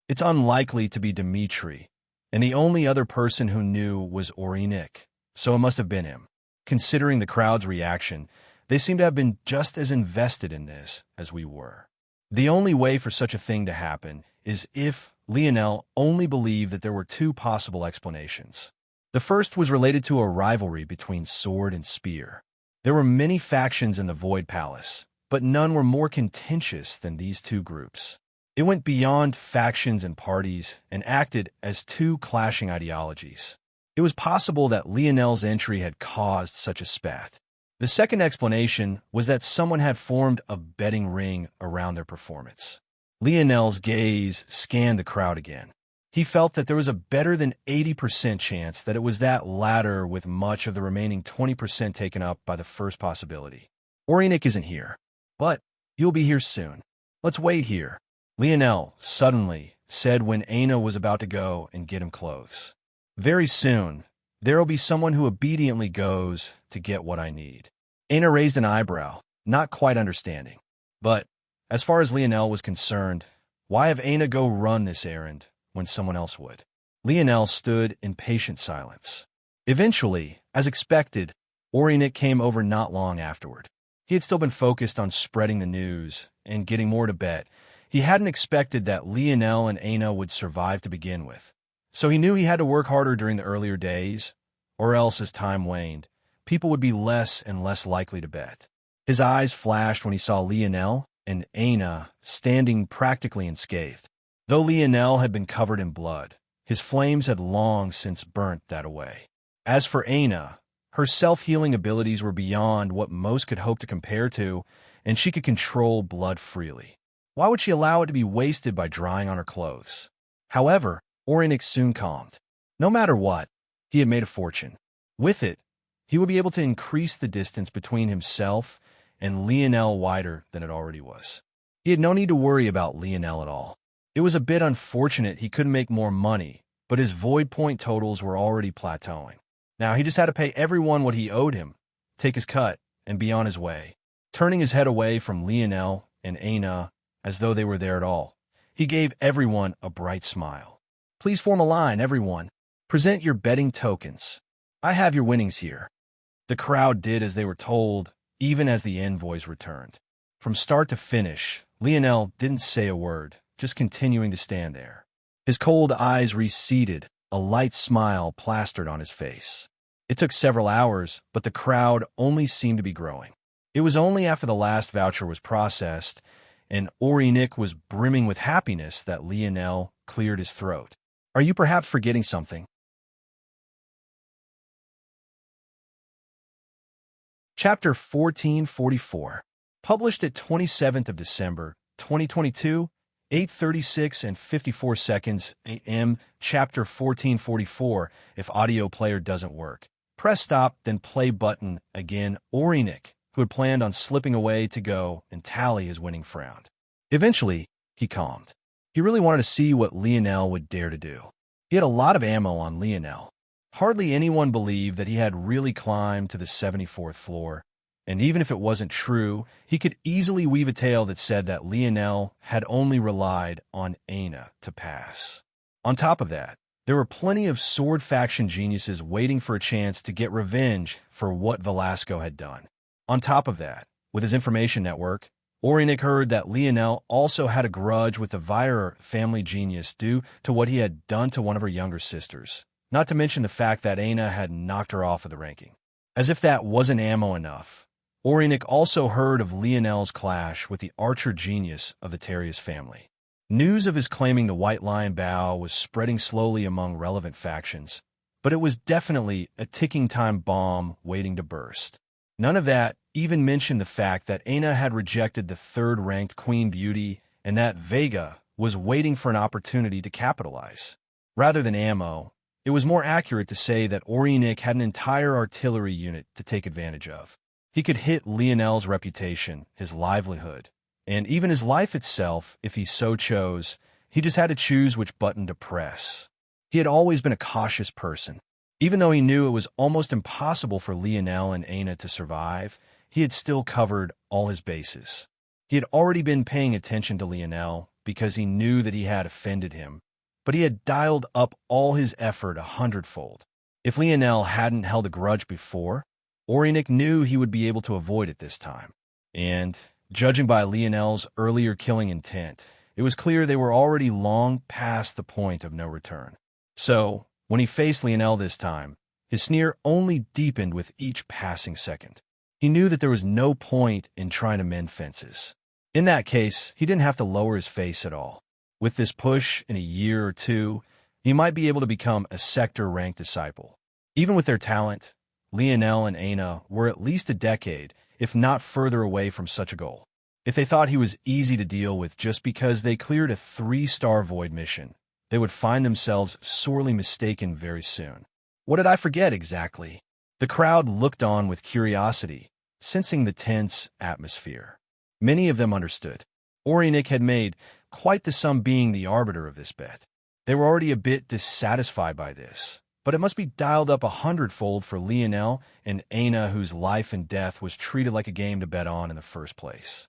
It's unlikely to be Dmitri, and the only other person who knew was Orinik, so it must have been him. Considering the crowd's reaction, they seem to have been just as invested in this as we were. The only way for such a thing to happen is if Lionel only believed that there were two possible explanations. The first was related to a rivalry between sword and spear. There were many factions in the Void Palace, but none were more contentious than these two groups. It went beyond factions and parties and acted as two clashing ideologies. It was possible that Lionel's entry had caused such a spat. The second explanation was that someone had formed a betting ring around their performance. Lionel's gaze scanned the crowd again. He felt that there was a better than 80% chance that it was that latter, with much of the remaining 20% taken up by the first possibility. Orinik isn't here, but you'll be here soon. Let's wait here, Lionel suddenly said when Aina was about to go and get him clothes. Very soon, there'll be someone who obediently goes to get what I need. Aina raised an eyebrow, not quite understanding. But, as far as Lionel was concerned, why have Aina go run this errand when someone else would? Lionel stood in patient silence. Eventually, as expected, Orinik came over not long afterward. He had still been focused on spreading the news and getting more to bet. He hadn't expected that Lionel and Aina would survive to begin with. So he knew he had to work harder during the earlier days, or else as time waned, people would be less and less likely to bet. His eyes flashed when he saw Lionel and Aina standing practically unscathed. Though Lionel had been covered in blood, his flames had long since burnt that away. As for Aina, her self-healing abilities were beyond what most could hope to compare to, and she could control blood freely. Why would she allow it to be wasted by drying on her clothes? However, Orinik soon calmed. No matter what, he had made a fortune. With it, he would be able to increase the distance between himself and Lionel wider than it already was. He had no need to worry about Lionel at all. It was a bit unfortunate he couldn't make more money, but his void point totals were already plateauing. Now he just had to pay everyone what he owed him, take his cut, and be on his way. Turning his head away from Lionel and Aina as though they were there at all, he gave everyone a bright smile. Please form a line, everyone. Present your betting tokens. I have your winnings here. The crowd did as they were told, even as the envoys returned. From start to finish, Lionel didn't say a word, just continuing to stand there. His cold eyes receded, a light smile plastered on his face. It took several hours, but the crowd only seemed to be growing. It was only after the last voucher was processed and Orinik was brimming with happiness that Lionel cleared his throat. Are you perhaps forgetting something? Chapter 1444. Published at 27th of December, 2022, 8:36 and 54 seconds a.m. Chapter 1444. If audio player doesn't work, press stop, then play button again. Orinik, who had planned on slipping away to go and tally his winning, frowned. Eventually, he calmed. He really wanted to see what Lionel would dare to do. He had a lot of ammo on Lionel. Hardly anyone believed that he had really climbed to the 74th floor, and even if it wasn't true, he could easily weave a tale that said that Lionel had only relied on Aina to pass. On top of that, there were plenty of sword faction geniuses waiting for a chance to get revenge for what Velasco had done. On top of that, with his information network, Orinik heard that Lionel also had a grudge with the Vierer family genius due to what he had done to one of her younger sisters, not to mention the fact that Aina had knocked her off of the ranking. As if that wasn't ammo enough, Orinik also heard of Lionel's clash with the archer genius of the Terrius family. News of his claiming the White Lion Bow was spreading slowly among relevant factions, but it was definitely a ticking time bomb waiting to burst. None of that even mentioned the fact that Aina had rejected the third-ranked Queen Beauty and that Vega was waiting for an opportunity to capitalize. Rather than ammo, it was more accurate to say that Orinik had an entire artillery unit to take advantage of. He could hit Lionel's reputation, his livelihood, and even his life itself if he so chose. He just had to choose which button to press. He had always been a cautious person. Even though he knew it was almost impossible for Lionel and Aina to survive, he had still covered all his bases. He had already been paying attention to Lionel because he knew that he had offended him, but he had dialed up all his effort 100-fold. If Lionel hadn't held a grudge before, Orinik knew he would be able to avoid it this time. And, judging by Lionel's earlier killing intent, it was clear they were already long past the point of no return. So, when he faced Lionel this time, his sneer only deepened with each passing second. He knew that there was no point in trying to mend fences. In that case, he didn't have to lower his face at all. With this push, in a year or two, he might be able to become a sector-ranked disciple. Even with their talent, Lionel and Aina were at least a decade, if not further away from such a goal. If they thought he was easy to deal with just because they cleared a 3-star void mission, they would find themselves sorely mistaken very soon. What did I forget exactly? The crowd looked on with curiosity, sensing the tense atmosphere. Many of them understood. Orinik had made quite the sum being the arbiter of this bet. They were already a bit dissatisfied by this, but it must be dialed up 100-fold for Lionel and Aina, whose life and death was treated like a game to bet on in the first place.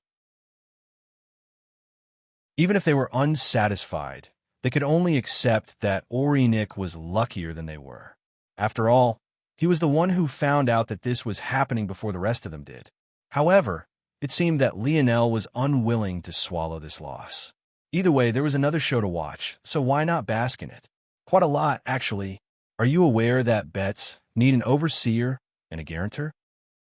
Even if they were unsatisfied, they could only accept that Orinik was luckier than they were. After all, he was the one who found out that this was happening before the rest of them did. However, it seemed that Lionel was unwilling to swallow this loss. Either way, there was another show to watch, so why not bask in it? Quite a lot, actually. Are you aware that bets need an overseer and a guarantor?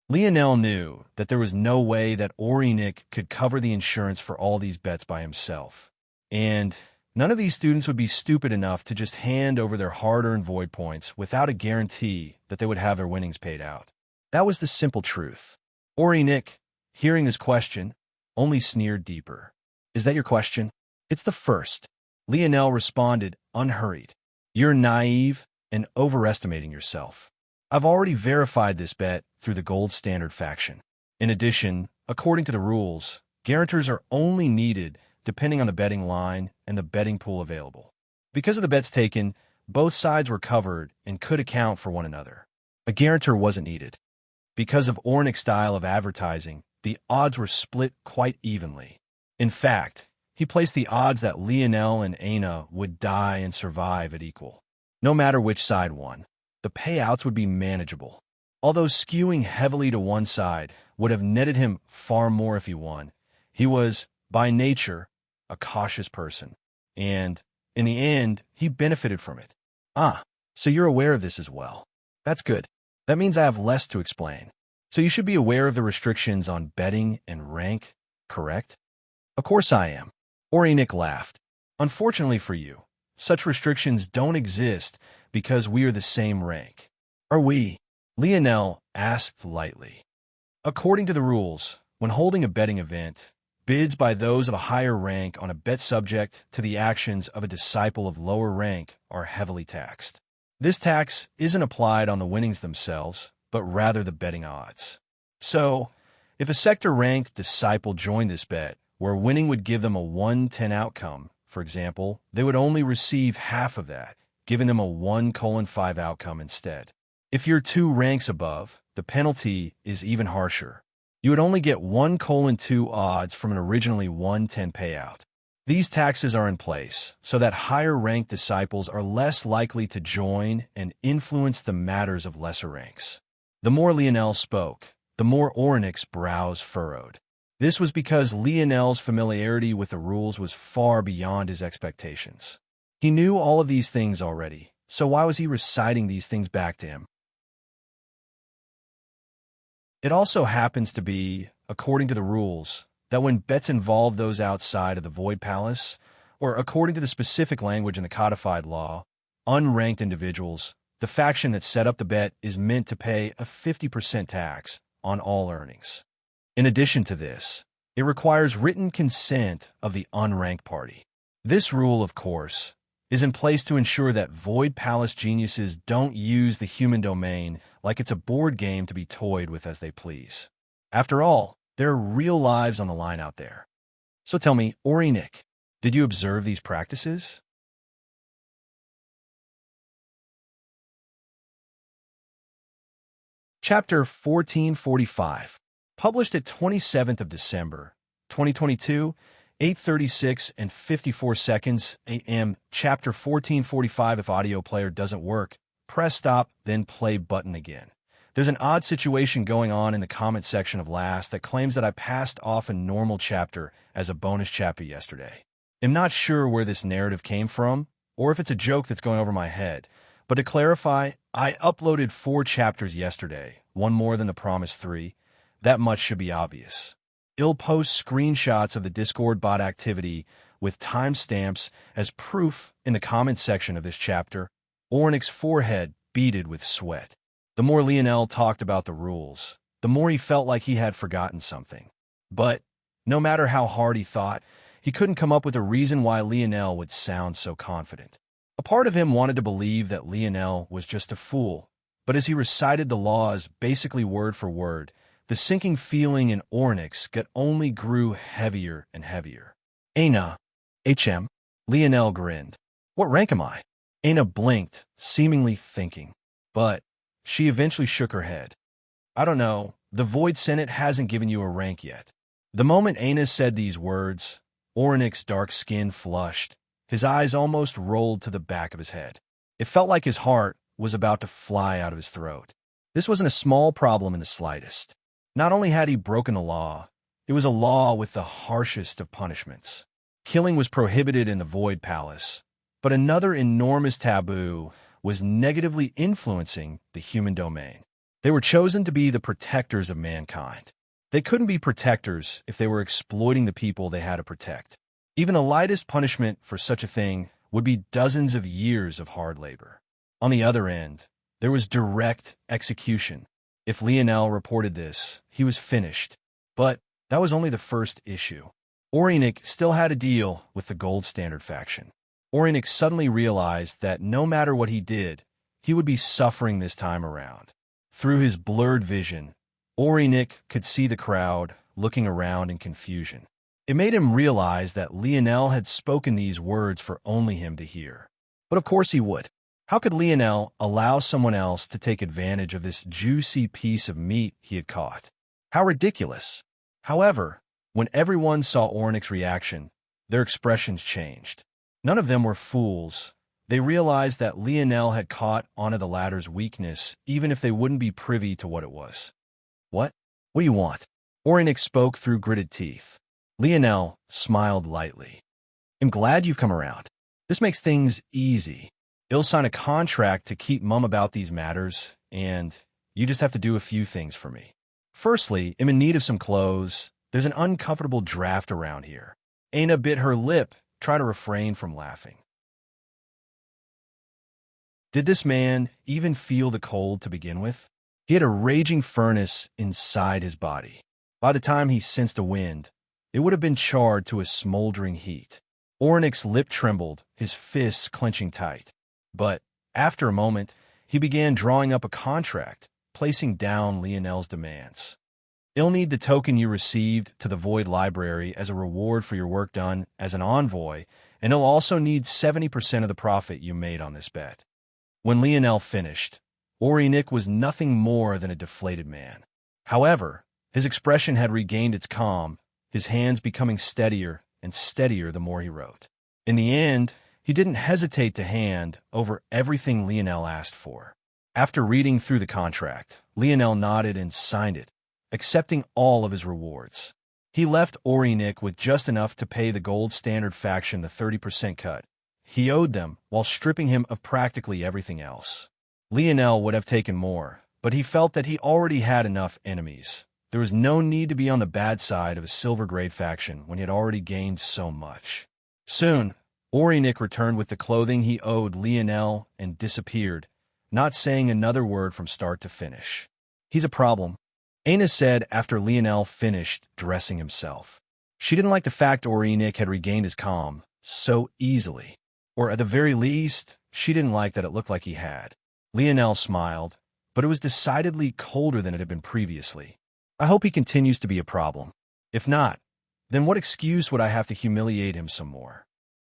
Lionel knew that there was no way that Orinik could cover the insurance for all these bets by himself. And none of these students would be stupid enough to just hand over their hard-earned void points without a guarantee that they would have their winnings paid out. That was the simple truth. Orinik, hearing this question, only sneered deeper. Is that your question? It's the first. Lionel responded, unhurried. You're naive and overestimating yourself. I've already verified this bet through the gold standard faction. In addition, according to the rules, guarantors are only needed depending on the betting line and the betting pool available. Because of the bets taken, both sides were covered and could account for one another. A guarantor wasn't needed. Because of Ornik's style of advertising, the odds were split quite evenly. In fact, he placed the odds that Lionel and Aina would die and survive at equal. No matter which side won, the payouts would be manageable. Although skewing heavily to one side would have netted him far more if he won, he was, by nature, a cautious person. And, in the end, he benefited from it. Ah, so you're aware of this as well. That's good. That means I have less to explain. So you should be aware of the restrictions on betting and rank, correct? Of course I am. Orinik laughed. Unfortunately for you, such restrictions don't exist because we are the same rank. Are we? Lionel asked lightly. According to the rules, when holding a betting event, bids by those of a higher rank on a bet subject to the actions of a disciple of lower rank are heavily taxed. This tax isn't applied on the winnings themselves, but rather the betting odds. So, if a sector-ranked disciple joined this bet, where winning would give them a 1-10 outcome, for example, they would only receive half of that, giving them a 1:5 outcome instead. If you're 2 ranks above, the penalty is even harsher. You would only get 1:2 odds from an originally 1:10 payout. These taxes are in place so that higher-ranked disciples are less likely to join and influence the matters of lesser ranks. The more Lionel spoke, the more Orinik's brows furrowed. This was because Lionel's familiarity with the rules was far beyond his expectations. He knew all of these things already, so why was he reciting these things back to him? It also happens to be, according to the rules, that when bets involve those outside of the Void Palace, or according to the specific language in the codified law, unranked individuals, the faction that set up the bet is meant to pay a 50% tax, on all earnings. In addition to this, it requires written consent of the unranked party. This rule, of course, is in place to ensure that Void Palace geniuses don't use the human domain like it's a board game to be toyed with as they please. After all, there are real lives on the line out there. So tell me, Nick, did you observe these practices? Chapter 1445, published at 27th of December, 2022, 8:36 and 54 seconds a.m. Chapter 1445. If audio player doesn't work, press stop, then play button again. There's an odd situation going on in the comment section of last that claims that I passed off a normal chapter as a bonus chapter yesterday. I'm not sure where this narrative came from, or if it's a joke that's going over my head. But to clarify, I uploaded 4 chapters yesterday, one more than the promised 3. That much should be obvious. I'll post screenshots of the Discord bot activity with timestamps as proof in the comments section of this chapter. Ornic's forehead beaded with sweat. The more Lionel talked about the rules, the more he felt like he had forgotten something. But no matter how hard he thought, he couldn't come up with a reason why Lionel would sound so confident. A part of him wanted to believe that Lionel was just a fool, but as he recited the laws basically word for word, the sinking feeling in Ornix only grew heavier and heavier. Aina, HM, Lionel grinned. What rank am I? Aina blinked, seemingly thinking, but she eventually shook her head. I don't know, the Void Senate hasn't given you a rank yet. The moment Aina said these words, Ornix's dark skin flushed. His eyes almost rolled to the back of his head. It felt like his heart was about to fly out of his throat. This wasn't a small problem in the slightest. Not only had he broken the law, it was a law with the harshest of punishments. Killing was prohibited in the Void Palace, but another enormous taboo was negatively influencing the human domain. They were chosen to be the protectors of mankind. They couldn't be protectors if they were exploiting the people they had to protect. Even the lightest punishment for such a thing would be dozens of years of hard labor. On the other end, there was direct execution. If Lionel reported this, he was finished. But that was only the first issue. Orinic still had to deal with the Gold Standard faction. Orinic suddenly realized that no matter what he did, he would be suffering this time around. Through his blurred vision, Orinic could see the crowd looking around in confusion. It made him realize that Lionel had spoken these words for only him to hear. But of course he would. How could Lionel allow someone else to take advantage of this juicy piece of meat he had caught? How ridiculous. However, when everyone saw Ornic's reaction, their expressions changed. None of them were fools. They realized that Lionel had caught onto the latter's weakness, even if they wouldn't be privy to what it was. What? What do you want? Orinic spoke through gritted teeth. Lionel smiled lightly. I'm glad you've come around. This makes things easy. I'll sign a contract to keep mum about these matters, and you just have to do a few things for me. Firstly, I'm in need of some clothes. There's an uncomfortable draft around here. Aina bit her lip, trying to refrain from laughing. Did this man even feel the cold to begin with? He had a raging furnace inside his body. By the time he sensed a wind, it would have been charred to a smoldering heat. Ornic's lip trembled, his fists clenching tight. But after a moment, he began drawing up a contract, placing down Lionel's demands. I'll need the token you received to the Void Library as a reward for your work done as an envoy, and I'll also need 70% of the profit you made on this bet. When Lionel finished, Orinic was nothing more than a deflated man. However, his expression had regained its calm, his hands becoming steadier and steadier the more he wrote. In the end, he didn't hesitate to hand over everything Lionel asked for. After reading through the contract, Lionel nodded and signed it, accepting all of his rewards. He left Orinic with just enough to pay the Gold Standard faction the 30% cut he owed them while stripping him of practically everything else. Lionel would have taken more, but he felt that he already had enough enemies. There was no need to be on the bad side of a silver-grade faction when he had already gained so much. Soon, Orinic returned with the clothing he owed Lionel and disappeared, not saying another word from start to finish. He's a problem. Aina said after Lionel finished dressing himself. She didn't like the fact Orinik had regained his calm so easily. Or at the very least, she didn't like that it looked like he had. Lionel smiled, but it was decidedly colder than it had been previously. I hope he continues to be a problem. If not, then what excuse would I have to humiliate him some more?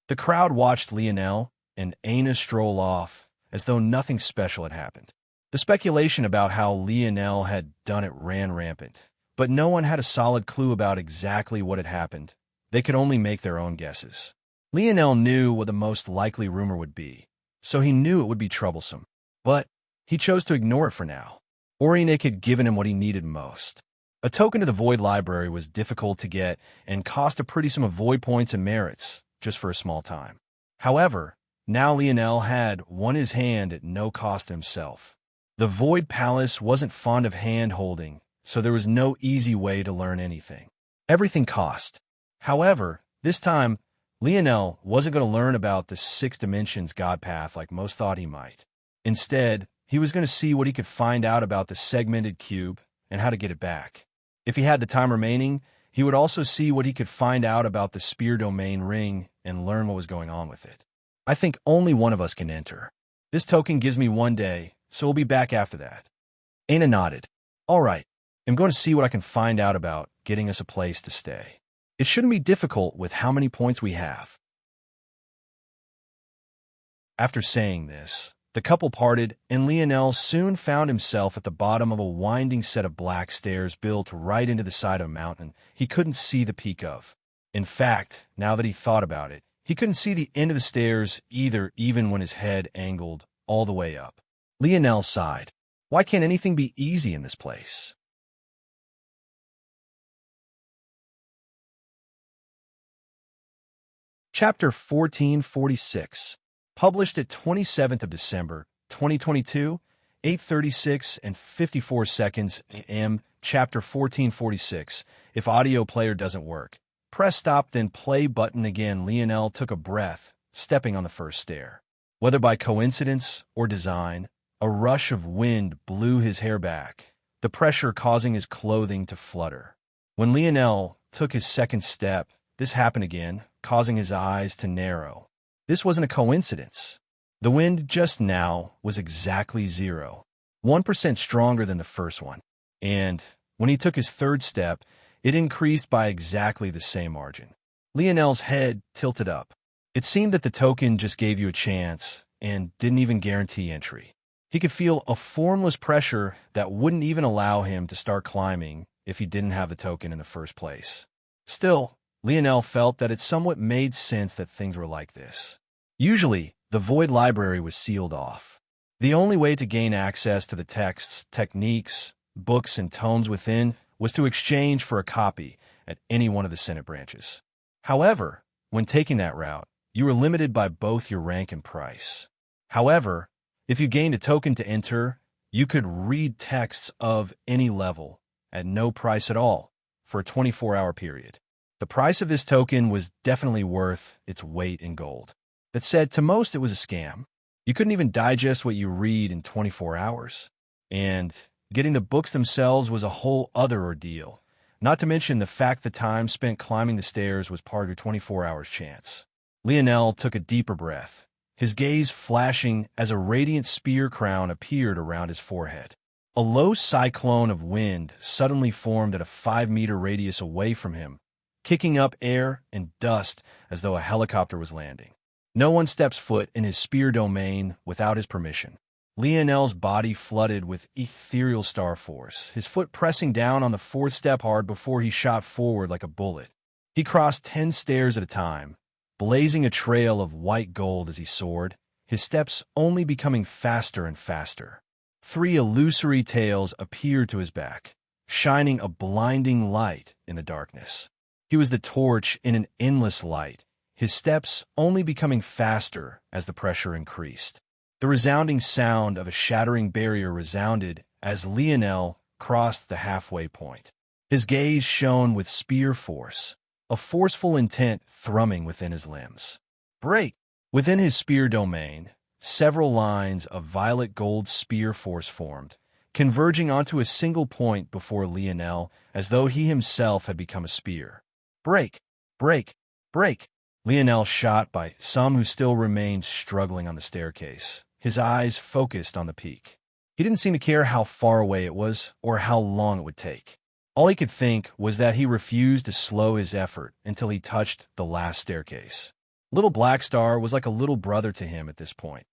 The crowd watched Lionel and Aina stroll off as though nothing special had happened. The speculation about how Lionel had done it ran rampant, but no one had a solid clue about exactly what had happened. They could only make their own guesses. Lionel knew what the most likely rumor would be, so he knew it would be troublesome. But he chose to ignore it for now. Orinik had given him what he needed most. A token to the Void Library was difficult to get and cost a pretty sum of Void points and merits, just for a small time. However, now Lionel had won his hand at no cost to himself. The Void Palace wasn't fond of hand-holding, so there was no easy way to learn anything. Everything cost. However, this time, Lionel wasn't going to learn about the 6 dimensions God path like most thought he might. Instead, he was going to see what he could find out about the segmented cube and how to get it back. If he had the time remaining, he would also see what he could find out about the Spear Domain ring and learn what was going on with it. I think only one of us can enter. This token gives me 1 day, so we'll be back after that. Aina nodded. All right, I'm going to see what I can find out about getting us a place to stay. It shouldn't be difficult with how many points we have. After saying this, the couple parted, and Lionel soon found himself at the bottom of a winding set of black stairs built right into the side of a mountain he couldn't see the peak of. In fact, now that he thought about it, he couldn't see the end of the stairs either, even when his head angled all the way up. Lionel sighed. Why can't anything be easy in this place? Chapter 1446. Published at 27th of December, 2022, 8:36 and 54 seconds a.m. Chapter 1446. If audio player doesn't work, press stop then play button again. Lionel took a breath, stepping on the first stair. Whether by coincidence or design, a rush of wind blew his hair back, the pressure causing his clothing to flutter. When Lionel took his second step, this happened again, causing his eyes to narrow. This wasn't a coincidence. The wind just now was exactly 0, 1% stronger than the first one. And when he took his third step, it increased by exactly the same margin. Lionel's head tilted up. It seemed that the token just gave you a chance and didn't even guarantee entry. He could feel a formless pressure that wouldn't even allow him to start climbing if he didn't have the token in the first place. Still, Lionel felt that it somewhat made sense that things were like this. Usually, the Void Library was sealed off. The only way to gain access to the texts, techniques, books, and tomes within was to exchange for a copy at any one of the Senate branches. However, when taking that route, you were limited by both your rank and price. However, if you gained a token to enter, you could read texts of any level at no price at all for a 24-hour period. The price of this token was definitely worth its weight in gold. That said, to most it was a scam. You couldn't even digest what you read in 24 hours. And getting the books themselves was a whole other ordeal, not to mention the fact the time spent climbing the stairs was part of your 24 hours chance. Lionel took a deeper breath, his gaze flashing as a radiant spear crown appeared around his forehead. A low cyclone of wind suddenly formed at a 5-meter radius away from him, kicking up air and dust as though a helicopter was landing. No one steps foot in his spear domain without his permission. Lionel's body flooded with ethereal star force, his foot pressing down on the 4th step hard before he shot forward like a bullet. He crossed 10 stairs at a time, blazing a trail of white gold as he soared, his steps only becoming faster and faster. 3 illusory tails appeared to his back, shining a blinding light in the darkness. He was the torch in an endless light, his steps only becoming faster as the pressure increased. The resounding sound of a shattering barrier resounded as Lionel crossed the halfway point. His gaze shone with spear force, a forceful intent thrumming within his limbs. Break! Within his spear domain, several lines of violet gold spear force formed, converging onto a single point before Lionel, as though he himself had become a spear. Break! Break! Break! Lionel shot by some who still remained struggling on the staircase, his eyes focused on the peak. He didn't seem to care how far away it was or how long it would take. All he could think was that he refused to slow his effort until he touched the last staircase. Little Black Star was like a little brother to him at this point.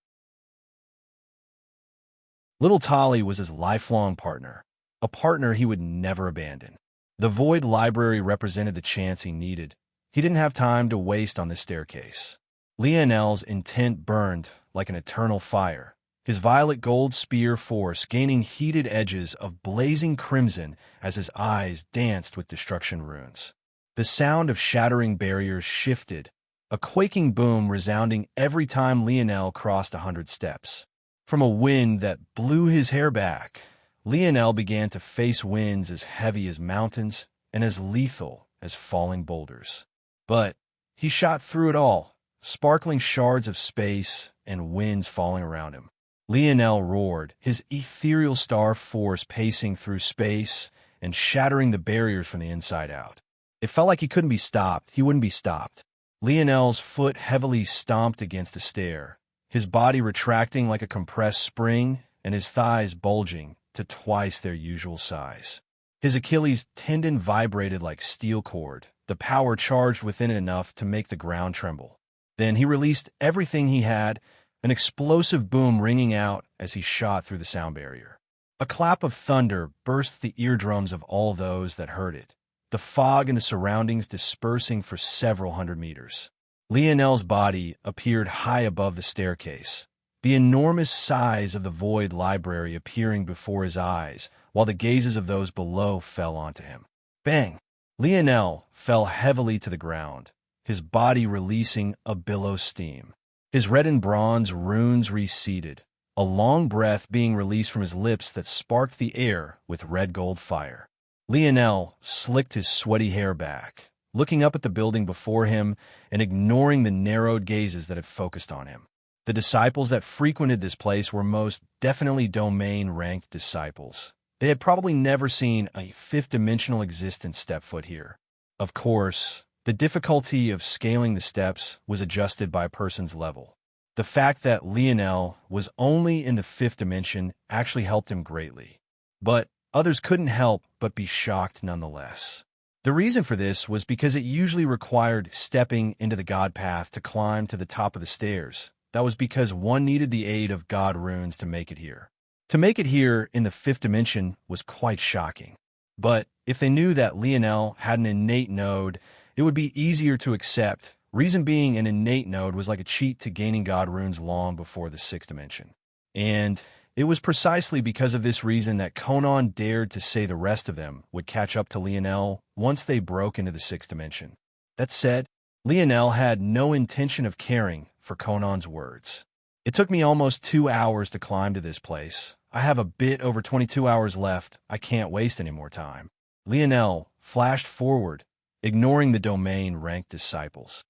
Little Tolly was his lifelong partner, a partner he would never abandon. The Void Library represented the chance he needed. He didn't have time to waste on this staircase. Lionel's intent burned like an eternal fire, his violet gold spear force gaining heated edges of blazing crimson as his eyes danced with destruction runes. The sound of shattering barriers shifted, a quaking boom resounding every time Lionel crossed 100 steps. From a wind that blew his hair back, Lionel began to face winds as heavy as mountains and as lethal as falling boulders. But he shot through it all, sparkling shards of space and winds falling around him. Lionel roared, his ethereal star force pacing through space and shattering the barriers from the inside out. It felt like he couldn't be stopped. He wouldn't be stopped. Lionel's foot heavily stomped against the stair, his body retracting like a compressed spring and his thighs bulging to twice their usual size. His Achilles tendon vibrated like steel cord, the power charged within it enough to make the ground tremble. Then he released everything he had, an explosive boom ringing out as he shot through the sound barrier. A clap of thunder burst the eardrums of all those that heard it, the fog in the surroundings dispersing for several hundred meters. Lionel's body appeared high above the staircase, the enormous size of the Void Library appearing before his eyes, while the gazes of those below fell onto him. Bang! Lionel fell heavily to the ground, his body releasing a billow steam. His red and bronze runes receded, a long breath being released from his lips that sparked the air with red gold fire. Lionel slicked his sweaty hair back, looking up at the building before him and ignoring the narrowed gazes that had focused on him. The disciples that frequented this place were most definitely domain-ranked disciples. They had probably never seen a fifth-dimensional existence step foot here. Of course, the difficulty of scaling the steps was adjusted by a person's level. The fact that Lionel was only in the fifth dimension actually helped him greatly. But others couldn't help but be shocked nonetheless. The reason for this was because it usually required stepping into the God path to climb to the top of the stairs. That was because one needed the aid of God runes to make it here. To make it here in the fifth dimension was quite shocking. But if they knew that Lionel had an innate node, it would be easier to accept. Reason being, an innate node was like a cheat to gaining God runes long before the sixth dimension. And it was precisely because of this reason that Conan dared to say the rest of them would catch up to Lionel once they broke into the sixth dimension. That said, Lionel had no intention of caring for Conan's words. It took me almost 2 hours to climb to this place. I have a bit over 22 hours left. I can't waste any more time. Lionel flashed forward, ignoring the domain-ranked disciples.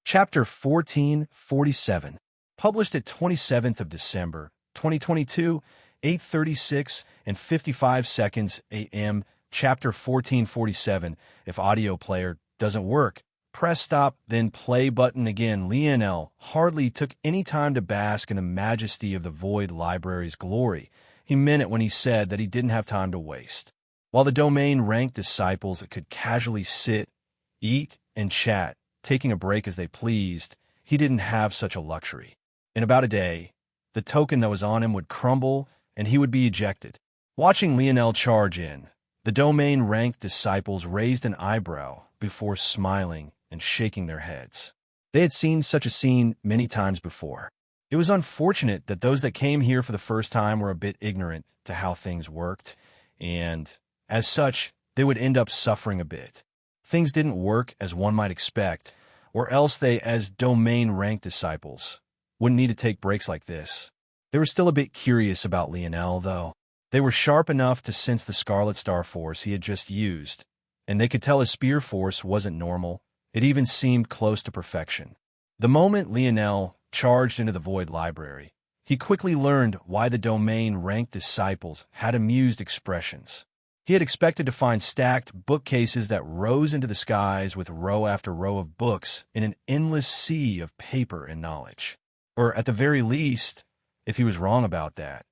Chapter 1447, published at 27th of December, 2022, 8:36 and 55 seconds a.m. Chapter 1447. If audio player doesn't work, press stop, then play button again. Lionel hardly took any time to bask in the majesty of the Void Library's glory. He meant it when he said that he didn't have time to waste. While the domain-ranked disciples could casually sit, eat, and chat, taking a break as they pleased, he didn't have such a luxury. In about a day, the token that was on him would crumble and he would be ejected. Watching Lionel charge in, the domain-ranked disciples raised an eyebrow before smiling and shaking their heads. They had seen such a scene many times before. It was unfortunate that those that came here for the first time were a bit ignorant to how things worked, and, as such, they would end up suffering a bit. Things didn't work as one might expect, or else they, as domain-ranked disciples, wouldn't need to take breaks like this. They were still a bit curious about Lionel, though. They were sharp enough to sense the Scarlet Star Force he had just used, and they could tell his spear force wasn't normal. It even seemed close to perfection. The moment Lionel charged into the Void Library. He quickly learned why the domain ranked disciples had amused expressions. He had expected to find stacked bookcases that rose into the skies with row after row of books in an endless sea of paper and knowledge. Or at the very least, if he was wrong about that,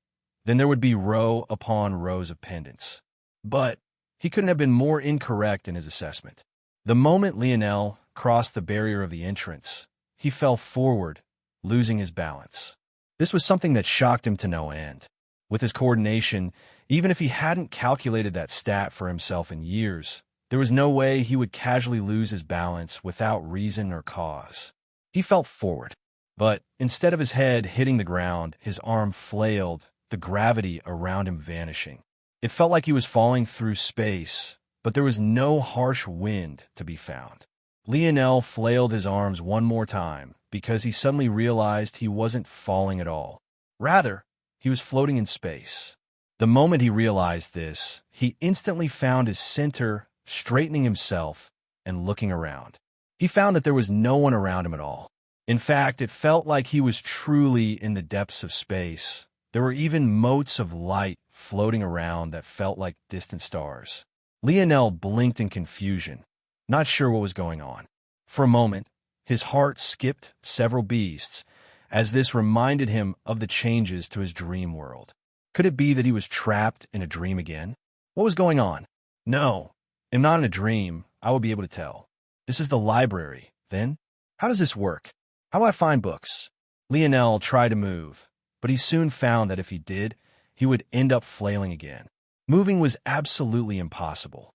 then there would be row upon rows of pendants. But he couldn't have been more incorrect in his assessment. The moment Lionel crossed the barrier of the entrance, he fell forward, losing his balance. This was something that shocked him to no end. With his coordination, even if he hadn't calculated that stat for himself in years, there was no way he would casually lose his balance without reason or cause. He fell forward, but instead of his head hitting the ground, his arm flailed, the gravity around him vanishing. It felt like he was falling through space, but there was no harsh wind to be found. Lionel flailed his arms one more time because he suddenly realized he wasn't falling at all. Rather, he was floating in space. The moment he realized this, he instantly found his center, straightening himself and looking around. He found that there was no one around him at all. In fact, it felt like he was truly in the depths of space. There were even motes of light floating around that felt like distant stars. Lionel blinked in confusion, not sure what was going on. For a moment, his heart skipped several beats, as this reminded him of the changes to his dream world. Could it be that he was trapped in a dream again? What was going on? No, I'm not in a dream. I would be able to tell. This is the library, then? How does this work? How do I find books? Lionel tried to move, but he soon found that if he did, he would end up flailing again. Moving was absolutely impossible.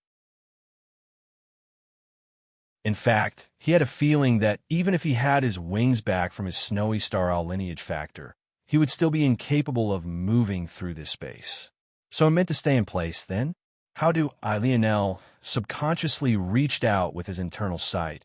In fact, he had a feeling that even if he had his wings back from his snowy Star Owl lineage factor, he would still be incapable of moving through this space. So I meant to stay in place, then? How do I, Lionel, subconsciously reached out with his internal sight,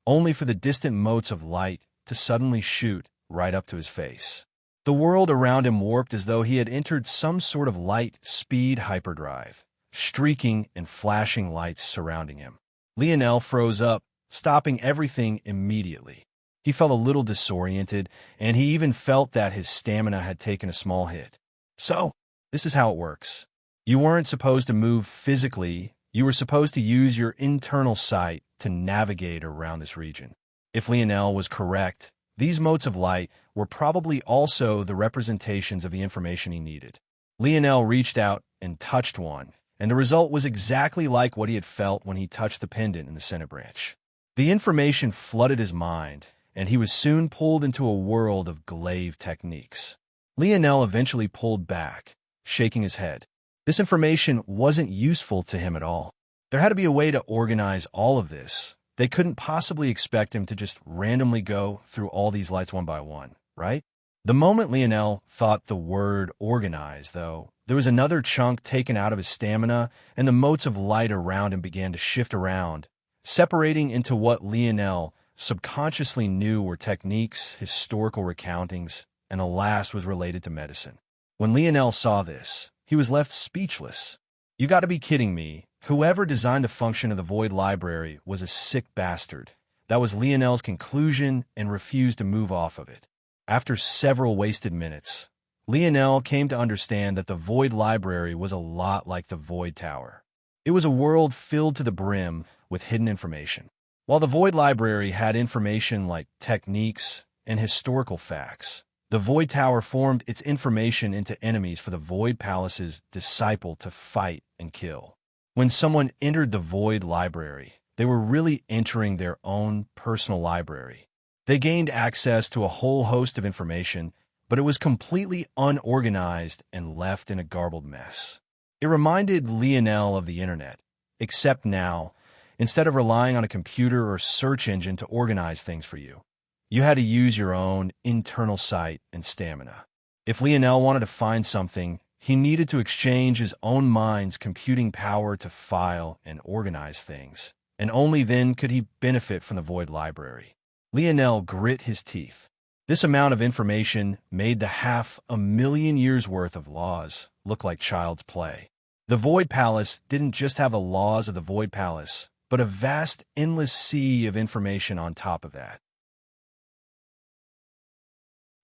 only for the distant motes of light to suddenly shoot right up to his face. The world around him warped as though he had entered some sort of light-speed hyperdrive, streaking and flashing lights surrounding him. Lionel froze up, stopping everything immediately. He felt a little disoriented, and he even felt that his stamina had taken a small hit. So, this is how it works. You weren't supposed to move physically, you were supposed to use your internal sight to navigate around this region. If Lionel was correct, these motes of light were probably also the representations of the information he needed. Lionel reached out and touched one, and the result was exactly like what he had felt when he touched the pendant in the center branch. The information flooded his mind, and he was soon pulled into a world of glaive techniques. Lionel eventually pulled back, shaking his head. This information wasn't useful to him at all. There had to be a way to organize all of this. They couldn't possibly expect him to just randomly go through all these lights one by one, right? The moment Lionel thought the word organize, though, there was another chunk taken out of his stamina, and the motes of light around him began to shift around, separating into what Lionel subconsciously knew were techniques, historical recountings, and the last was related to medicine. When Lionel saw this, he was left speechless. You got to be kidding me. Whoever designed the function of the Void Library was a sick bastard. That was Lionel's conclusion and refused to move off of it. After several wasted minutes, Lionel came to understand that the Void Library was a lot like the Void Tower. It was a world filled to the brim with hidden information. While the Void Library had information like techniques and historical facts, the Void Tower formed its information into enemies for the Void Palace's disciple to fight and kill. When someone entered the Void Library, they were really entering their own personal library. They gained access to a whole host of information, but it was completely unorganized and left in a garbled mess. It reminded Lionel of the internet, except now, instead of relying on a computer or search engine to organize things for you, you had to use your own internal sight and stamina. If Lionel wanted to find something, he needed to exchange his own mind's computing power to file and organize things, and only then could he benefit from the Void Library. Lionel grit his teeth. This amount of information made the 500,000 years' worth of laws look like child's play. The Void Palace didn't just have the laws of the Void Palace, but a vast, endless sea of information on top of that.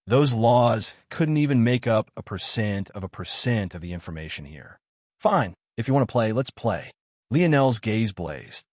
Those laws couldn't even make up a percent of the information here. Fine, if you want to play, let's play. Lionel's gaze blazed.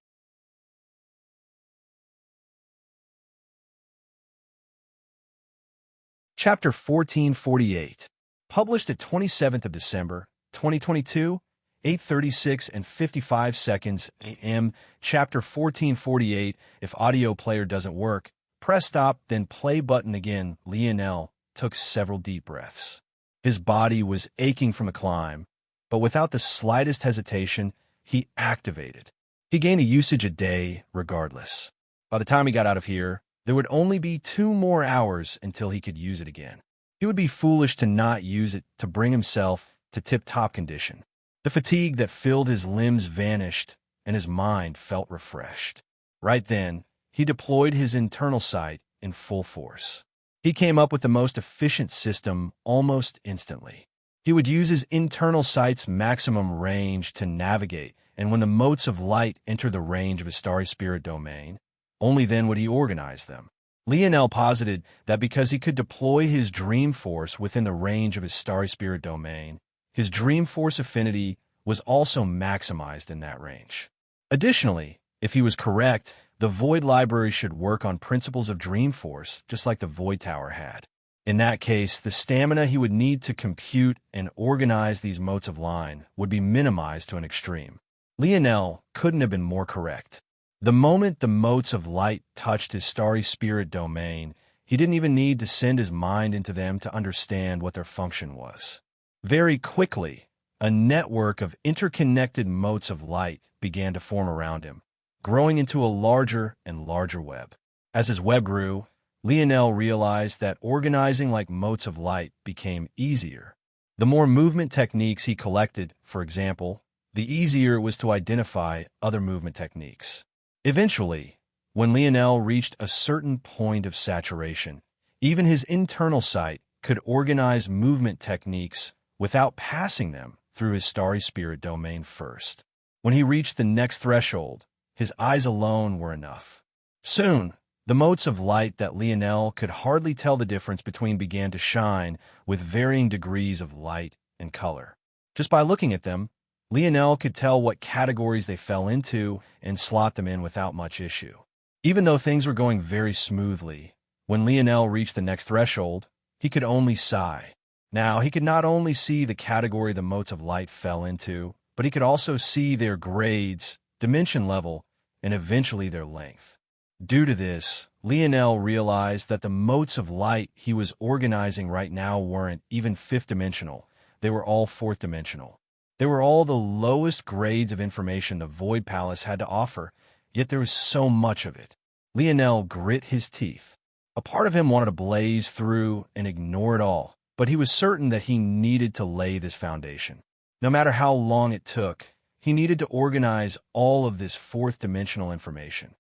Chapter 1448. Published at 27th of December, 2022, 8:36 and 55 seconds a.m. Chapter 1448. If audio player doesn't work, press stop, then play button again. Lionel took several deep breaths. His body was aching from the climb, but without the slightest hesitation, he activated. He gained a usage a day regardless. By the time he got out of here, there would only be 2 more hours until he could use it again. He would be foolish to not use it to bring himself to tip-top condition. The fatigue that filled his limbs vanished, and his mind felt refreshed. Right then, he deployed his internal sight in full force. He came up with the most efficient system almost instantly. He would use his internal sight's maximum range to navigate, and when the motes of light entered the range of his starry spirit domain, only then would he organize them. Lionel posited that because he could deploy his dream force within the range of his starry spirit domain, his dream force affinity was also maximized in that range. Additionally, if he was correct, the Void Library should work on principles of dream force, just like the Void Tower had. In that case, the stamina he would need to compute and organize these motes of line would be minimized to an extreme. Lionel couldn't have been more correct. The moment the motes of light touched his starry spirit domain, he didn't even need to send his mind into them to understand what their function was. Very quickly, a network of interconnected motes of light began to form around him, growing into a larger and larger web. As his web grew, Lionel realized that organizing like motes of light became easier. The more movement techniques he collected, for example, the easier it was to identify other movement techniques. Eventually, when Lionel reached a certain point of saturation, even his internal sight could organize movement techniques without passing them through his starry spirit domain first. When he reached the next threshold, his eyes alone were enough. Soon, the motes of light that Lionel could hardly tell the difference between began to shine with varying degrees of light and color. Just by looking at them, Lionel could tell what categories they fell into and slot them in without much issue. Even though things were going very smoothly, when Lionel reached the next threshold, he could only sigh. Now, he could not only see the category the motes of light fell into, but he could also see their grades, dimension level, and eventually their length. Due to this, Lionel realized that the motes of light he was organizing right now weren't even 5th dimensional, they were all 4th dimensional. They were all the lowest grades of information the Void Palace had to offer, yet there was so much of it. Lionel grit his teeth. A part of him wanted to blaze through and ignore it all, but he was certain that he needed to lay this foundation. No matter how long it took, he needed to organize all of this 4th dimensional information.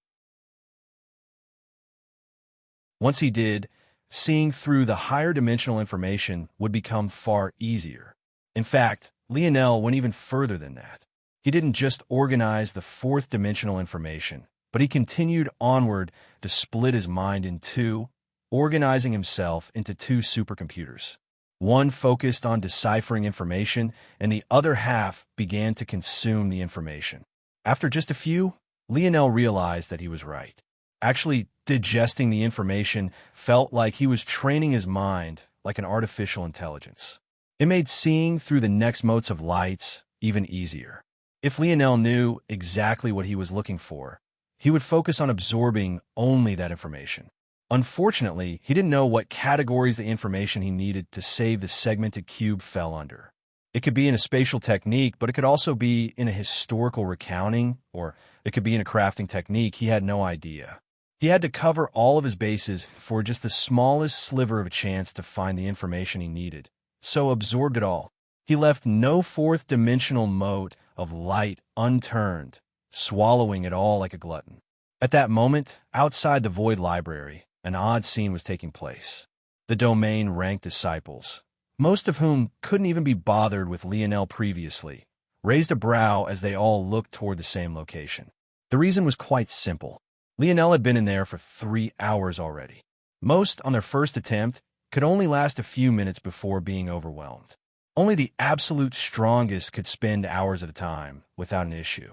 Once he did, seeing through the higher dimensional information would become far easier. In fact, Lionel went even further than that. He didn't just organize the 4th dimensional information, but he continued onward to split his mind in two, organizing himself into 2 supercomputers. One focused on deciphering information, and the other half began to consume the information. After just a few, Lionel realized that he was right. Actually, digesting the information felt like he was training his mind like an artificial intelligence. It made seeing through the next motes of lights even easier. If Lionel knew exactly what he was looking for, he would focus on absorbing only that information. Unfortunately, he didn't know what categories the information he needed to save the segmented cube fell under. It could be in a spatial technique, but it could also be in a historical recounting, or it could be in a crafting technique. He had no idea. He had to cover all of his bases for just the smallest sliver of a chance to find the information he needed, so absorbed it all. He left no 4th dimensional mote of light unturned, swallowing it all like a glutton. At that moment, outside the Void Library, an odd scene was taking place. The domain ranked disciples, most of whom couldn't even be bothered with Lionel previously, raised a brow as they all looked toward the same location. The reason was quite simple. Lionel had been in there for 3 hours already. Most, on their first attempt, could only last a few minutes before being overwhelmed. Only the absolute strongest could spend hours at a time without an issue.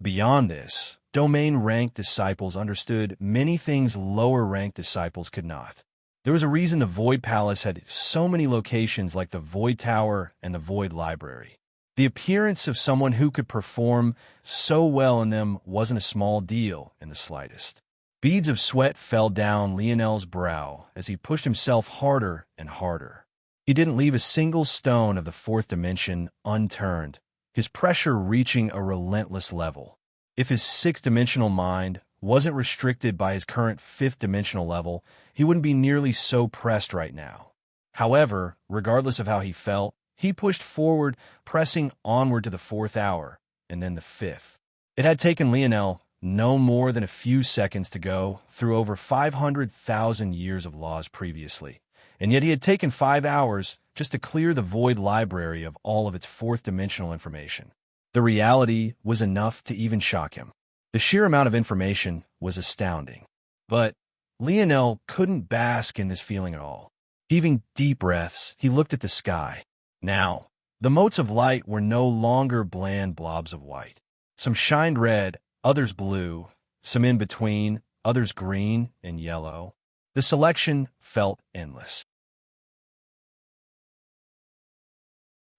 Beyond this, domain-ranked disciples understood many things lower-ranked disciples could not. There was a reason the Void Palace had so many locations like the Void Tower and the Void Library. The appearance of someone who could perform so well in them wasn't a small deal in the slightest. Beads of sweat fell down Lionel's brow as he pushed himself harder and harder. He didn't leave a single stone of the fourth dimension unturned, his pressure reaching a relentless level. If his sixth-dimensional mind wasn't restricted by his current fifth-dimensional level, he wouldn't be nearly so pressed right now. However, regardless of how he felt, he pushed forward, pressing onward to the fourth hour, and then the fifth. It had taken Lionel no more than a few seconds to go through over 500,000 years of laws previously, and yet he had taken 5 hours just to clear the Void Library of all of its fourth-dimensional information. The reality was enough to even shock him. The sheer amount of information was astounding. But Lionel couldn't bask in this feeling at all. Heaving deep breaths, he looked at the sky. Now, the motes of light were no longer bland blobs of white. Some shined red, others blue, some in between, others green and yellow. The selection felt endless.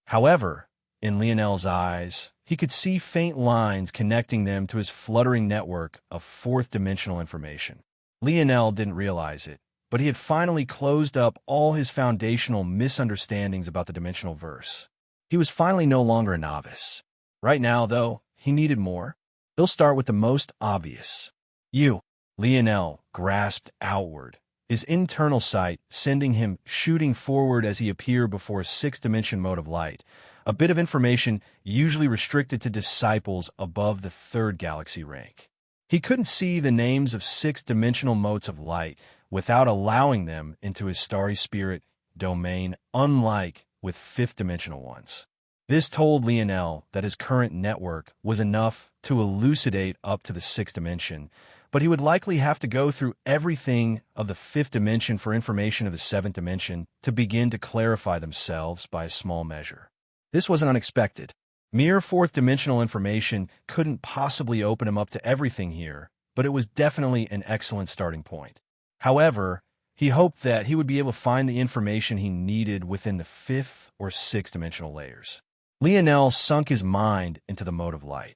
However, in Lionel's eyes, he could see faint lines connecting them to his fluttering network of fourth-dimensional information. Lionel didn't realize it, but he had finally closed up all his foundational misunderstandings about the dimensional verse. He was finally no longer a novice. Right now, though, he needed more. He'll start with the most obvious. You. Lionel grasped outward, his internal sight sending him shooting forward as he appeared before a sixth-dimension mode of light, a bit of information usually restricted to disciples above the third galaxy rank. He couldn't see the names of sixth-dimensional motes of light without allowing them into his starry spirit domain, unlike with fifth-dimensional ones. This told Lionel that his current network was enough to elucidate up to the sixth dimension, but he would likely have to go through everything of the fifth dimension for information of the seventh dimension to begin to clarify themselves by a small measure. This wasn't unexpected. Mere fourth-dimensional information couldn't possibly open him up to everything here, but it was definitely an excellent starting point. However, he hoped that he would be able to find the information he needed within the fifth or sixth dimensional layers. Lionel sunk his mind into the mode of light.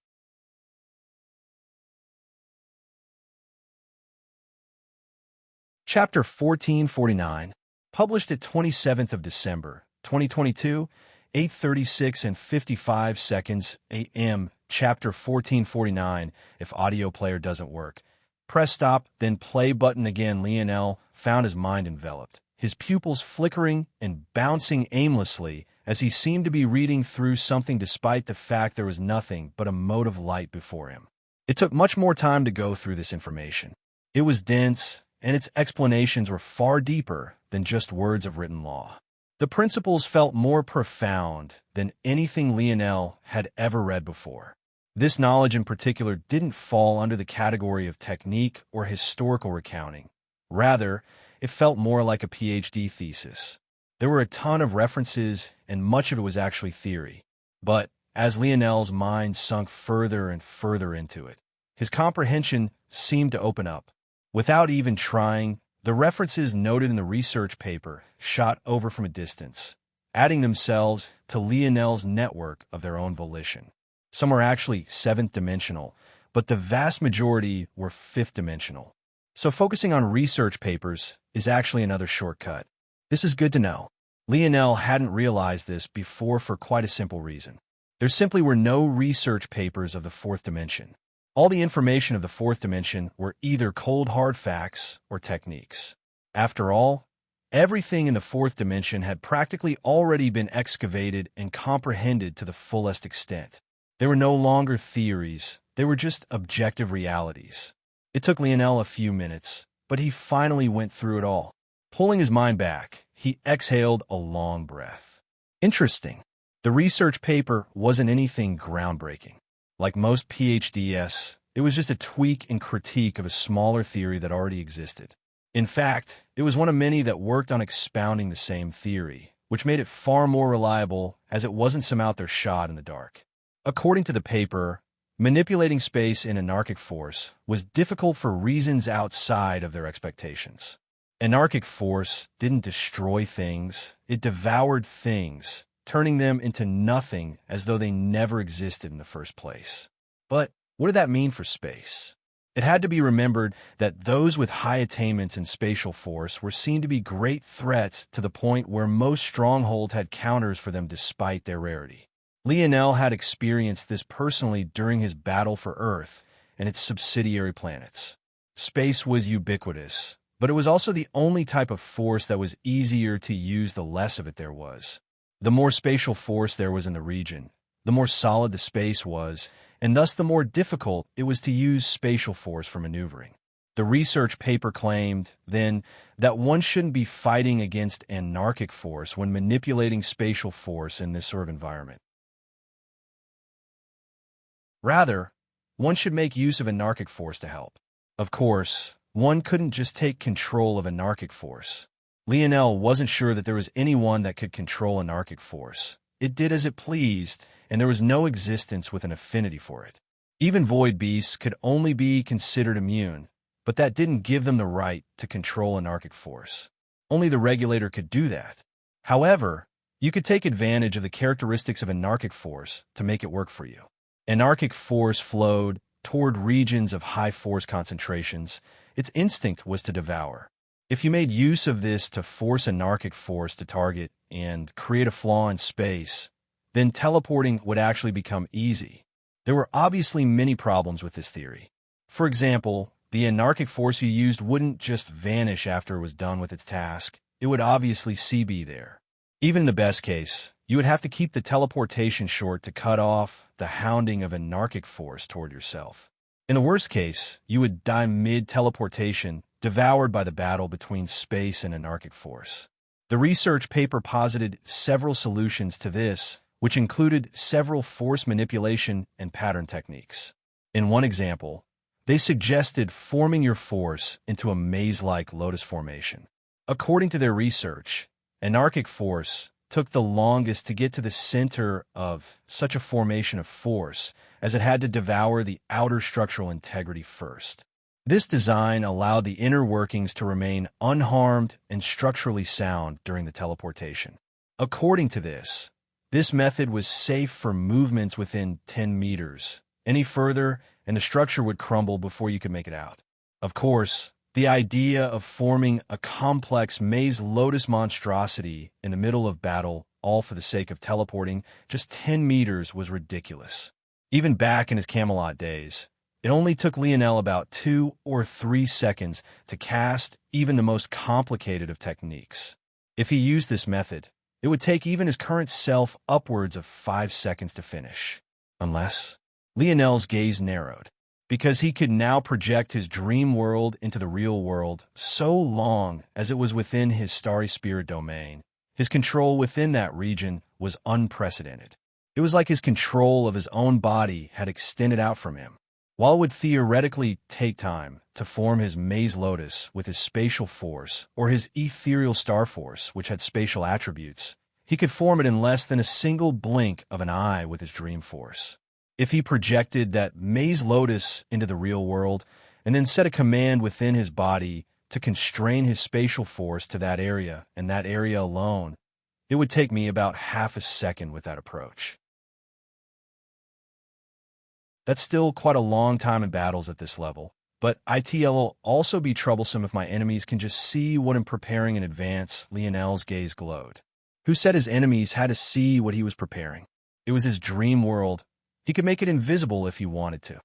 Chapter 1449, published at 27th of December, 2022, 8:36 and 55 seconds a.m. Chapter 1449, if audio player doesn't work. Press stop, then play button again. Lionel found his mind enveloped, his pupils flickering and bouncing aimlessly as he seemed to be reading through something despite the fact there was nothing but a mode of light before him. It took much more time to go through this information. It was dense, and its explanations were far deeper than just words of written law. The principles felt more profound than anything Lionel had ever read before. This knowledge in particular didn't fall under the category of technique or historical recounting. Rather, it felt more like a PhD thesis. There were a ton of references, and much of it was actually theory. But as Lionel's mind sunk further and further into it, his comprehension seemed to open up. Without even trying, the references noted in the research paper shot over from a distance, adding themselves to Lionel's network of their own volition. Some were actually seventh-dimensional, but the vast majority were fifth-dimensional. So focusing on research papers is actually another shortcut. This is good to know. Lionel hadn't realized this before for quite a simple reason. There simply were no research papers of the fourth dimension. All the information of the fourth dimension were either cold hard facts or techniques. After all, everything in the fourth dimension had practically already been excavated and comprehended to the fullest extent. They were no longer theories, they were just objective realities. It took Lionel a few minutes, but he finally went through it all. Pulling his mind back, he exhaled a long breath. Interesting. The research paper wasn't anything groundbreaking. Like most PhDs, it was just a tweak and critique of a smaller theory that already existed. In fact, it was one of many that worked on expounding the same theory, which made it far more reliable as it wasn't some out there shot in the dark. According to the paper, manipulating space in anarchic force was difficult for reasons outside of their expectations. Anarchic force didn't destroy things, it devoured things, turning them into nothing as though they never existed in the first place. But what did that mean for space? It had to be remembered that those with high attainments in spatial force were seen to be great threats to the point where most strongholds had counters for them despite their rarity. Lionel had experienced this personally during his battle for Earth and its subsidiary planets. Space was ubiquitous, but it was also the only type of force that was easier to use the less of it there was. The more spatial force there was in the region, the more solid the space was, and thus the more difficult it was to use spatial force for maneuvering. The research paper claimed, then, that one shouldn't be fighting against anarchic force when manipulating spatial force in this sort of environment. Rather, one should make use of anarchic force to help. Of course, one couldn't just take control of anarchic force. Lionel wasn't sure that there was anyone that could control anarchic force. It did as it pleased, and there was no existence with an affinity for it. Even void beasts could only be considered immune, but that didn't give them the right to control anarchic force. Only the regulator could do that. However, you could take advantage of the characteristics of anarchic force to make it work for you. Anarchic force flowed toward regions of high force concentrations. Its instinct was to devour. If you made use of this to force anarchic force to target and create a flaw in space, then teleporting would actually become easy. There were obviously many problems with this theory. For example, the anarchic force you used wouldn't just vanish after it was done with its task. It would obviously be there. Even in the best case, you would have to keep the teleportation short to cut off the hounding of anarchic force toward yourself. In the worst case, you would die mid-teleportation, devoured by the battle between space and anarchic force. The research paper posited several solutions to this, which included several force manipulation and pattern techniques. In one example, they suggested forming your force into a maze-like lotus formation. According to their research, anarchic force took the longest to get to the center of such a formation of force, as it had to devour the outer structural integrity first. This design allowed the inner workings to remain unharmed and structurally sound during the teleportation. According to this method was safe for movements within 10 meters. Any further, and the structure would crumble before you could make it out. Of course, the idea of forming a complex maze lotus monstrosity in the middle of battle, all for the sake of teleporting just 10 meters, was ridiculous. Even back in his Camelot days, it only took Lionel about 2 or 3 seconds to cast even the most complicated of techniques. If he used this method, it would take even his current self upwards of 5 seconds to finish. Unless Lionel's gaze narrowed, because he could now project his dream world into the real world so long as it was within his starry spirit domain. His control within that region was unprecedented. It was like his control of his own body had extended out from him. While it would theoretically take time to form his maze lotus with his spatial force or his ethereal star force, which had spatial attributes, he could form it in less than a single blink of an eye with his dream force. If he projected that maze lotus into the real world and then set a command within his body to constrain his spatial force to that area and that area alone, it would take me about half a second with that approach. That's still quite a long time in battles at this level, but it'll also be troublesome if my enemies can just see what I'm preparing in advance. Lionel's gaze glowed. Who said his enemies had to see what he was preparing? It was his dream world. He could make it invisible if he wanted to.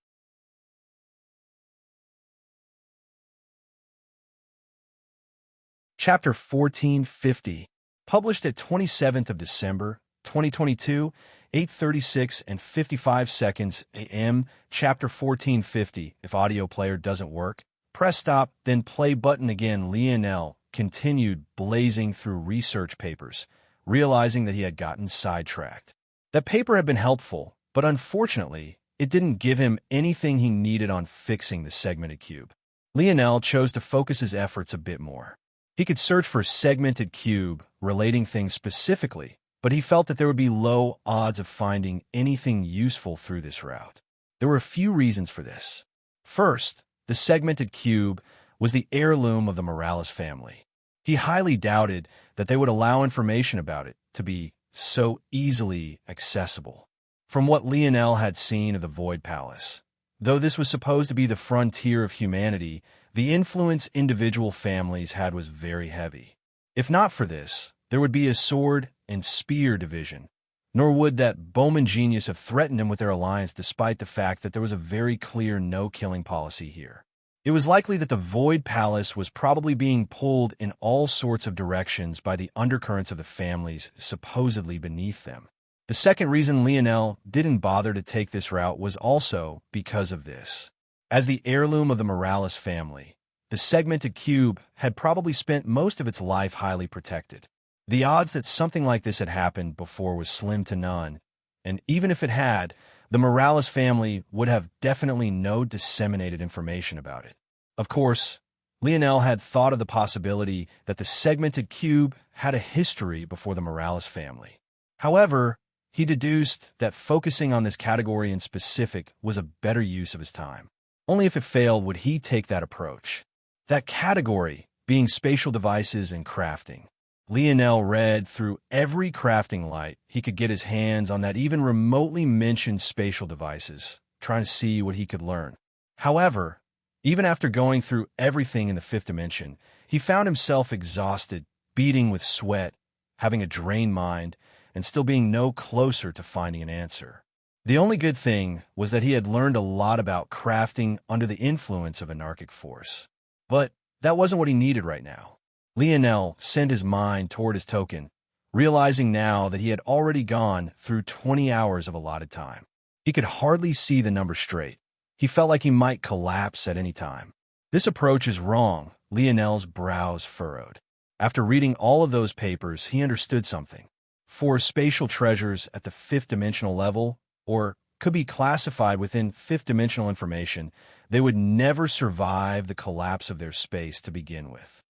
Chapter 1450, published at 27th of December, 2022, 8:36 and 55 seconds a.m. Chapter 1450. If audio player doesn't work, press stop, then play button again. Lionel continued blazing through research papers, realizing that he had gotten sidetracked. That paper had been helpful, but unfortunately, it didn't give him anything he needed on fixing the segmented cube. Lionel chose to focus his efforts a bit more. He could search for a segmented cube relating things specifically, but he felt that there would be low odds of finding anything useful through this route. There were a few reasons for this. First, the segmented cube was the heirloom of the Morales family. He highly doubted that they would allow information about it to be so easily accessible. From what Lionel had seen of the Void Palace, though this was supposed to be the frontier of humanity, the influence individual families had was very heavy. If not for this, there would be a sword and spear division, nor would that Bowman genius have threatened him with their alliance despite the fact that there was a very clear no-killing policy here. It was likely that the Void Palace was probably being pulled in all sorts of directions by the undercurrents of the families supposedly beneath them. The second reason Lionel didn't bother to take this route was also because of this. As the heirloom of the Morales family, the segmented cube had probably spent most of its life highly protected. The odds that something like this had happened before was slim to none, and even if it had, the Morales family would have definitely no disseminated information about it. Of course, Lionel had thought of the possibility that the segmented cube had a history before the Morales family. However, he deduced that focusing on this category in specific was a better use of his time. Only if it failed would he take that approach. That category being spatial devices and crafting. Lionel read through every crafting light he could get his hands on that even remotely mentioned spatial devices, trying to see what he could learn. However, even after going through everything in the fifth dimension, he found himself exhausted, beating with sweat, having a drained mind, and still being no closer to finding an answer. The only good thing was that he had learned a lot about crafting under the influence of anarchic force. But that wasn't what he needed right now. Lionel sent his mind toward his token, realizing now that he had already gone through 20 hours of allotted time. He could hardly see the number straight. He felt like he might collapse at any time. This approach is wrong, Lionel's brows furrowed. After reading all of those papers, he understood something. For spatial treasures at the fifth-dimensional level, or could be classified within fifth-dimensional information, they would never survive the collapse of their space to begin with.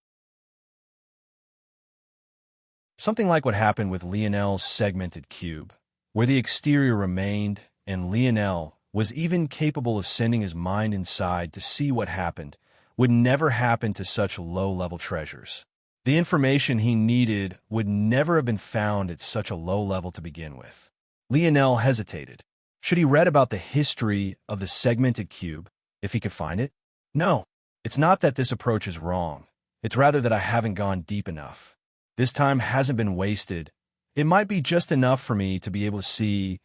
Something like what happened with Lionel's segmented cube, where the exterior remained and Lionel was even capable of sending his mind inside to see what happened, would never happen to such low-level treasures. The information he needed would never have been found at such a low level to begin with. Lionel hesitated. Should he read about the history of the segmented cube, if he could find it? No, it's not that this approach is wrong. It's rather that I haven't gone deep enough. This time hasn't been wasted. It might be just enough for me to be able to see.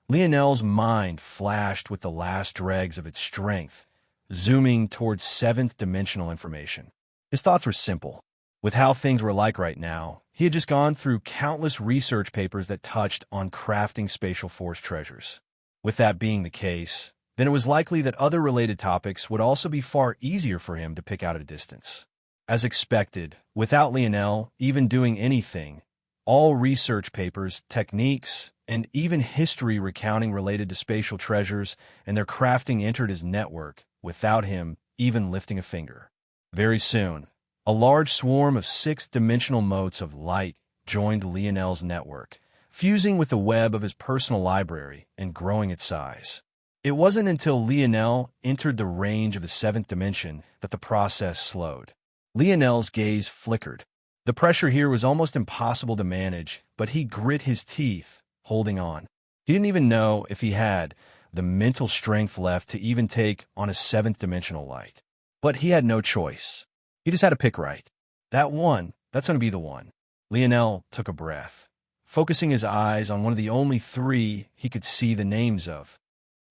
Lionel's mind flashed with the last dregs of its strength, zooming towards seventh-dimensional information. His thoughts were simple. With how things were like right now, he had just gone through countless research papers that touched on crafting spatial force treasures. With that being the case, then it was likely that other related topics would also be far easier for him to pick out at a distance. As expected, without Lionel even doing anything, all research papers, techniques, and even history recounting related to spatial treasures and their crafting entered his network without him even lifting a finger. Very soon, a large swarm of sixth-dimensional motes of light joined Lionel's network, fusing with the web of his personal library and growing its size. It wasn't until Lionel entered the range of the seventh dimension that the process slowed. Lionel's gaze flickered. The pressure here was almost impossible to manage, but he grit his teeth, holding on. He didn't even know if he had the mental strength left to even take on a seventh-dimensional light. But he had no choice. He just had to pick right. That's going to be the one. Lionel took a breath, focusing his eyes on one of the only three he could see the names of.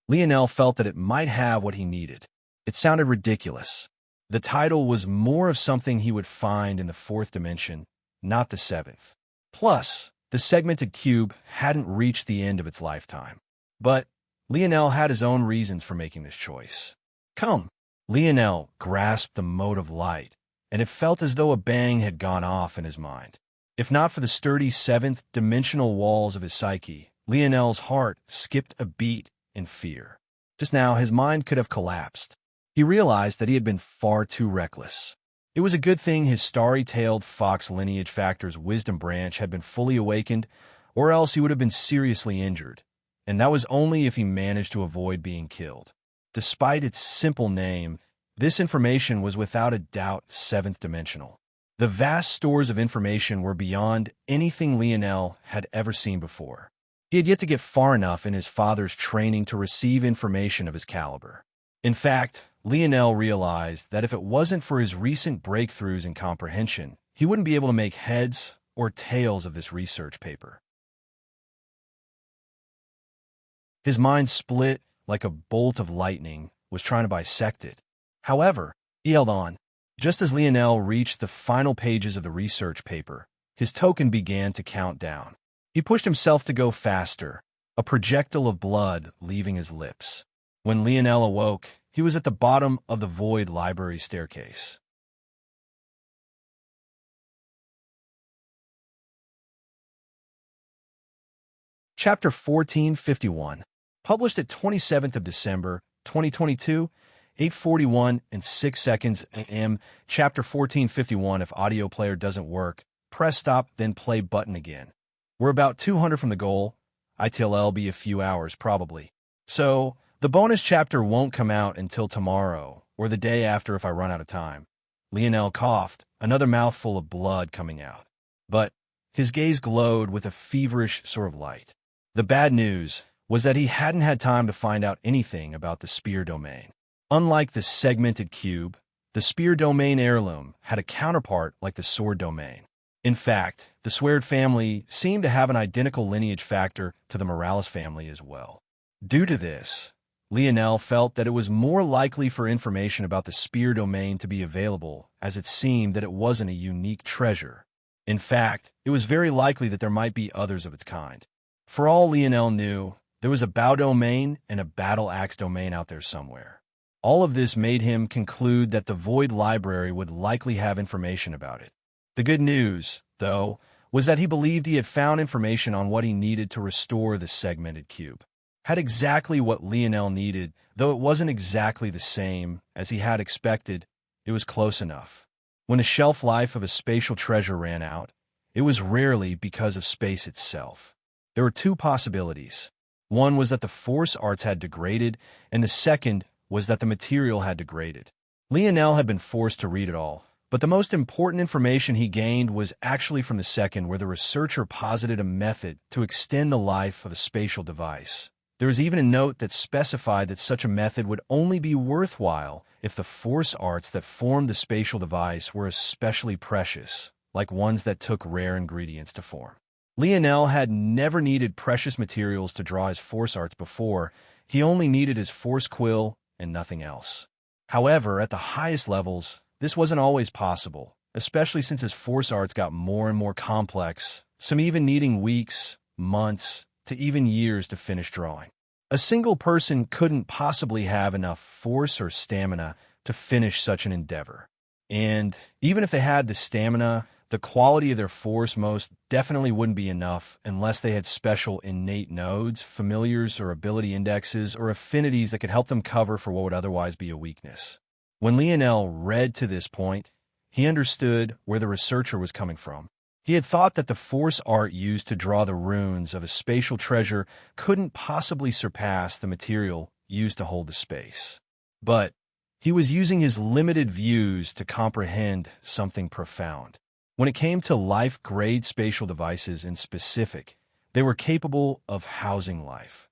Lionel felt that it might have what he needed. It sounded ridiculous. The title was more of something he would find in the fourth dimension, not the seventh. Plus, the segmented cube hadn't reached the end of its lifetime. But Lionel had his own reasons for making this choice. Come. Lionel grasped the mote of light, and it felt as though a bang had gone off in his mind. If not for the sturdy seventh-dimensional walls of his psyche, Lionel's heart skipped a beat in fear. Just now, his mind could have collapsed. He realized that he had been far too reckless. It was a good thing his starry-tailed fox lineage factor's wisdom branch had been fully awakened, or else he would have been seriously injured, and that was only if he managed to avoid being killed. Despite its simple name, this information was without a doubt seventh-dimensional. The vast stores of information were beyond anything Lionel had ever seen before. He had yet to get far enough in his father's training to receive information of his caliber. In fact, Lionel realized that if it wasn't for his recent breakthroughs in comprehension, he wouldn't be able to make heads or tails of this research paper. His mind split like a bolt of lightning, was trying to bisect it. However, he held on. Just as Lionel reached the final pages of the research paper, his token began to count down. He pushed himself to go faster, a projectile of blood leaving his lips. When Lionel awoke, he was at the bottom of the void library staircase. Chapter 1451. Published at 27th of December, 2022, 8:41 and 6 seconds a.m. Chapter 1451. If audio player doesn't work, press stop, then play button again. We're about 200 from the goal. ITLL be a few hours, probably. So, the bonus chapter won't come out until tomorrow, or the day after if I run out of time. Lionel coughed, another mouthful of blood coming out. But his gaze glowed with a feverish sort of light. The bad news was that he hadn't had time to find out anything about the spear domain. Unlike the segmented cube, the spear domain heirloom had a counterpart like the sword domain. In fact, the Sword family seemed to have an identical lineage factor to the Morales family as well. Due to this, Lionel felt that it was more likely for information about the spear domain to be available, as it seemed that it wasn't a unique treasure. In fact, it was very likely that there might be others of its kind. For all Lionel knew, there was a bow domain and a battle axe domain out there somewhere. All of this made him conclude that the Void Library would likely have information about it. The good news, though, was that he believed he had found information on what he needed to restore the segmented cube. Had exactly what Lionel needed, though it wasn't exactly the same as he had expected, it was close enough. When the shelf life of a spatial treasure ran out, it was rarely because of space itself. There were two possibilities. One was that the force arts had degraded, and the second was that the material had degraded. Lionel had been forced to read it all, but the most important information he gained was actually from the second, where the researcher posited a method to extend the life of a spatial device. There was even a note that specified that such a method would only be worthwhile if the force arts that formed the spatial device were especially precious, like ones that took rare ingredients to form. Lionel had never needed precious materials to draw his force arts before. He only needed his force quill and nothing else. However, at the highest levels, this wasn't always possible, especially since his force arts got more and more complex, some even needing weeks, months, to even years to finish drawing. A single person couldn't possibly have enough force or stamina to finish such an endeavor. And even if they had the stamina, the quality of their force most definitely wouldn't be enough unless they had special innate nodes, familiars, or ability indexes, or affinities that could help them cover for what would otherwise be a weakness. When Lionel read to this point, he understood where the researcher was coming from. He had thought that the force art used to draw the runes of a spatial treasure couldn't possibly surpass the material used to hold the space. But he was using his limited views to comprehend something profound. When it came to life-grade spatial devices in specific, they were capable of housing life.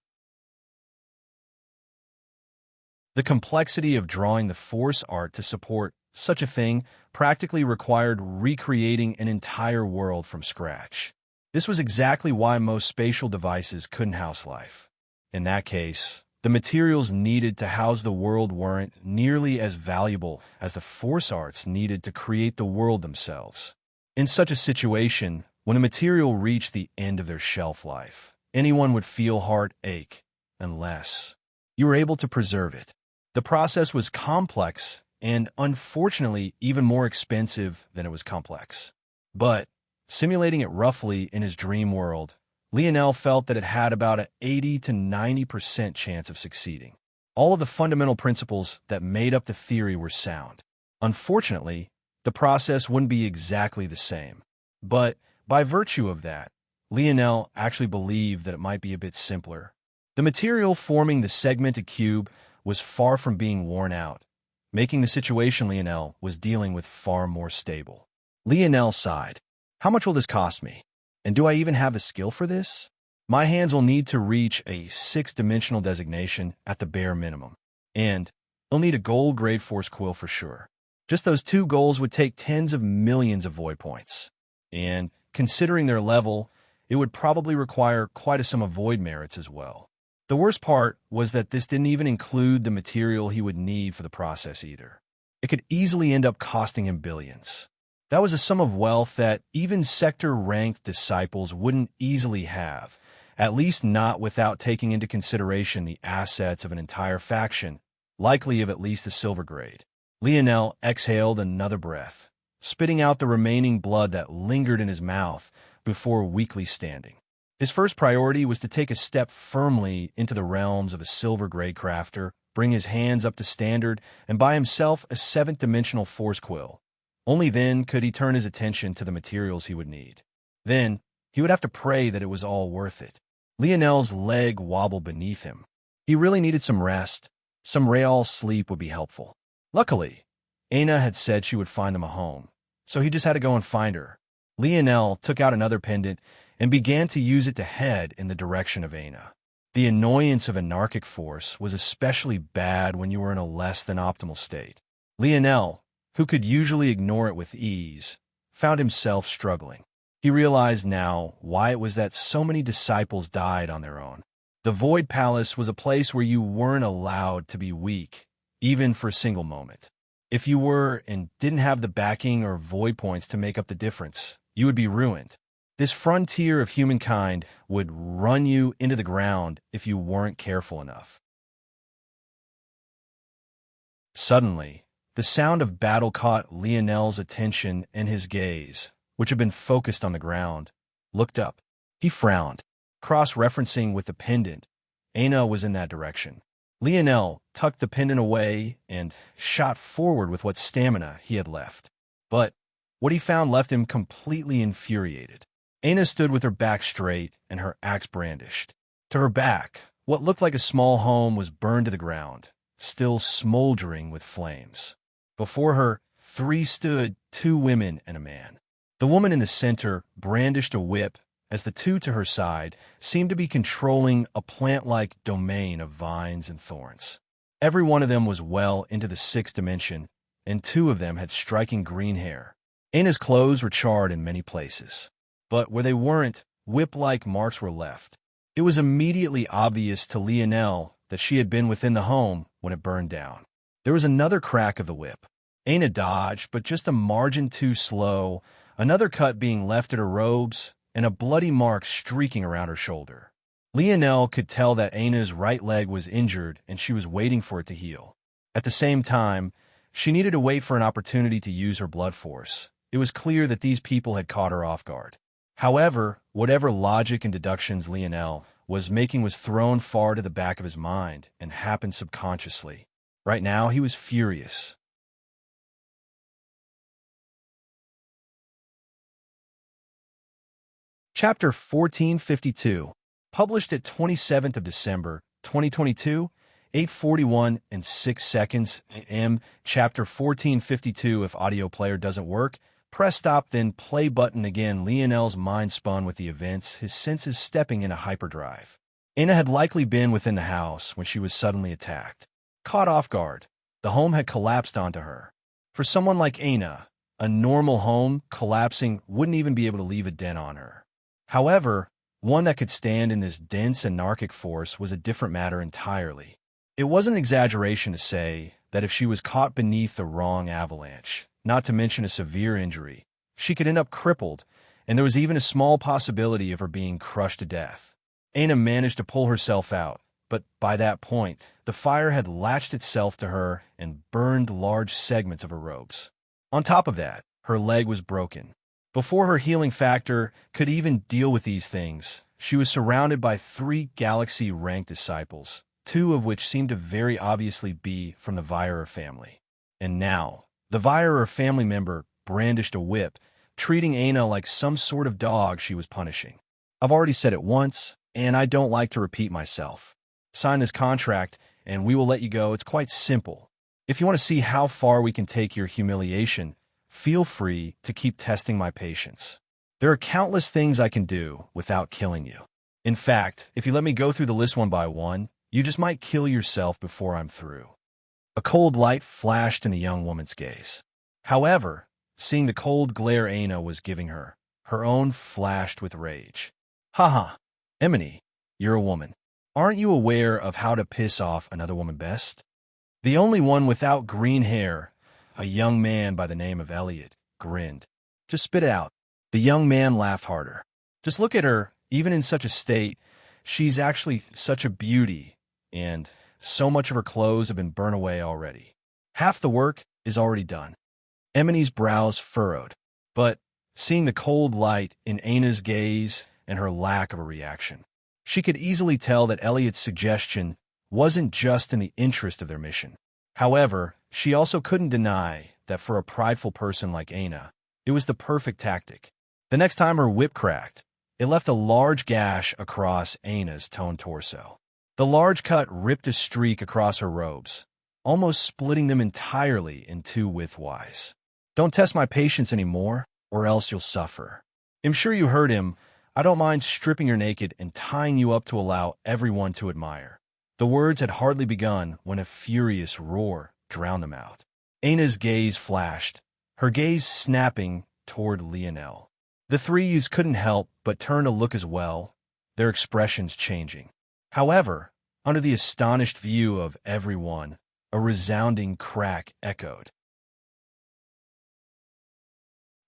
The complexity of drawing the force art to support such a thing practically required recreating an entire world from scratch. This was exactly why most spatial devices couldn't house life. In that case, the materials needed to house the world weren't nearly as valuable as the force arts needed to create the world themselves. In such a situation, when a material reached the end of their shelf life, anyone would feel heartache unless you were able to preserve it. The process was complex and, unfortunately, even more expensive than it was complex. But, simulating it roughly in his dream world, Lionel felt that it had about an 80 to 90% chance of succeeding. All of the fundamental principles that made up the theory were sound. Unfortunately, the process wouldn't be exactly the same. But by virtue of that, Lionel actually believed that it might be a bit simpler. The material forming the segmented cube was far from being worn out, making the situation Lionel was dealing with far more stable. Lionel sighed. How much will this cost me? And do I even have the skill for this? My hands will need to reach a 6-dimensional designation at the bare minimum. And I'll need a gold grade force quill for sure. Just those 2 goals would take tens of millions of void points. And considering their level, it would probably require quite a sum of void merits as well. The worst part was that this didn't even include the material he would need for the process either. It could easily end up costing him billions. That was a sum of wealth that even sector-ranked disciples wouldn't easily have, at least not without taking into consideration the assets of an entire faction, likely of at least a silver grade. Lionel exhaled another breath, spitting out the remaining blood that lingered in his mouth before weakly standing. His first priority was to take a step firmly into the realms of a silver-grade crafter, bring his hands up to standard, and buy himself a 7th-dimensional force quill. Only then could he turn his attention to the materials he would need. Then, he would have to pray that it was all worth it. Lionel's leg wobbled beneath him. He really needed some rest. Some real sleep would be helpful. Luckily, Aina had said she would find them a home, so he just had to go and find her. Lionel took out another pendant and began to use it to head in the direction of Aina. The annoyance of anarchic force was especially bad when you were in a less than optimal state. Lionel, who could usually ignore it with ease, found himself struggling. He realized now why it was that so many disciples died on their own. The Void Palace was a place where you weren't allowed to be weak, even for a single moment. If you were and didn't have the backing or void points to make up the difference, you would be ruined. This frontier of humankind would run you into the ground if you weren't careful enough. Suddenly, the sound of battle caught Lionel's attention, and his gaze, which had been focused on the ground, looked up. He frowned. Cross-referencing with the pendant, Aina was in that direction. Lionel tucked the pendant away and shot forward with what stamina he had left. But what he found left him completely infuriated. Aina stood with her back straight and her axe brandished. To her back, what looked like a small home was burned to the ground, still smoldering with flames. Before her, 3 stood, 2 women and a man. The woman in the center brandished a whip as the 2 to her side seemed to be controlling a plant-like domain of vines and thorns. Every one of them was well into the 6th dimension, and 2 of them had striking green hair. Aina's clothes were charred in many places, but where they weren't, whip-like marks were left. It was immediately obvious to Lionel that she had been within the home when it burned down. There was another crack of the whip. Aina dodged, but just a margin too slow, another cut being left at her robes, and a bloody mark streaking around her shoulder. Lionel could tell that Aina's right leg was injured and she was waiting for it to heal. At the same time, she needed to wait for an opportunity to use her blood force. It was clear that these people had caught her off guard. However, whatever logic and deductions Lionel was making was thrown far to the back of his mind and happened subconsciously. Right now, he was furious. Chapter 1452, published at 27th of December, 2022, 8:41 and 6 seconds a.m. Chapter 1452. If audio player doesn't work, press stop, then play button again. Lionel's mind spun with the events, his senses stepping into hyperdrive. Aina had likely been within the house when she was suddenly attacked. Caught off guard, the home had collapsed onto her. For someone like Aina, a normal home collapsing wouldn't even be able to leave a dent on her. However, one that could stand in this dense anarchic force was a different matter entirely. It wasn't an exaggeration to say that if she was caught beneath the wrong avalanche, not to mention a severe injury, she could end up crippled, and there was even a small possibility of her being crushed to death. Aina managed to pull herself out, but by that point, the fire had latched itself to her and burned large segments of her robes. On top of that, her leg was broken. Before her healing factor could even deal with these things, she was surrounded by 3 galaxy-ranked disciples, two of which seemed to very obviously be from the Viera family. And now, the Viera family member brandished a whip, treating Aina like some sort of dog she was punishing. I've already said it once, and I don't like to repeat myself. Sign this contract, and we will let you go. It's quite simple. If you want to see how far we can take your humiliation, feel free to keep testing my patience. There are countless things I can do without killing you. In fact, if you let me go through the list one by one, you just might kill yourself before I'm through. A cold light flashed in the young woman's gaze. However, seeing the cold glare Aina was giving her, her own flashed with rage. Haha, Emily, you're a woman. Aren't you aware of how to piss off another woman best? The only one without green hair, a young man by the name of Elliot, grinned. Just spit it out. The young man laughed harder. Just look at her, even in such a state. She's actually such a beauty, and so much of her clothes have been burnt away already. Half the work is already done. Emily's brows furrowed, but seeing the cold light in Aina's gaze and her lack of a reaction, she could easily tell that Elliot's suggestion wasn't just in the interest of their mission. However, she also couldn't deny that for a prideful person like Aina, it was the perfect tactic. The next time her whip cracked, it left a large gash across Aina's toned torso. The large cut ripped a streak across her robes, almost splitting them entirely in two widthwise. Don't test my patience anymore, or else you'll suffer. I'm sure you heard him. I don't mind stripping you naked and tying you up to allow everyone to admire. The words had hardly begun when a furious roar drowned them out. Aina's gaze flashed, her gaze snapping toward Lionel. The three youths couldn't help but turn to look as well, their expressions changing. However, under the astonished view of everyone, a resounding crack echoed.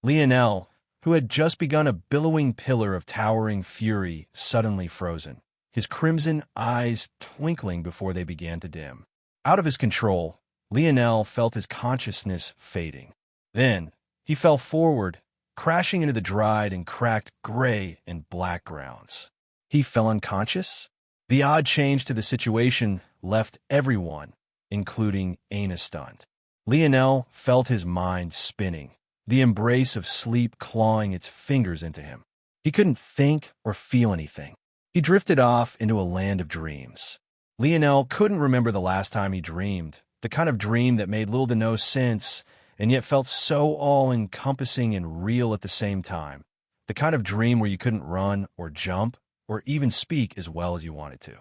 Lionel, who had just begun a billowing pillar of towering fury, suddenly frozen, his crimson eyes twinkling before they began to dim. Out of his control, Lionel felt his consciousness fading. Then, he fell forward, crashing into the dried and cracked gray and black grounds. He fell unconscious? The odd change to the situation left everyone, including Aina, stunned. Lionel felt his mind spinning, the embrace of sleep clawing its fingers into him. He couldn't think or feel anything. He drifted off into a land of dreams. Lionel couldn't remember the last time he dreamed, the kind of dream that made little to no sense and yet felt so all-encompassing and real at the same time. The kind of dream where you couldn't run or jump or even speak as well as you wanted to.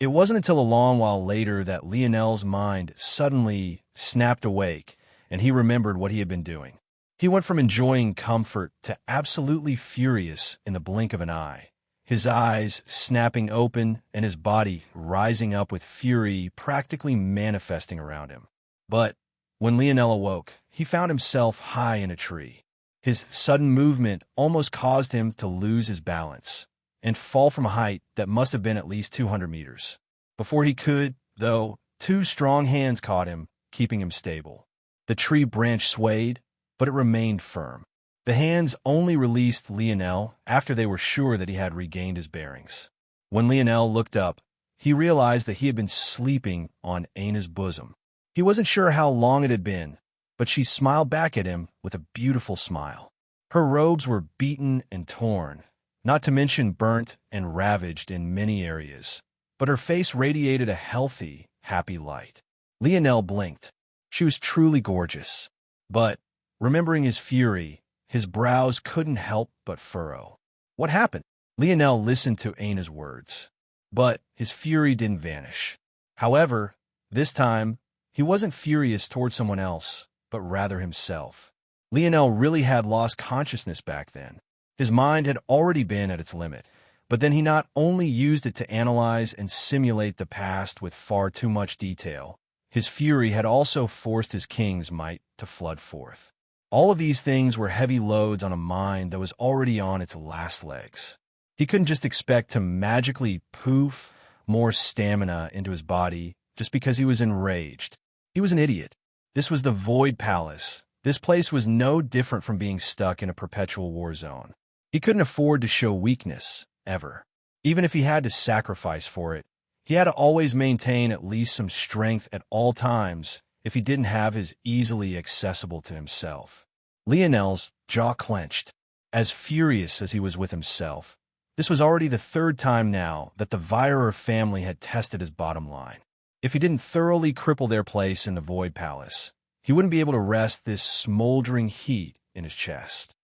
It wasn't until a long while later that Lionel's mind suddenly snapped awake and he remembered what he had been doing. He went from enjoying comfort to absolutely furious in the blink of an eye, his eyes snapping open and his body rising up with fury practically manifesting around him. But when Lionel awoke, he found himself high in a tree. His sudden movement almost caused him to lose his balance and fall from a height that must have been at least 200 meters. Before he could, though, two strong hands caught him, keeping him stable. The tree branch swayed, but it remained firm. The hands only released Lionel after they were sure that he had regained his bearings. When Lionel looked up, he realized that he had been sleeping on Aina's bosom. He wasn't sure how long it had been, but she smiled back at him with a beautiful smile. Her robes were beaten and torn, not to mention burnt and ravaged in many areas, but her face radiated a healthy, happy light. Lionel blinked. She was truly gorgeous, but, remembering his fury, his brows couldn't help but furrow. What happened? Lionel listened to Aina's words, but his fury didn't vanish. However, this time, he wasn't furious toward someone else, but rather himself. Lionel really had lost consciousness back then. His mind had already been at its limit, but then he not only used it to analyze and simulate the past with far too much detail, his fury had also forced his king's might to flood forth. All of these things were heavy loads on a mind that was already on its last legs. He couldn't just expect to magically poof more stamina into his body just because he was enraged. He was an idiot. This was the Void Palace. This place was no different from being stuck in a perpetual war zone. He couldn't afford to show weakness, ever. Even if he had to sacrifice for it, He had to always maintain at least some strength at all times if he didn't have his easily accessible to himself. Lionel's jaw clenched, as furious as he was with himself. This was already the third time now that the Virer family had tested his bottom line. If he didn't thoroughly cripple their place in the Void Palace, he wouldn't be able to rest this smoldering heat in his chest.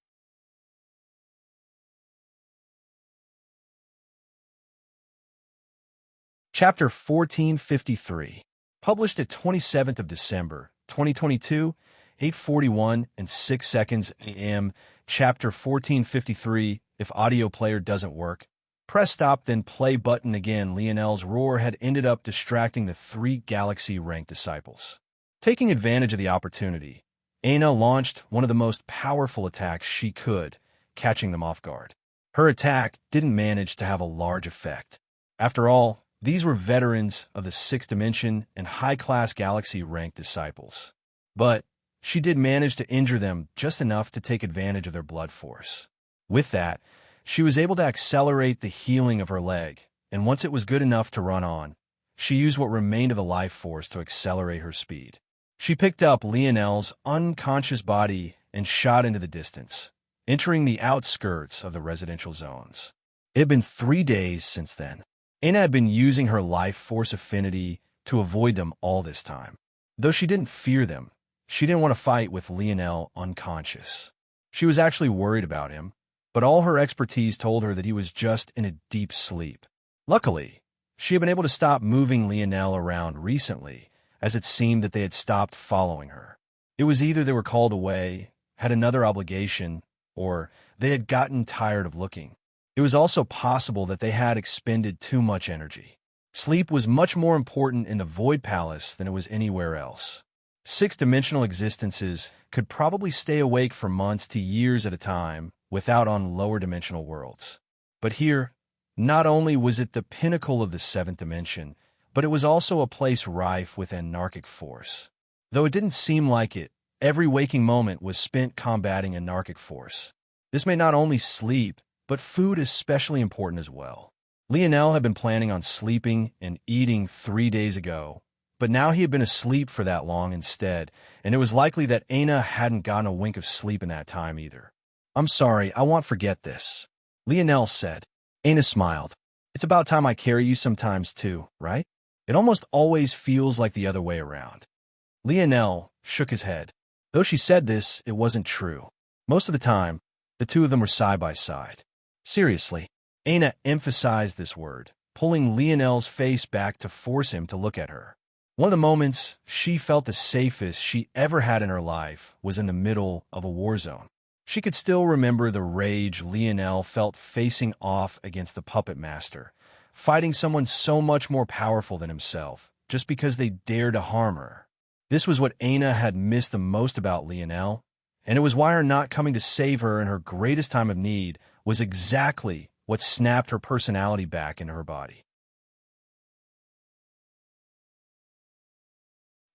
Chapter 1453, published at 27th of December, 2022, 8:41 and 6 seconds a.m. Chapter 1453, if audio player doesn't work, press stop then play button again. Lionel's roar had ended up distracting the 3 galaxy-ranked disciples. Taking advantage of the opportunity, Aina launched one of the most powerful attacks she could, catching them off guard. Her attack didn't manage to have a large effect. After all, these were veterans of the 6th dimension and high-class galaxy-ranked disciples. But she did manage to injure them just enough to take advantage of their blood force. With that, she was able to accelerate the healing of her leg, and once it was good enough to run on, she used what remained of the life force to accelerate her speed. She picked up Lionel's unconscious body and shot into the distance, entering the outskirts of the residential zones. It had been 3 days since then. Aina had been using her life force affinity to avoid them all this time. Though she didn't fear them, she didn't want to fight with Lionel unconscious. She was actually worried about him, but all her expertise told her that he was just in a deep sleep. Luckily, she had been able to stop moving Lionel around recently, as it seemed that they had stopped following her. It was either they were called away, had another obligation, or they had gotten tired of looking. It was also possible that they had expended too much energy. Sleep was much more important in the Void Palace than it was anywhere else. 6th-dimensional existences could probably stay awake for months to years at a time without on lower-dimensional worlds. But here, not only was it the pinnacle of the 7th dimension, but it was also a place rife with anarchic force. Though it didn't seem like it, every waking moment was spent combating anarchic force. This made not only sleep, but food is especially important as well. Lionel had been planning on sleeping and eating 3 days ago, but now he had been asleep for that long instead, and it was likely that Aina hadn't gotten a wink of sleep in that time either. "I'm sorry, I won't forget this," Lionel said. Aina smiled. "It's about time I carry you sometimes too, right? It almost always feels like the other way around." Lionel shook his head. Though she said this, it wasn't true. Most of the time, the two of them were side by side. Seriously, Aina emphasized this word, pulling Lionel's face back to force him to look at her. One of the moments she felt the safest she ever had in her life was in the middle of a war zone. She could still remember the rage Lionel felt facing off against the puppet master, fighting someone so much more powerful than himself, just because they dared to harm her. This was what Aina had missed the most about Lionel, and it was why her not coming to save her in her greatest time of need was exactly what snapped her personality back into her body.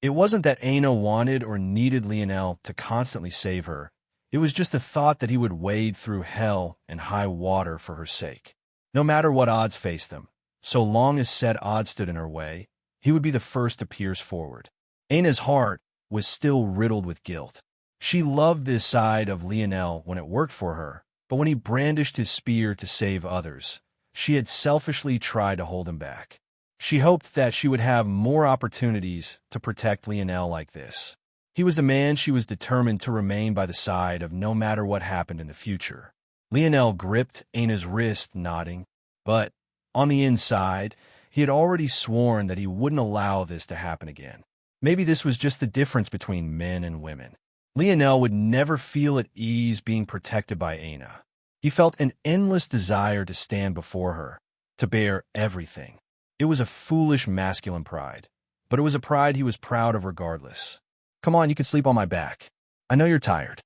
It wasn't that Aina wanted or needed Lionel to constantly save her. It was just the thought that he would wade through hell and high water for her sake. No matter what odds faced them, so long as said odds stood in her way, he would be the first to pierce forward. Aina's heart was still riddled with guilt. She loved this side of Lionel when it worked for her, but when he brandished his spear to save others, she had selfishly tried to hold him back. She hoped that she would have more opportunities to protect Lionel like this. He was the man she was determined to remain by the side of no matter what happened in the future. Lionel gripped Aina's wrist, nodding, but on the inside, he had already sworn that he wouldn't allow this to happen again. Maybe this was just the difference between men and women. Lionel would never feel at ease being protected by Aina. He felt an endless desire to stand before her, to bear everything. It was a foolish masculine pride, but it was a pride he was proud of regardless. "Come on, you can sleep on my back. I know you're tired."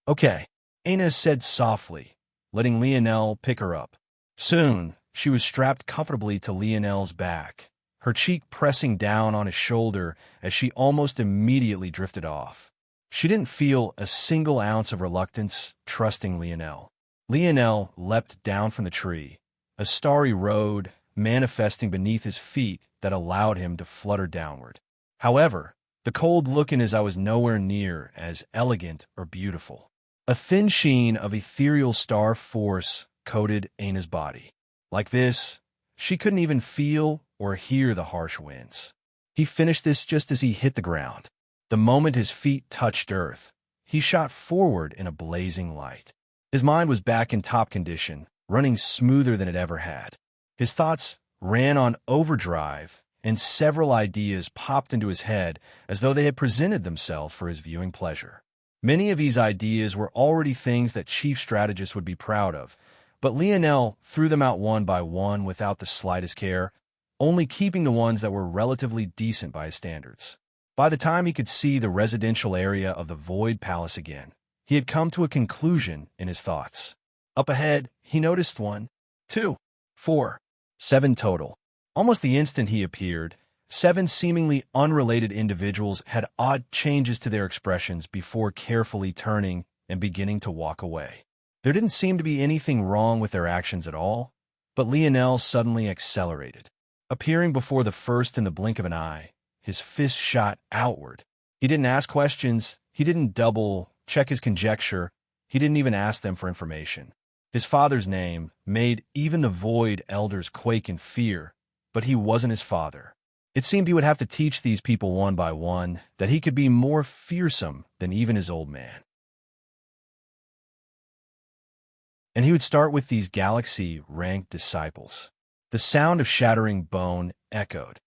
"Okay," Aina said softly, letting Lionel pick her up. Soon, she was strapped comfortably to Lionel's back, her cheek pressing down on his shoulder as she almost immediately drifted off. She didn't feel a single ounce of reluctance, trusting Lionel. Lionel leapt down from the tree, a starry road manifesting beneath his feet that allowed him to flutter downward. However, the cold look in his eye was nowhere near as elegant or beautiful. A thin sheen of ethereal star force coated Aina's body. Like this, she couldn't even feel or hear the harsh winds. He finished this just as he hit the ground. The moment his feet touched earth, he shot forward in a blazing light. His mind was back in top condition, running smoother than it ever had. His thoughts ran on overdrive, and several ideas popped into his head as though they had presented themselves for his viewing pleasure. Many of these ideas were already things that chief strategists would be proud of, but Lionel threw them out one by one without the slightest care, only keeping the ones that were relatively decent by his standards. By the time he could see the residential area of the Void Palace again, he had come to a conclusion in his thoughts. Up ahead, he noticed 1, 2, 4, 7 total. Almost the instant he appeared, 7 seemingly unrelated individuals had odd changes to their expressions before carefully turning and beginning to walk away. There didn't seem to be anything wrong with their actions at all, but Lionel suddenly accelerated. Appearing before the first in the blink of an eye, his fist shot outward. He didn't ask questions, he didn't double-check his conjecture, he didn't even ask them for information. His father's name made even the Void Elders quake in fear, but he wasn't his father. It seemed he would have to teach these people one by one that he could be more fearsome than even his old man. And he would start with these galaxy-ranked disciples. The sound of shattering bone echoed.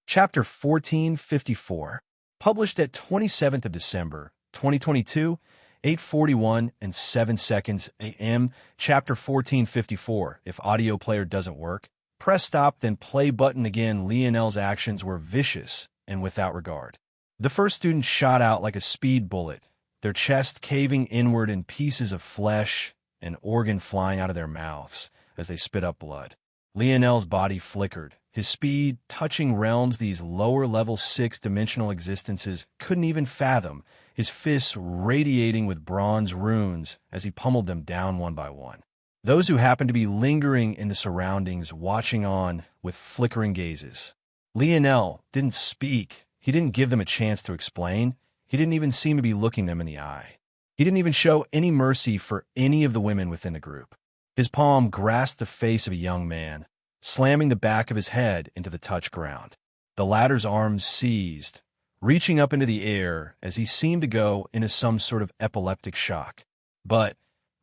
Chapter 1454, published at 27th of December, 2022, 8:41 and 7 seconds a.m. Chapter 1454. If audio player doesn't work, press stop, then play button again. Lionel's actions were vicious and without regard. The first student shot out like a speed bullet, their chest caving inward and pieces of flesh and organ flying out of their mouths as they spit up blood. Lionel's body flickered, his speed touching realms these lower-level 6-dimensional existences couldn't even fathom, his fists radiating with bronze runes as he pummeled them down one by one. Those who happened to be lingering in the surroundings watching on with flickering gazes. Lionel didn't speak. He didn't give them a chance to explain. He didn't even seem to be looking them in the eye. He didn't even show any mercy for any of the women within the group. His palm grasped the face of a young man, slamming the back of his head into the touch ground. The latter's arms seized, reaching up into the air as he seemed to go into some sort of epileptic shock. But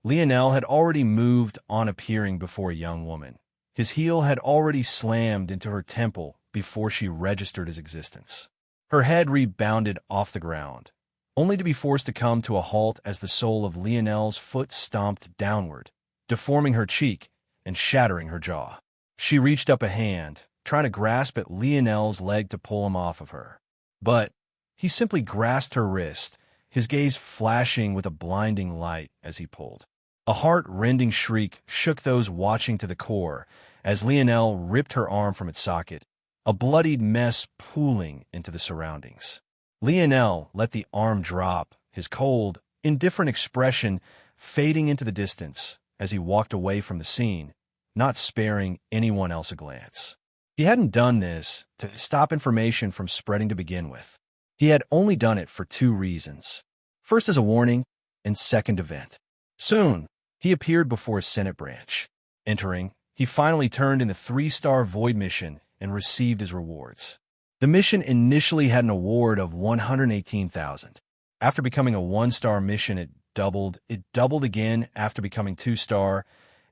Lionel had already moved on, appearing before a young woman. His heel had already slammed into her temple before she registered his existence. Her head rebounded off the ground, only to be forced to come to a halt as the sole of Lionel's foot stomped downward, deforming her cheek and shattering her jaw. She reached up a hand, trying to grasp at Lionel's leg to pull him off of her. But he simply grasped her wrist, his gaze flashing with a blinding light as he pulled. A heart-rending shriek shook those watching to the core as Lionel ripped her arm from its socket, a bloodied mess pooling into the surroundings. Lionel let the arm drop, his cold, indifferent expression fading into the distance as he walked away from the scene, not sparing anyone else a glance. He hadn't done this to stop information from spreading to begin with. He had only done it for 2 reasons. First as a warning, and second event. Soon, he appeared before a Senate branch. Entering, he finally turned in the 3-star Void mission and received his rewards. The mission initially had an award of 118,000. After becoming a 1-star mission, it doubled again after becoming 2-star,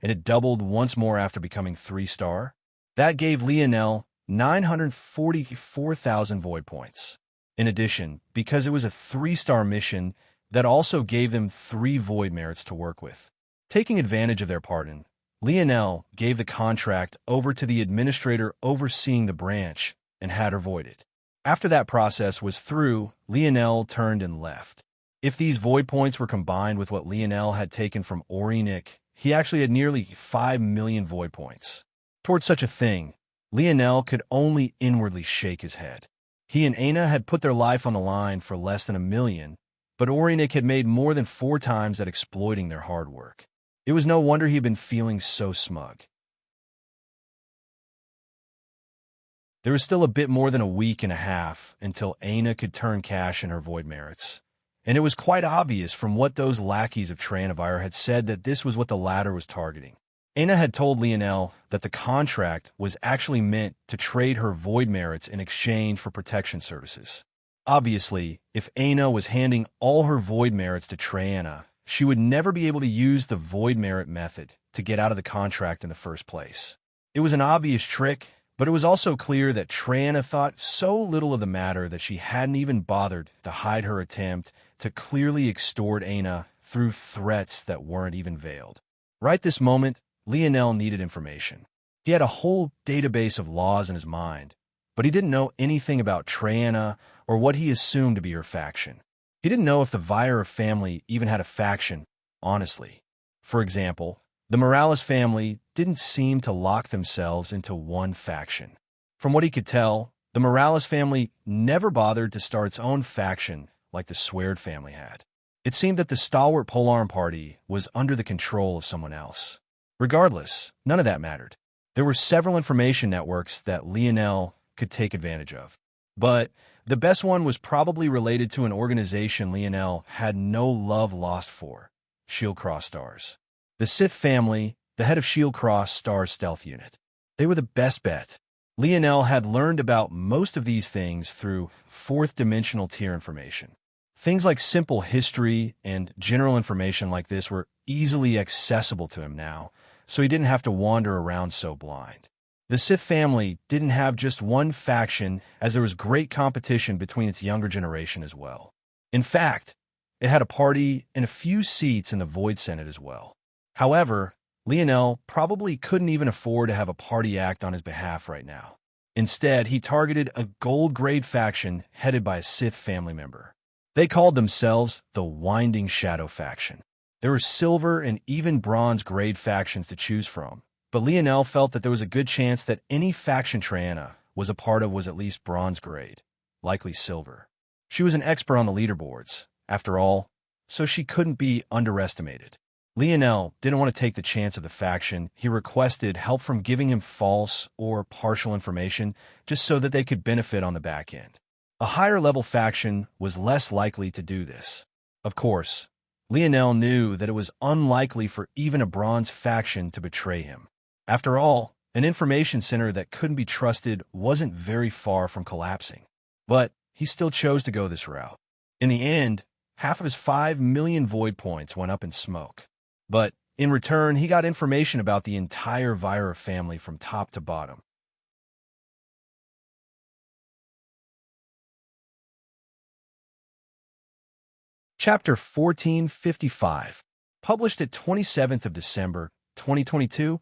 and it doubled once more after becoming 3-star. That gave Lionel 944,000 Void points. In addition, because it was a 3-star mission, that also gave them 3 Void merits to work with. Taking advantage of their pardon, Lionel gave the contract over to the administrator overseeing the branch and had her voided. After that process was through, Lionel turned and left. If these Void points were combined with what Lionel had taken from Orinik, he actually had nearly 5 million Void points. Towards such a thing, Lionel could only inwardly shake his head. He and Aina had put their life on the line for less than 1 million, but Orionik had made more than 4 times at exploiting their hard work. It was no wonder he had been feeling so smug. There was still a bit more than a week and a half until Aina could turn cash in her void merits. And it was quite obvious from what those lackeys of Tranavire had said that this was what the latter was targeting. Aina had told Lionel that the contract was actually meant to trade her void merits in exchange for protection services. Obviously, if Aina was handing all her void merits to Triana, she would never be able to use the void merit method to get out of the contract in the first place. It was an obvious trick, but it was also clear that Triana thought so little of the matter that she hadn't even bothered to hide her attempt to clearly extort Aina through threats that weren't even veiled. Right this moment, Lionel needed information. He had a whole database of laws in his mind, but he didn't know anything about Triana or what he assumed to be her faction. He didn't know if the Vire family even had a faction, honestly. For example, the Morales family didn't seem to lock themselves into one faction. From what he could tell, the Morales family never bothered to start its own faction like the Sweard family had. It seemed that the stalwart Polarm party was under the control of someone else. Regardless, none of that mattered. There were several information networks that Lionel could take advantage of. But the best one was probably related to an organization Lionel had no love lost for, Shieldcross Stars. The Sith family, the head of Shieldcross Stars stealth unit. They were the best bet. Lionel had learned about most of these things through fourth-dimensional tier information. Things like simple history and general information like this were easily accessible to him now, so he didn't have to wander around so blind. The Sith family didn't have just one faction, as there was great competition between its younger generation as well. In fact, it had a party and a few seats in the Void Senate as well. However, Lionel probably couldn't even afford to have a party act on his behalf right now. Instead, he targeted a gold-grade faction headed by a Sith family member. They called themselves the Winding Shadow faction. There were silver and even bronze-grade factions to choose from, but Lionel felt that there was a good chance that any faction Triana was a part of was at least bronze-grade, likely silver. She was an expert on the leaderboards, after all, so she couldn't be underestimated. Lionel didn't want to take the chance of the faction. He requested help from giving him false or partial information just so that they could benefit on the back end. A higher-level faction was less likely to do this. Of course, Lionel knew that it was unlikely for even a bronze faction to betray him. After all, an information center that couldn't be trusted wasn't very far from collapsing. But he still chose to go this route. In the end, half of his 5 million void points went up in smoke. But in return, he got information about the entire Vira family from top to bottom. Chapter 1455, published at 27th of December, 2022,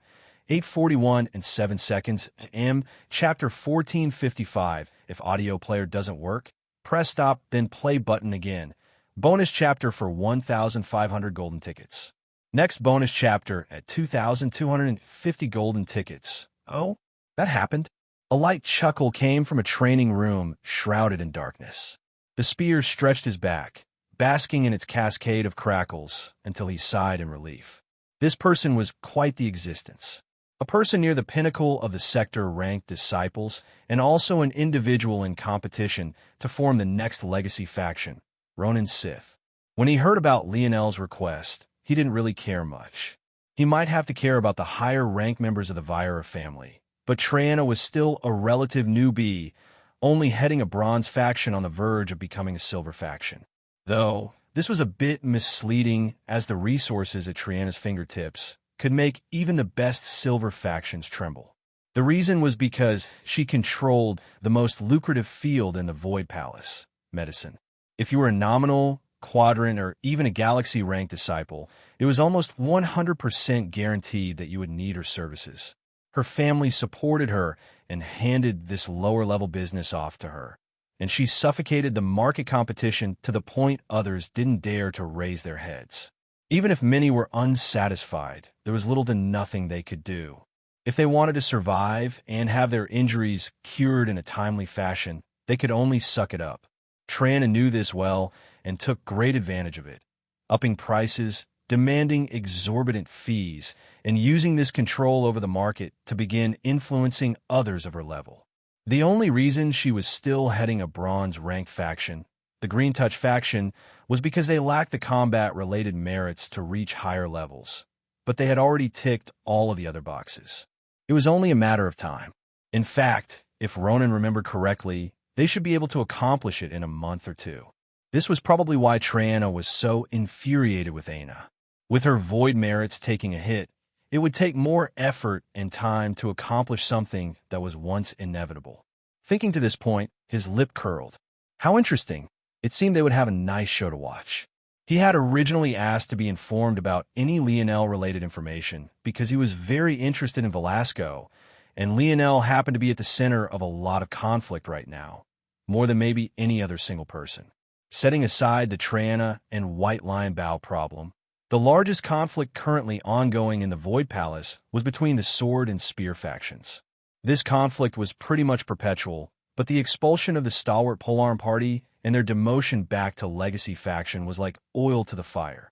8:41 and 7 seconds AM. Chapter 1455. If audio player doesn't work, press stop, then play button again. Bonus chapter for 1,500 golden tickets. Next bonus chapter at 2,250 golden tickets. Oh, that happened. A light chuckle came from a training room shrouded in darkness. The spear stretched his back, basking in its cascade of crackles, until he sighed in relief. This person was quite the existence. A person near the pinnacle of the sector-ranked disciples, and also an individual in competition to form the next legacy faction, Ronin Sith. When he heard about Lionel's request, he didn't really care much. He might have to care about the higher-ranked members of the Vira family, but Triana was still a relative newbie, only heading a bronze faction on the verge of becoming a silver faction. Though, this was a bit misleading, as the resources at Triana's fingertips could make even the best silver factions tremble. The reason was because she controlled the most lucrative field in the Void Palace, medicine. If you were a nominal, quadrant, or even a galaxy-ranked disciple, it was almost 100% guaranteed that you would need her services. Her family supported her and handed this lower-level business off to her, and she suffocated the market competition to the point others didn't dare to raise their heads. Even if many were unsatisfied, there was little to nothing they could do. If they wanted to survive and have their injuries cured in a timely fashion, they could only suck it up. Triana knew this well, and took great advantage of it, upping prices, demanding exorbitant fees, and using this control over the market to begin influencing others of her level. The only reason she was still heading a bronze-ranked faction, the Green Touch faction, was because they lacked the combat-related merits to reach higher levels. But they had already ticked all of the other boxes. It was only a matter of time. In fact, if Ronan remembered correctly, they should be able to accomplish it in a month or two. This was probably why Triana was so infuriated with Aina. With her void merits taking a hit, it would take more effort and time to accomplish something that was once inevitable. Thinking to this point, his lip curled. How interesting. It seemed they would have a nice show to watch. He had originally asked to be informed about any Lionel-related information because he was very interested in Velasco, and Lionel happened to be at the center of a lot of conflict right now, more than maybe any other single person. Setting aside the Triana and White Lion Bow problem, the largest conflict currently ongoing in the Void Palace was between the Sword and Spear factions. This conflict was pretty much perpetual, but the expulsion of the stalwart Polearm Party and their demotion back to Legacy faction was like oil to the fire.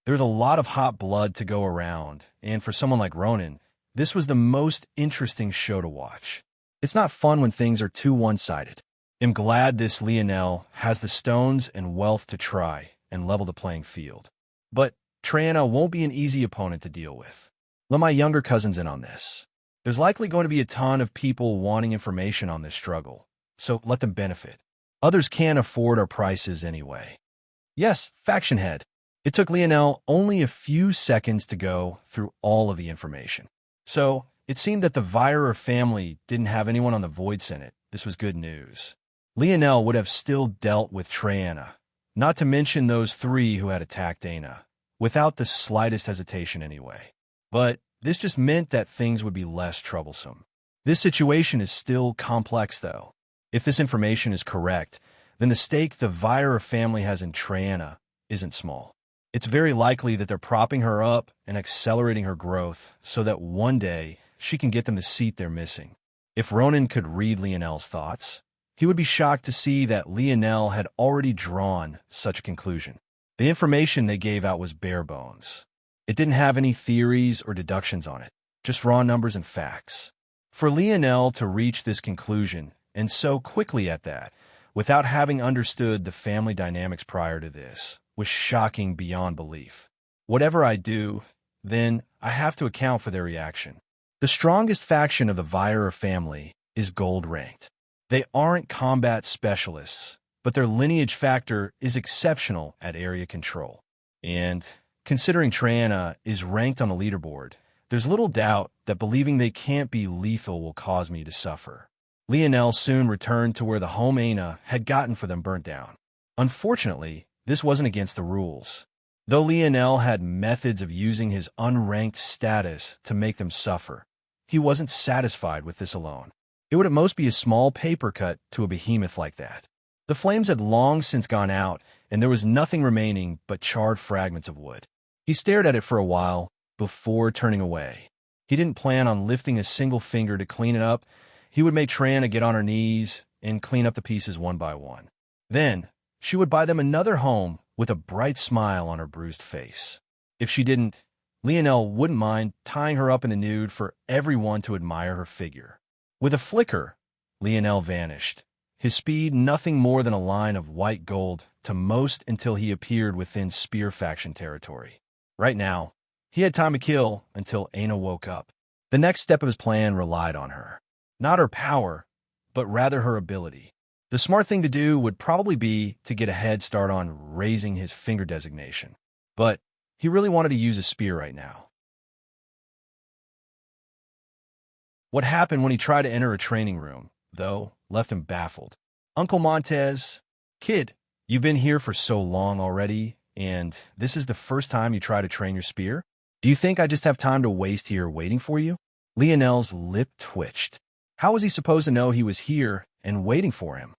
There's a lot of hot blood to go around, and for someone like Ronan, this was the most interesting show to watch. It's not fun when things are too one-sided. I'm glad this Lionel has the stones and wealth to try and level the playing field. But Triana won't be an easy opponent to deal with. Let my younger cousins in on this. There's likely going to be a ton of people wanting information on this struggle, so let them benefit. Others can't afford our prices anyway. Yes, faction head. It took Lionel only a few seconds to go through all of the information. So, it seemed that the Virer family didn't have anyone on the Void Senate. This was good news. Lionel would have still dealt with Triana, not to mention those three who had attacked Aina, without the slightest hesitation anyway. But this just meant that things would be less troublesome. This situation is still complex, though. If this information is correct, then the stake the Virer family has in Triana isn't small. It's very likely that they're propping her up and accelerating her growth so that one day she can get them the seat they're missing. If Ronan could read Lionel's thoughts, he would be shocked to see that Lionel had already drawn such a conclusion. The information they gave out was bare bones. It didn't have any theories or deductions on it, just raw numbers and facts. For Lionel to reach this conclusion, and so quickly at that, without having understood the family dynamics prior to this, was shocking beyond belief. Whatever I do, then I have to account for their reaction. The strongest faction of the Virer family is gold-ranked. They aren't combat specialists, but their lineage factor is exceptional at area control. And considering Triana is ranked on the leaderboard, there's little doubt that believing they can't be lethal will cause me to suffer. Lionel soon returned to where the home Aina had gotten for them burnt down. Unfortunately, this wasn't against the rules. Though Lionel had methods of using his unranked status to make them suffer, he wasn't satisfied with this alone. It would at most be a small paper cut to a behemoth like that. The flames had long since gone out, and there was nothing remaining but charred fragments of wood. He stared at it for a while before turning away. He didn't plan on lifting a single finger to clean it up. He would make Triana get on her knees and clean up the pieces one by one. Then, she would buy them another home with a bright smile on her bruised face. If she didn't, Lionel wouldn't mind tying her up in the nude for everyone to admire her figure. With a flicker, Lionel vanished, his speed nothing more than a line of white gold to most until he appeared within Spear faction territory. Right now, he had time to kill until Aina woke up. The next step of his plan relied on her. Not her power, but rather her ability. The smart thing to do would probably be to get a head start on raising his finger designation. But he really wanted to use a spear right now. What happened when he tried to enter a training room, though, left him baffled. Uncle Montez, kid, you've been here for so long already, and this is the first time you try to train your spear? Do you think I just have time to waste here waiting for you? Lionel's lip twitched. How was he supposed to know he was here and waiting for him?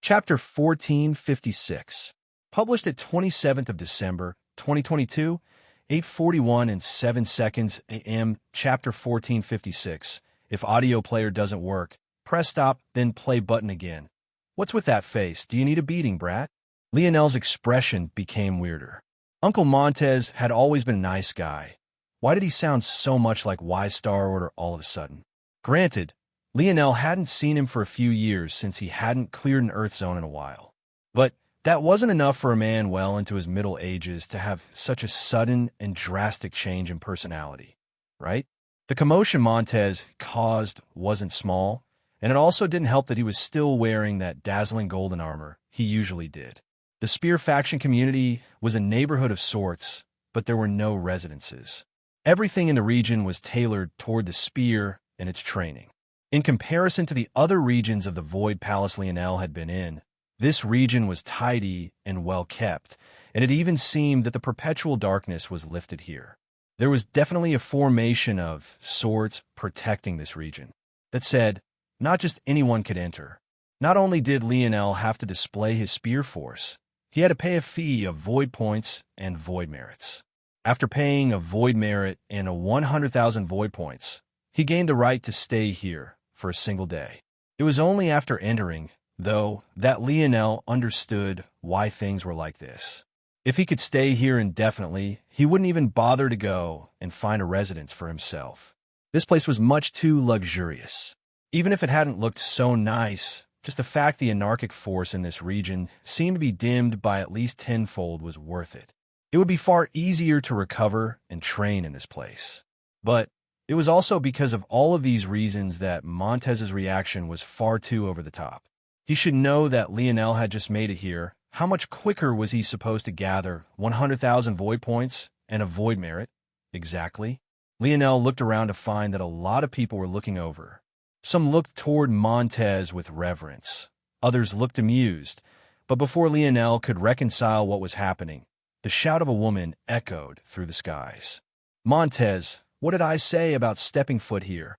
Chapter 1456. Published at 27th of December, 2022, 8:41 and 7 seconds a.m. Chapter 1456. If audio player doesn't work, press stop, then play button again. What's with that face? Do you need a beating, brat? Lionel's expression became weirder. Uncle Montez had always been a nice guy. Why did he sound so much like Wise Star Order all of a sudden? Granted, Lionel hadn't seen him for a few years since he hadn't cleared an Earth zone in a while. But that wasn't enough for a man well into his middle ages to have such a sudden and drastic change in personality, right? The commotion Montez caused wasn't small, and it also didn't help that he was still wearing that dazzling golden armor he usually did. The Spear faction community was a neighborhood of sorts, but there were no residences. Everything in the region was tailored toward the Spear and its training. In comparison to the other regions of the Void Palace Lionel had been in, this region was tidy and well kept, and it even seemed that the perpetual darkness was lifted here. There was definitely a formation of sorts protecting this region. That said, not just anyone could enter. Not only did Lionel have to display his spear force, he had to pay a fee of void points and void merits. After paying a void merit and a 100,000 void points, he gained the right to stay here for a single day. It was only after entering, though, that Lionel understood why things were like this. If he could stay here indefinitely, he wouldn't even bother to go and find a residence for himself. This place was much too luxurious. Even if it hadn't looked so nice, just the fact the anarchic force in this region seemed to be dimmed by at least tenfold was worth it. It would be far easier to recover and train in this place. But it was also because of all of these reasons that Montez's reaction was far too over the top. He should know that Lionel had just made it here. How much quicker was he supposed to gather 100,000 void points and a void merit? Exactly. Lionel looked around to find that a lot of people were looking over. Some looked toward Montez with reverence. Others looked amused. But before Lionel could reconcile what was happening, the shout of a woman echoed through the skies. Montez, what did I say about stepping foot here?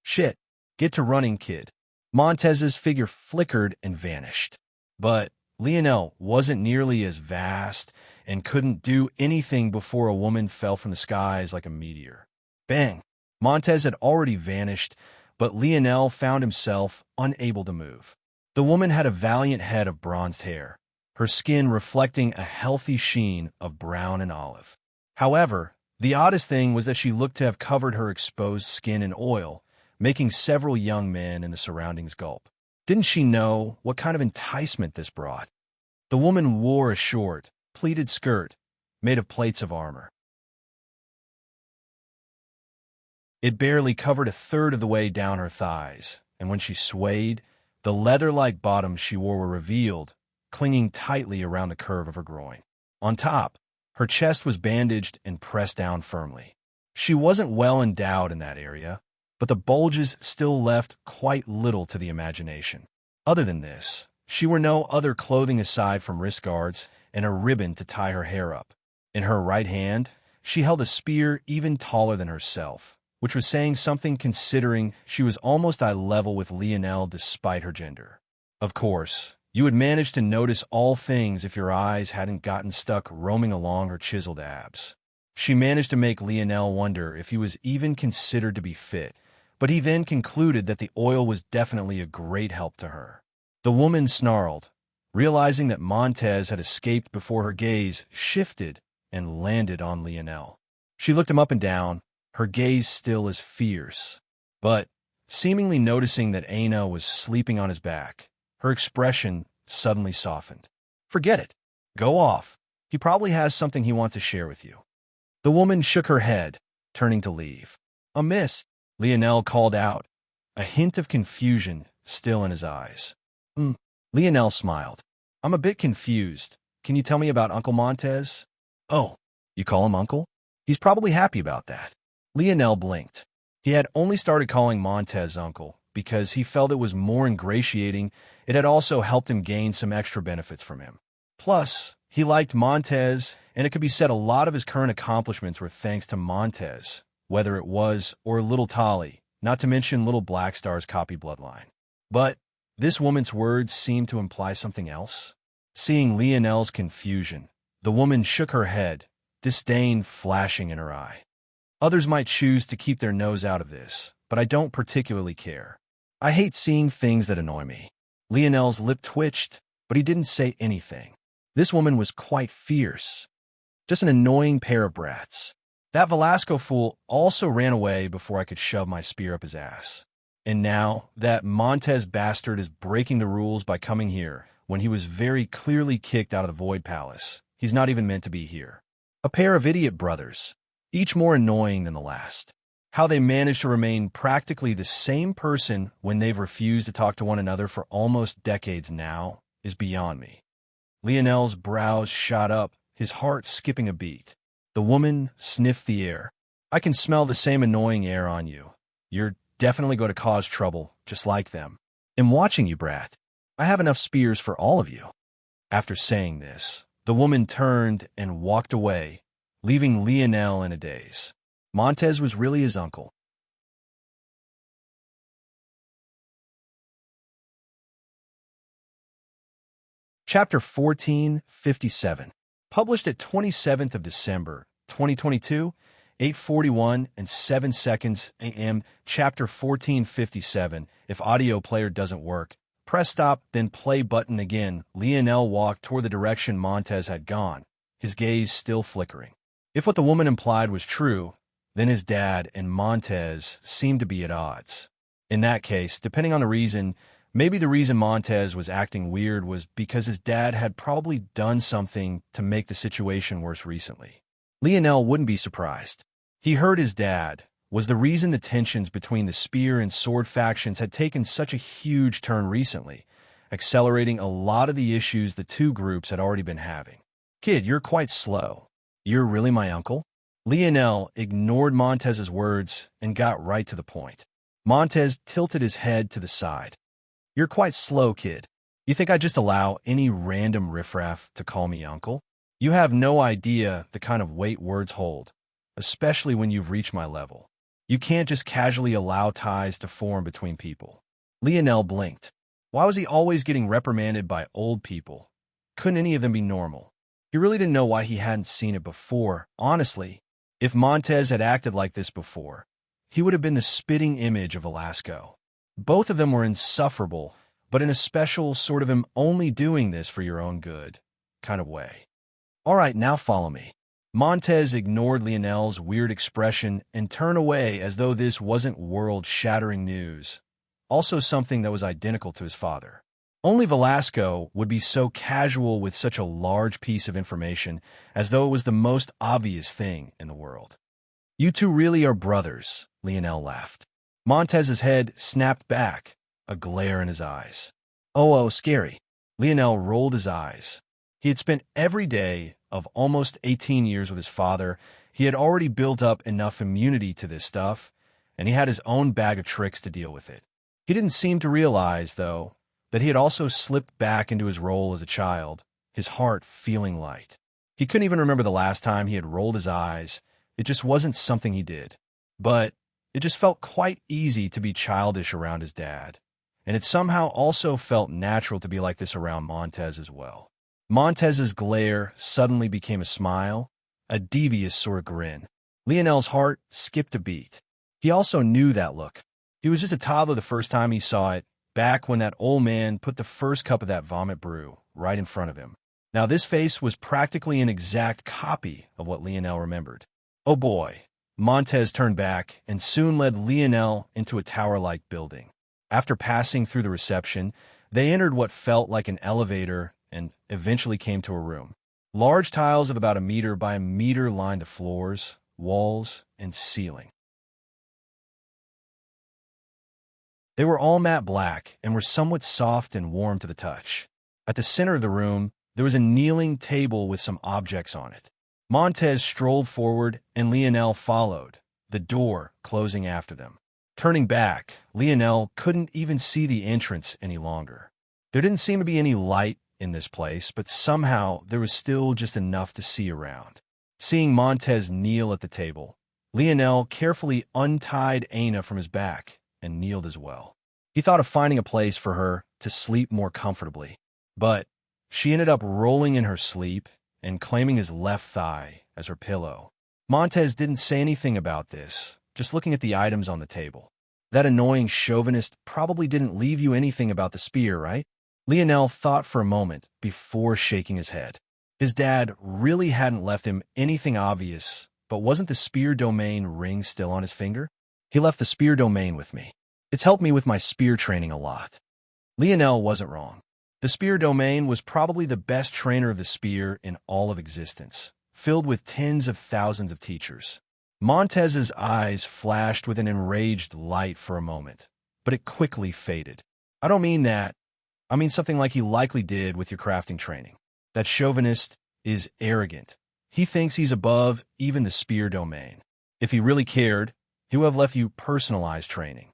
Shit. Get to running, kid. Montez's figure flickered and vanished. But Lionel wasn't nearly as vast and couldn't do anything before a woman fell from the skies like a meteor. Bang! Montez had already vanished, but Lionel found himself unable to move. The woman had a valiant head of bronzed hair, her skin reflecting a healthy sheen of brown and olive. However, the oddest thing was that she looked to have covered her exposed skin in oil, making several young men in the surroundings gulp. Didn't she know what kind of enticement this brought? The woman wore a short, pleated skirt made of plates of armor. It barely covered a third of the way down her thighs, and when she swayed, the leather-like bottoms she wore were revealed, clinging tightly around the curve of her groin. On top, her chest was bandaged and pressed down firmly. She wasn't well endowed in that area, but the bulges still left quite little to the imagination. Other than this, she wore no other clothing aside from wrist guards and a ribbon to tie her hair up. In her right hand, she held a spear even taller than herself, which was saying something considering she was almost eye level with Lionel despite her gender. Of course, you would manage to notice all things if your eyes hadn't gotten stuck roaming along her chiseled abs. She managed to make Lionel wonder if he was even considered to be fit, but he then concluded that the oil was definitely a great help to her. The woman snarled, realizing that Montez had escaped before her gaze shifted and landed on Lionel. She looked him up and down, her gaze still as fierce, but seemingly noticing that Aina was sleeping on his back, her expression suddenly softened. Forget it. Go off. He probably has something he wants to share with you. The woman shook her head, turning to leave. Miss, Lionel called out, a hint of confusion still in his eyes. Lionel smiled. I'm a bit confused. Can you tell me about Uncle Montez? Oh, you call him Uncle? He's probably happy about that. Lionel blinked. He had only started calling Montez Uncle because he felt it was more ingratiating. It had also helped him gain some extra benefits from him. Plus, he liked Montez, and it could be said a lot of his current accomplishments were thanks to Montez, whether it was or Little Tolly, not to mention Little Blackstar's copy bloodline. But this woman's words seemed to imply something else. Seeing Lionel's confusion, the woman shook her head, disdain flashing in her eye. Others might choose to keep their nose out of this, but I don't particularly care. I hate seeing things that annoy me. Lionel's lip twitched, but he didn't say anything. This woman was quite fierce. Just an annoying pair of brats. That Velasco fool also ran away before I could shove my spear up his ass. And now, that Montez bastard is breaking the rules by coming here when he was very clearly kicked out of the Void Palace. He's not even meant to be here. A pair of idiot brothers, each more annoying than the last. How they manage to remain practically the same person when they've refused to talk to one another for almost decades now is beyond me. Lionel's brows shot up, his heart skipping a beat. The woman sniffed the air. I can smell the same annoying air on you. You're definitely going to cause trouble, just like them. I'm watching you, brat. I have enough spears for all of you. After saying this, the woman turned and walked away, leaving Lionel in a daze. Montez was really his uncle. Chapter 1457. Published at 27th of December, 2022, 8:41 and 7 seconds a.m. Chapter 1457. If audio player doesn't work, press stop, then play button again. Lionel walked toward the direction Montez had gone, his gaze still flickering. If what the woman implied was true, then his dad and Montez seemed to be at odds. In that case, depending on the reason, maybe the reason Montez was acting weird was because his dad had probably done something to make the situation worse recently. Lionel wouldn't be surprised. He heard his dad was the reason the tensions between the spear and sword factions had taken such a huge turn recently, accelerating a lot of the issues the two groups had already been having. Kid, you're quite slow. You're really my uncle? Lionel ignored Montez's words and got right to the point. Montez tilted his head to the side. You're quite slow, kid. You think I just allow any random riffraff to call me uncle? You have no idea the kind of weight words hold, especially when you've reached my level. You can't just casually allow ties to form between people. Lionel blinked. Why was he always getting reprimanded by old people? Couldn't any of them be normal? He really didn't know why he hadn't seen it before. Honestly, if Montez had acted like this before, he would have been the spitting image of Velasco. Both of them were insufferable, but in a special sort of "I'm only doing this for your own good" kind of way. All right, now follow me. Montez ignored Lionel's weird expression and turned away as though this wasn't world-shattering news, also something that was identical to his father. Only Velasco would be so casual with such a large piece of information, as though it was the most obvious thing in the world. You two really are brothers, Lionel laughed. Montez's head snapped back, a glare in his eyes. Oh, scary. Lionel rolled his eyes. He had spent every day of almost 18 years with his father. He had already built up enough immunity to this stuff, and he had his own bag of tricks to deal with it. He didn't seem to realize, though, that he had also slipped back into his role as a child, his heart feeling light. He couldn't even remember the last time he had rolled his eyes. It just wasn't something he did. But it just felt quite easy to be childish around his dad, and it somehow also felt natural to be like this around Montez as well. Montez's glare suddenly became a smile, a devious sort of grin. Lionel's heart skipped a beat. He also knew that look. He was just a toddler the first time he saw it, back when that old man put the first cup of that vomit brew right in front of him. Now this face was practically an exact copy of what Lionel remembered. Oh boy. Montez turned back and soon led Lionel into a tower-like building. After passing through the reception, they entered what felt like an elevator and eventually came to a room. Large tiles of about 1 meter by 1 meter lined the floors, walls, and ceiling. They were all matte black and were somewhat soft and warm to the touch. At the center of the room, there was a kneeling table with some objects on it. Montez strolled forward and Lionel followed, the door closing after them. Turning back, Lionel couldn't even see the entrance any longer. There didn't seem to be any light in this place, but somehow there was still just enough to see around. Seeing Montez kneel at the table, Lionel carefully untied Aina from his back and kneeled as well. He thought of finding a place for her to sleep more comfortably, but she ended up rolling in her sleep and claiming his left thigh as her pillow. Montez didn't say anything about this, just looking at the items on the table. That annoying chauvinist probably didn't leave you anything about the spear, right? Lionel thought for a moment before shaking his head. His dad really hadn't left him anything obvious, but wasn't the spear domain ring still on his finger? He left the spear domain with me. It's helped me with my spear training a lot. Lionel wasn't wrong. The spear domain was probably the best trainer of the spear in all of existence, filled with tens of thousands of teachers. Montez's eyes flashed with an enraged light for a moment, but it quickly faded. I don't mean that. I mean something like he likely did with your crafting training. That chauvinist is arrogant. He thinks he's above even the spear domain. If he really cared, he would have left you personalized training.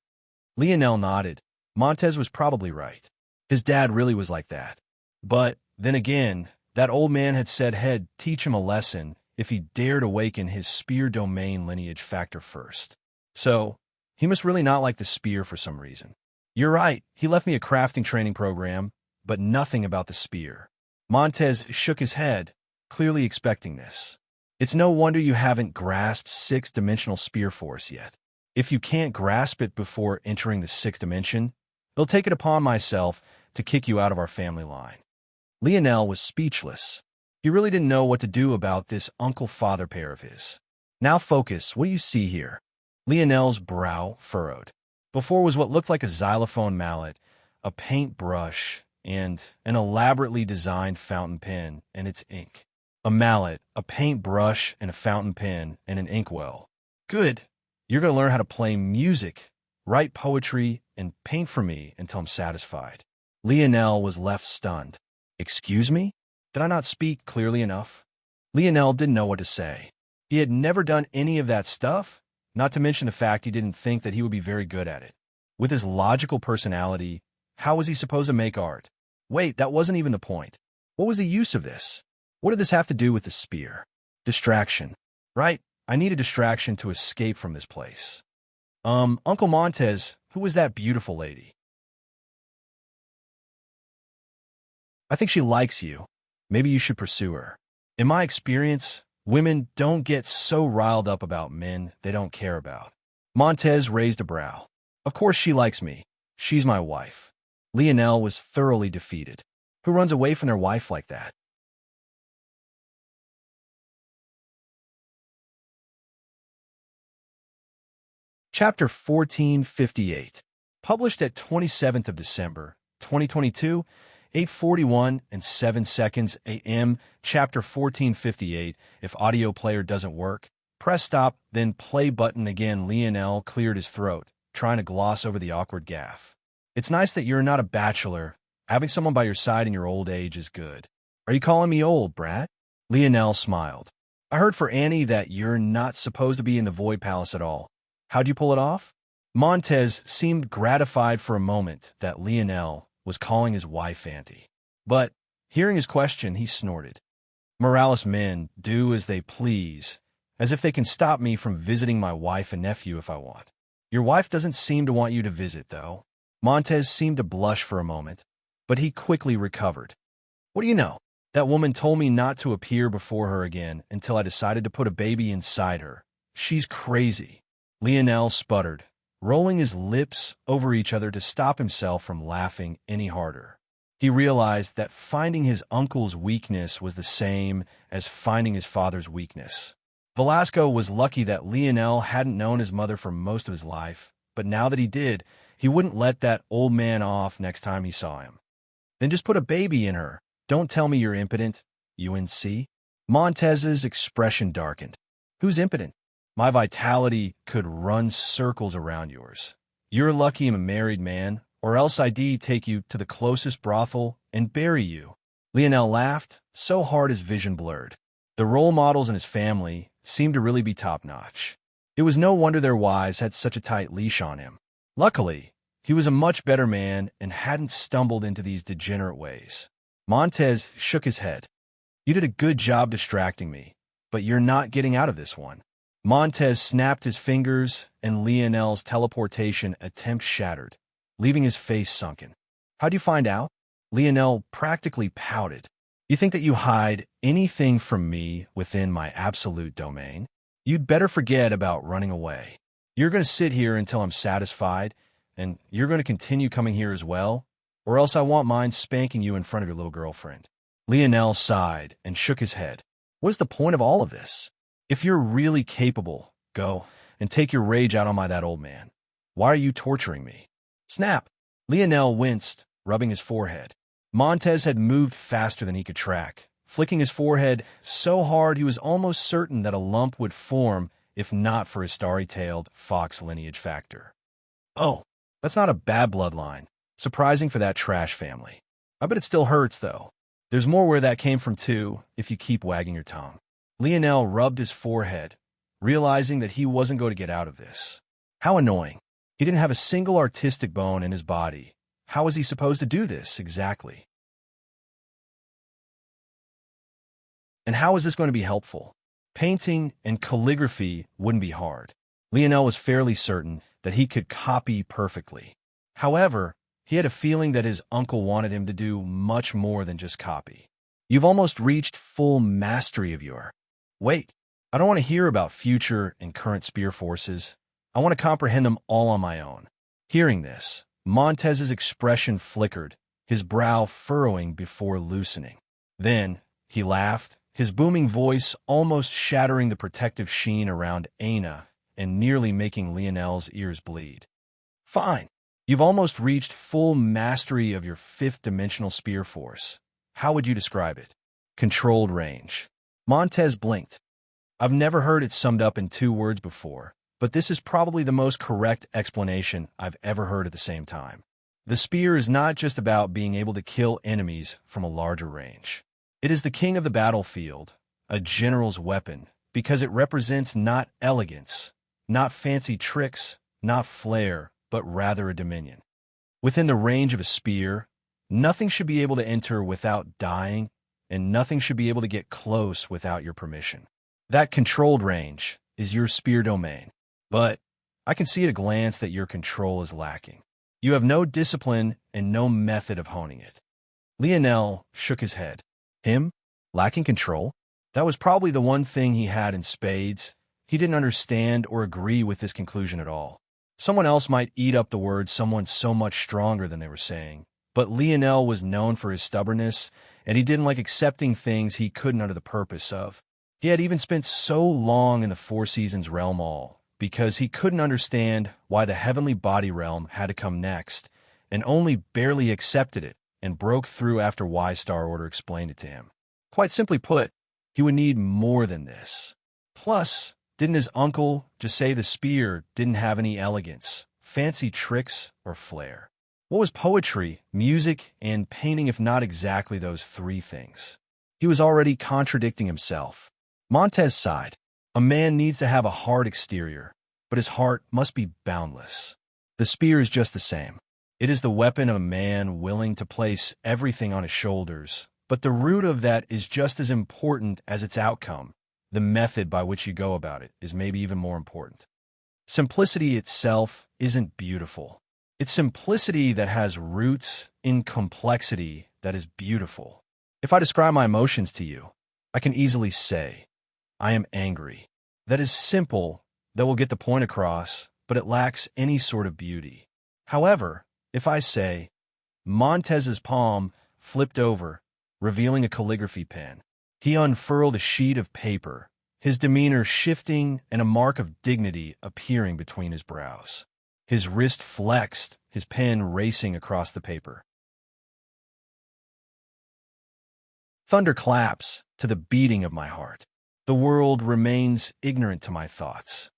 Lionel nodded. Montez was probably right. His dad really was like that. But then again, that old man had said he'd teach him a lesson if he dared awaken his spear domain lineage factor first. So, he must really not like the spear for some reason. You're right, he left me a crafting training program, but nothing about the spear. Montez shook his head, clearly expecting this. It's no wonder you haven't grasped sixth-dimensional spear force yet. If you can't grasp it before entering the sixth dimension, I'll take it upon myself to kick you out of our family line. Lionel was speechless. He really didn't know what to do about this uncle-father pair of his. Now focus, what do you see here? Lionel's brow furrowed. Before was what looked like a xylophone mallet, a paintbrush, and an elaborately designed fountain pen and its ink. A mallet, a paintbrush, and a fountain pen, and an inkwell. Good. You're going to learn how to play music, write poetry, and paint for me until I'm satisfied. Lionel was left stunned. Excuse me? Did I not speak clearly enough? Lionel didn't know what to say. He had never done any of that stuff, not to mention the fact he didn't think that he would be very good at it. With his logical personality, how was he supposed to make art? Wait, that wasn't even the point. What was the use of this? What did this have to do with the spear? Distraction. Right, I need a distraction to escape from this place. Uncle Montez, who was that beautiful lady? I think she likes you. Maybe you should pursue her. In my experience, women don't get so riled up about men they don't care about. Montez raised a brow. Of course she likes me. She's my wife. Lionel was thoroughly defeated. Who runs away from their wife like that? Chapter 1458. Published at 27th of December, 2022, 8:41 and 7 seconds a.m. Chapter 1458. If audio player doesn't work, press stop, then play button again. Lionel cleared his throat, trying to gloss over the awkward gaffe. It's nice that you're not a bachelor. Having someone by your side in your old age is good. Are you calling me old, brat? Lionel smiled. I heard for Annie that you're not supposed to be in the Void Palace at all. How'd you pull it off? Montez seemed gratified for a moment that Lionel was calling his wife Auntie. But, hearing his question, he snorted. Morales men do as they please, as if they can stop me from visiting my wife and nephew if I want. Your wife doesn't seem to want you to visit, though. Montez seemed to blush for a moment, but he quickly recovered. What do you know? That woman told me not to appear before her again until I decided to put a baby inside her. She's crazy. Lionel sputtered, rolling his lips over each other to stop himself from laughing any harder. He realized that finding his uncle's weakness was the same as finding his father's weakness. Velasco was lucky that Lionel hadn't known his mother for most of his life, but now that he did, he wouldn't let that old man off next time he saw him. Then just put a baby in her. Don't tell me you're impotent, UNC. Montez's expression darkened. Who's impotent? My vitality could run circles around yours. You're lucky I'm a married man, or else I'd take you to the closest brothel and bury you. Lionel laughed, so hard his vision blurred. The role models in his family seemed to really be top-notch. It was no wonder their wives had such a tight leash on him. Luckily, he was a much better man and hadn't stumbled into these degenerate ways. Montez shook his head. You did a good job distracting me, but you're not getting out of this one. Montez snapped his fingers, and Lionel's teleportation attempt shattered, leaving his face sunken. How'd you find out? Lionel practically pouted. You think that you hide anything from me within my absolute domain? You'd better forget about running away. You're going to sit here until I'm satisfied, and you're going to continue coming here as well, or else I want mine spanking you in front of your little girlfriend. Lionel sighed and shook his head. What's the point of all of this? If you're really capable, go and take your rage out on that old man. Why are you torturing me? Snap! Lionel winced, rubbing his forehead. Montez had moved faster than he could track, flicking his forehead so hard he was almost certain that a lump would form if not for his starry-tailed fox lineage factor. Oh, that's not a bad bloodline. Surprising for that trash family. I bet it still hurts, though. There's more where that came from, too, if you keep wagging your tongue. Lionel rubbed his forehead, realizing that he wasn't going to get out of this. How annoying. He didn't have a single artistic bone in his body. How was he supposed to do this, exactly? And how is this going to be helpful? Painting and calligraphy wouldn't be hard. Lionel was fairly certain that he could copy perfectly. However, he had a feeling that his uncle wanted him to do much more than just copy. You've almost reached full mastery of your... Wait, I don't want to hear about future and current spear forces. I want to comprehend them all on my own. Hearing this, Montez's expression flickered, his brow furrowing before loosening. Then, he laughed, his booming voice almost shattering the protective sheen around Aina and nearly making Lionel's ears bleed. Fine. You've almost reached full mastery of your fifth-dimensional spear force. How would you describe it? Controlled range. Montez blinked. I've never heard it summed up in 2 words before, but this is probably the most correct explanation I've ever heard at the same time. The spear is not just about being able to kill enemies from a larger range. It is the king of the battlefield, a general's weapon, because it represents not elegance, not fancy tricks, not flair, but rather a dominion. Within the range of a spear, nothing should be able to enter without dying, and nothing should be able to get close without your permission. That controlled range is your spear domain, but I can see at a glance that your control is lacking. You have no discipline and no method of honing it. Lionel shook his head. Him? Lacking control? That was probably the one thing he had in spades. He didn't understand or agree with this conclusion at all. Someone else might eat up the words someone so much stronger than they were saying, but Lionel was known for his stubbornness, and he didn't like accepting things he couldn't under the purpose of. He had even spent so long in the Four Seasons realm all, because he couldn't understand why the heavenly body realm had to come next, and only barely accepted it and broke through after Y-Star Order explained it to him. Quite simply put, he would need more than this. Plus, didn't his uncle just say the spear didn't have any elegance, fancy tricks, or flair? What was poetry, music, and painting if not exactly those 3 things? He was already contradicting himself. Montez sighed. A man needs to have a hard exterior, but his heart must be boundless. The spear is just the same. It is the weapon of a man willing to place everything on his shoulders, but the root of that is just as important as its outcome. The method by which you go about it is maybe even more important. Simplicity itself isn't beautiful. It's simplicity that has roots in complexity that is beautiful. If I describe my emotions to you, I can easily say, I am angry. That is simple, that will get the point across, but it lacks any sort of beauty. However, if I say, Montez's palm flipped over, revealing a calligraphy pen, he unfurled a sheet of paper, his demeanor shifting and a mark of dignity appearing between his brows. His wrist flexed, his pen racing across the paper. Thunder claps to the beating of my heart. The world remains ignorant to my thoughts.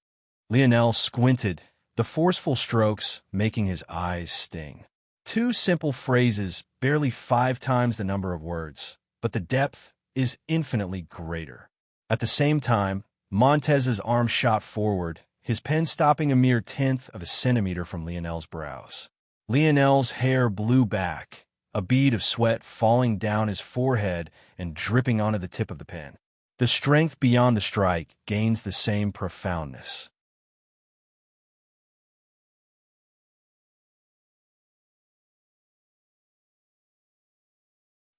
Lionel squinted, the forceful strokes making his eyes sting. 2 simple phrases, barely 5 times the number of words, but the depth is infinitely greater. At the same time, Montez's arm shot forward, his pen stopping a mere 1/10 of a centimeter from Lionel's brows. Lionel's hair blew back, a bead of sweat falling down his forehead and dripping onto the tip of the pen. The strength beyond the strike gains the same profoundness.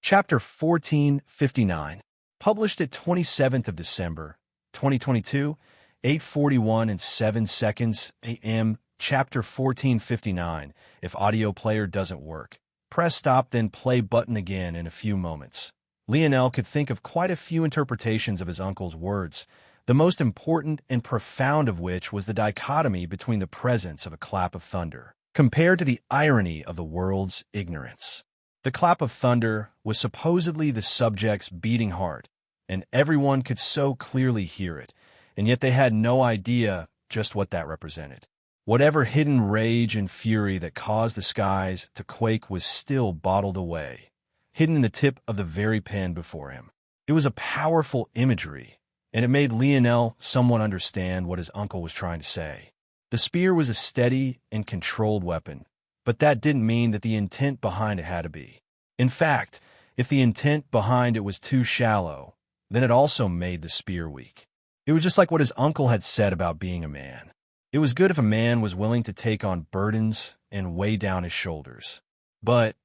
Chapter 1459. Published at 27th of December, 2022, 8:41 and 7 seconds a.m. Chapter 1459. If audio player doesn't work, press stop then play button again in a few moments. Lionel could think of quite a few interpretations of his uncle's words, the most important and profound of which was the dichotomy between the presence of a clap of thunder compared to the irony of the world's ignorance. The clap of thunder was supposedly the subject's beating heart, and everyone could so clearly hear it, and yet they had no idea just what that represented. Whatever hidden rage and fury that caused the skies to quake was still bottled away, hidden in the tip of the very pen before him. It was a powerful imagery, and it made Lionel somewhat understand what his uncle was trying to say. The spear was a steady and controlled weapon, but that didn't mean that the intent behind it had to be. In fact, if the intent behind it was too shallow, then it also made the spear weak. It was just like what his uncle had said about being a man. It was good if a man was willing to take on burdens and weigh down his shoulders. But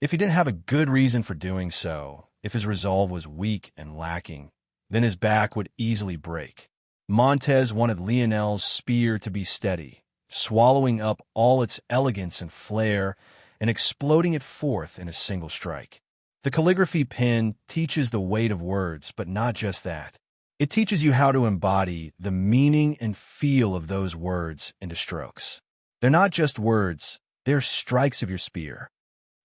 if he didn't have a good reason for doing so, if his resolve was weak and lacking, then his back would easily break. Montez wanted Lionel's spear to be steady, swallowing up all its elegance and flair and exploding it forth in a single strike. The calligraphy pen teaches the weight of words, but not just that. It teaches you how to embody the meaning and feel of those words into strokes. They're not just words, they're strikes of your spear.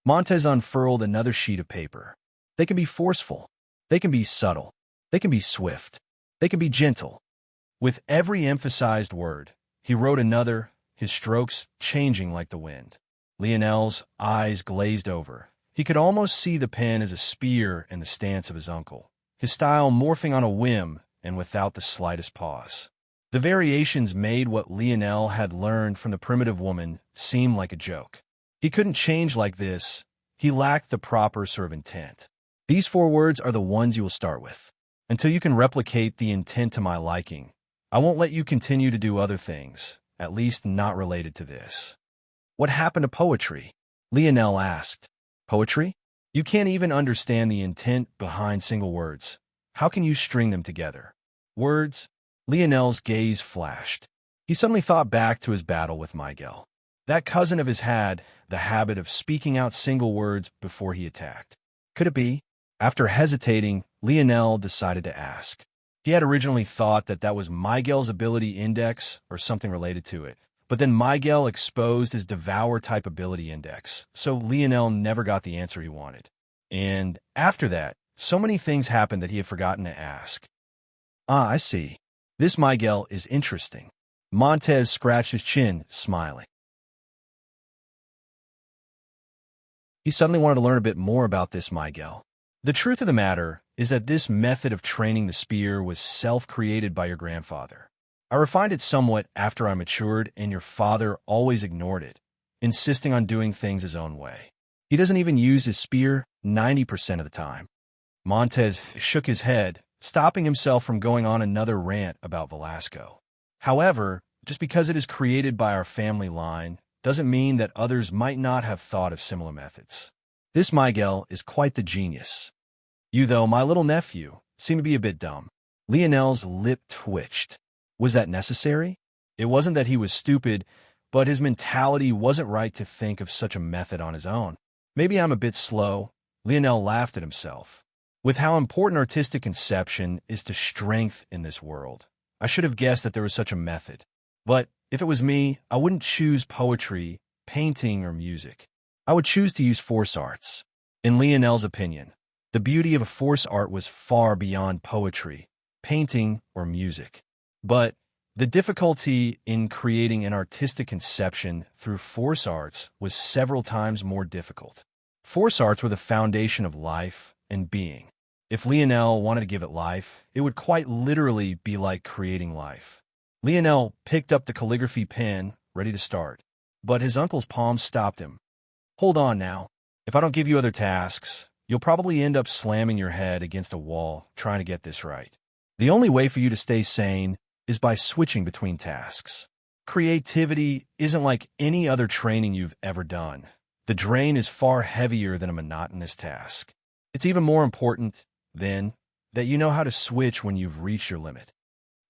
Montez unfurled another sheet of paper. They can be forceful. They can be subtle. They can be swift. They can be gentle. With every emphasized word, he wrote another, his strokes changing like the wind. Lionel's eyes glazed over. He could almost see the pen as a spear in the stance of his uncle, his style morphing on a whim and without the slightest pause. The variations made what Lionel had learned from the primitive woman seem like a joke. He couldn't change like this. He lacked the proper sort of intent. These 4 words are the ones you will start with. Until you can replicate the intent to my liking, I won't let you continue to do other things, at least not related to this. What happened to poetry? Lionel asked. Poetry? You can't even understand the intent behind single words. How can you string them together? Words? Lionel's gaze flashed. He suddenly thought back to his battle with Miguel. That cousin of his had the habit of speaking out single words before he attacked. Could it be? After hesitating, Lionel decided to ask. He had originally thought that was Miguel's ability index or something related to it, but then Miguel exposed his devour-type ability index, so Lionel never got the answer he wanted. And after that, so many things happened that he had forgotten to ask. Ah, I see. This Miguel is interesting. Montez scratched his chin, smiling. He suddenly wanted to learn a bit more about this Miguel. The truth of the matter is that this method of training the spear was self-created by your grandfather. I refined it somewhat after I matured, and your father always ignored it, insisting on doing things his own way. He doesn't even use his spear 90% of the time. Montez shook his head, stopping himself from going on another rant about Velasco. However, just because it is created by our family line doesn't mean that others might not have thought of similar methods. This Miguel is quite the genius. You, though, my little nephew, seem to be a bit dumb. Lionel's lip twitched. Was that necessary? It wasn't that he was stupid, but his mentality wasn't right to think of such a method on his own. Maybe I'm a bit slow. Lionel laughed at himself. With how important artistic conception is to strength in this world, I should have guessed that there was such a method. But if it was me, I wouldn't choose poetry, painting, or music. I would choose to use force arts. In Lionel's opinion, the beauty of a force art was far beyond poetry, painting, or music. But the difficulty in creating an artistic conception through force arts was several times more difficult. Force arts were the foundation of life and being. If Lionel wanted to give it life, it would quite literally be like creating life. Lionel picked up the calligraphy pen, ready to start, but his uncle's palm stopped him. Hold on now. If I don't give you other tasks, you'll probably end up slamming your head against a wall trying to get this right. The only way for you to stay sane is by switching between tasks. Creativity isn't like any other training you've ever done. The drain is far heavier than a monotonous task. It's even more important, then, that you know how to switch when you've reached your limit.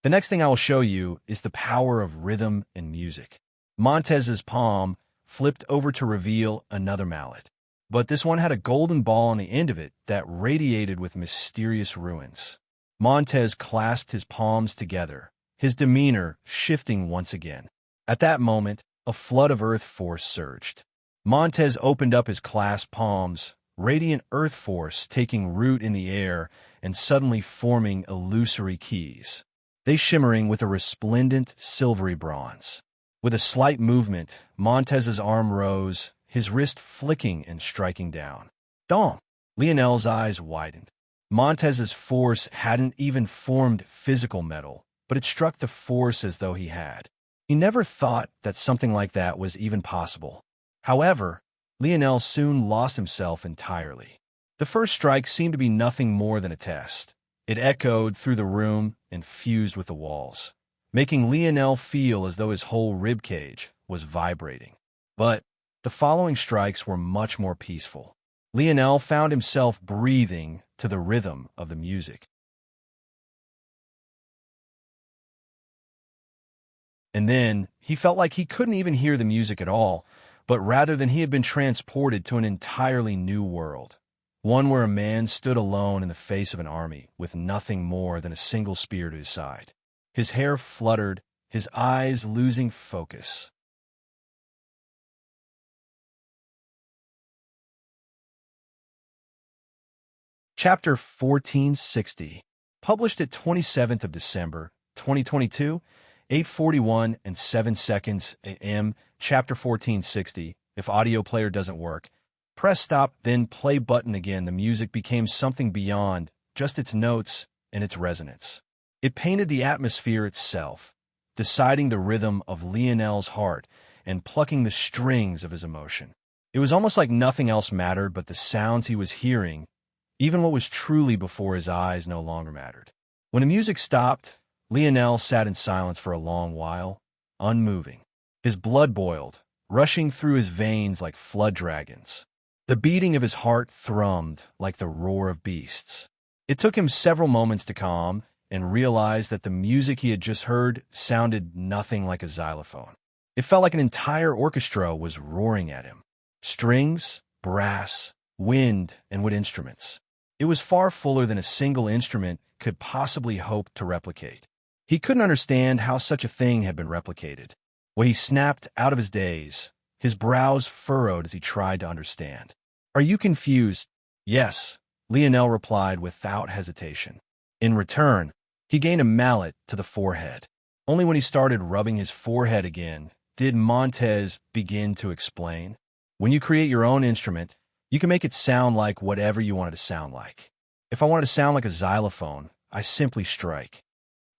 The next thing I will show you is the power of rhythm and music. Montez's palm flipped over to reveal another mallet, but this one had a golden ball on the end of it that radiated with mysterious ruins. Montez clasped his palms together, his demeanor shifting once again. At that moment, a flood of earth force surged. Montez opened up his clasped palms, radiant earth force taking root in the air and suddenly forming illusory keys, they shimmering with a resplendent silvery bronze. With a slight movement, Montez's arm rose, his wrist flicking and striking down. Dom! Lionel's eyes widened. Montez's force hadn't even formed physical metal, but it struck the force as though he had. He never thought that something like that was even possible. However, Lionel soon lost himself entirely. The first strike seemed to be nothing more than a test. It echoed through the room and fused with the walls, making Lionel feel as though his whole ribcage was vibrating. But the following strikes were much more peaceful. Lionel found himself breathing to the rhythm of the music. And then he felt like he couldn't even hear the music at all, but rather than he had been transported to an entirely new world. One where a man stood alone in the face of an army with nothing more than a single spear to his side. His hair fluttered, his eyes losing focus. Chapter 1460, published at 27th of December, 2022, 8:41 and 7 seconds a.m. Chapter 1460. If audio player doesn't work, press stop, then play button again. The music became something beyond just its notes and its resonance. It painted the atmosphere itself, deciding the rhythm of Lionel's heart and plucking the strings of his emotion. It was almost like nothing else mattered but the sounds he was hearing. Even what was truly before his eyes no longer mattered. When the music stopped, Lionel sat in silence for a long while, unmoving. His blood boiled, rushing through his veins like flood dragons. The beating of his heart thrummed like the roar of beasts. It took him several moments to calm and realize that the music he had just heard sounded nothing like a xylophone. It felt like an entire orchestra was roaring at him. Strings, brass, wind, and wood instruments. It was far fuller than a single instrument could possibly hope to replicate. He couldn't understand how such a thing had been replicated. When he snapped out of his daze, his brows furrowed as he tried to understand. Are you confused? Yes, Lionel replied without hesitation. In return, he gained a mallet to the forehead. Only when he started rubbing his forehead again did Montez begin to explain. When you create your own instrument, you can make it sound like whatever you want it to sound like. If I want it to sound like a xylophone, I simply strike.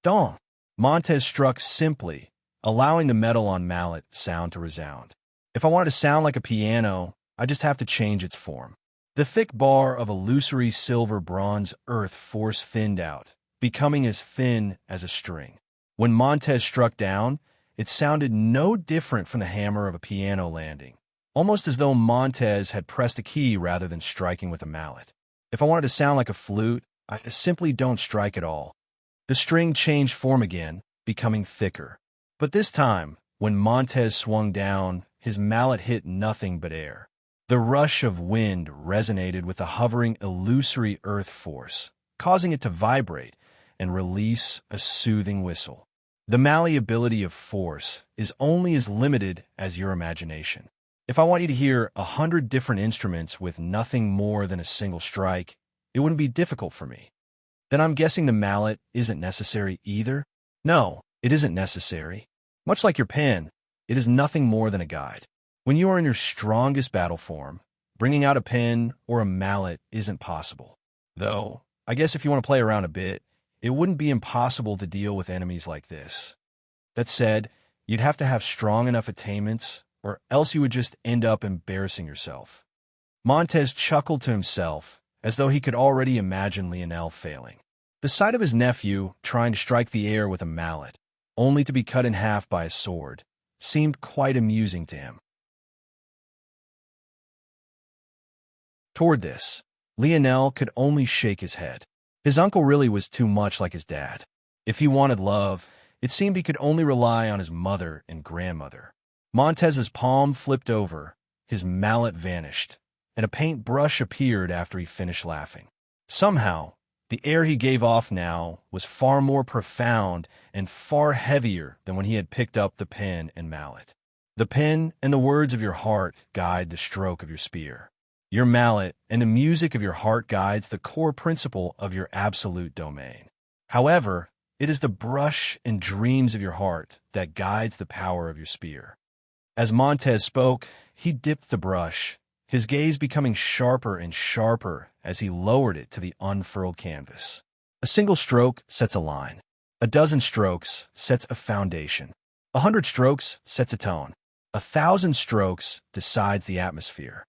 Dong! Montez struck simply, allowing the metal on mallet sound to resound. If I want it to sound like a piano, I just have to change its form. The thick bar of illusory silver bronze earth force thinned out, becoming as thin as a string. When Montez struck down, it sounded no different from the hammer of a piano landing, almost as though Montez had pressed a key rather than striking with a mallet. If I wanted to sound like a flute, I simply don't strike at all. The string changed form again, becoming thicker. But this time, when Montez swung down, his mallet hit nothing but air. The rush of wind resonated with the hovering illusory earth force, causing it to vibrate and release a soothing whistle. The malleability of force is only as limited as your imagination. If I want you to hear 100 different instruments with nothing more than a single strike, it wouldn't be difficult for me. Then I'm guessing the mallet isn't necessary either? No, it isn't necessary. Much like your pen, it is nothing more than a guide. When you are in your strongest battle form, bringing out a pen or a mallet isn't possible. Though, I guess if you want to play around a bit, it wouldn't be impossible to deal with enemies like this. That said, you'd have to have strong enough attainments, or else you would just end up embarrassing yourself. Montez chuckled to himself, as though he could already imagine Lionel failing. The sight of his nephew trying to strike the air with a mallet, only to be cut in half by a sword, seemed quite amusing to him. Toward this, Lionel could only shake his head. His uncle really was too much like his dad. If he wanted love, it seemed he could only rely on his mother and grandmother. Montez's palm flipped over, his mallet vanished, and a paintbrush appeared after he finished laughing. Somehow, the air he gave off now was far more profound and far heavier than when he had picked up the pen and mallet. The pen and the words of your heart guide the stroke of your spear. Your mallet and the music of your heart guides the core principle of your absolute domain. However, it is the brush and dreams of your heart that guides the power of your spear. As Montez spoke, he dipped the brush, his gaze becoming sharper and sharper as he lowered it to the unfurled canvas. A single stroke sets a line. A dozen strokes sets a foundation. 100 strokes sets a tone. 1,000 strokes decides the atmosphere.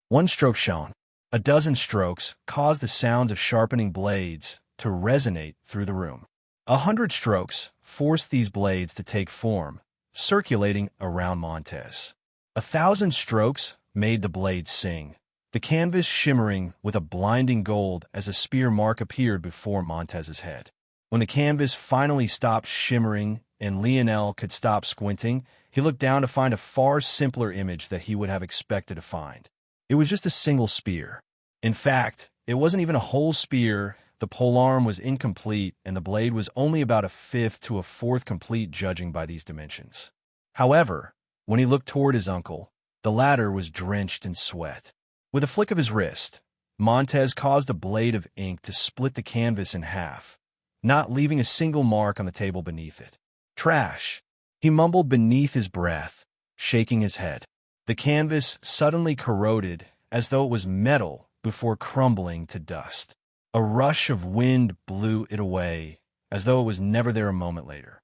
One stroke shown. A dozen strokes cause the sounds of sharpening blades to resonate through the room. 100 strokes force these blades to take form, circulating around Montez. 1,000 strokes made the blades sing, the canvas shimmering with a blinding gold as a spear mark appeared before Montez's head. When the canvas finally stopped shimmering and Lionel could stop squinting, he looked down to find a far simpler image that he would have expected to find. It was just a single spear. In fact, it wasn't even a whole spear. The polearm was incomplete, and the blade was only about a fifth to a fourth complete judging by these dimensions. However, when he looked toward his uncle, the latter was drenched in sweat. With a flick of his wrist, Montez caused a blade of ink to split the canvas in half, not leaving a single mark on the table beneath it. "Trash," he mumbled beneath his breath, shaking his head. The canvas suddenly corroded as though it was metal before crumbling to dust. A rush of wind blew it away, as though it was never there a moment later.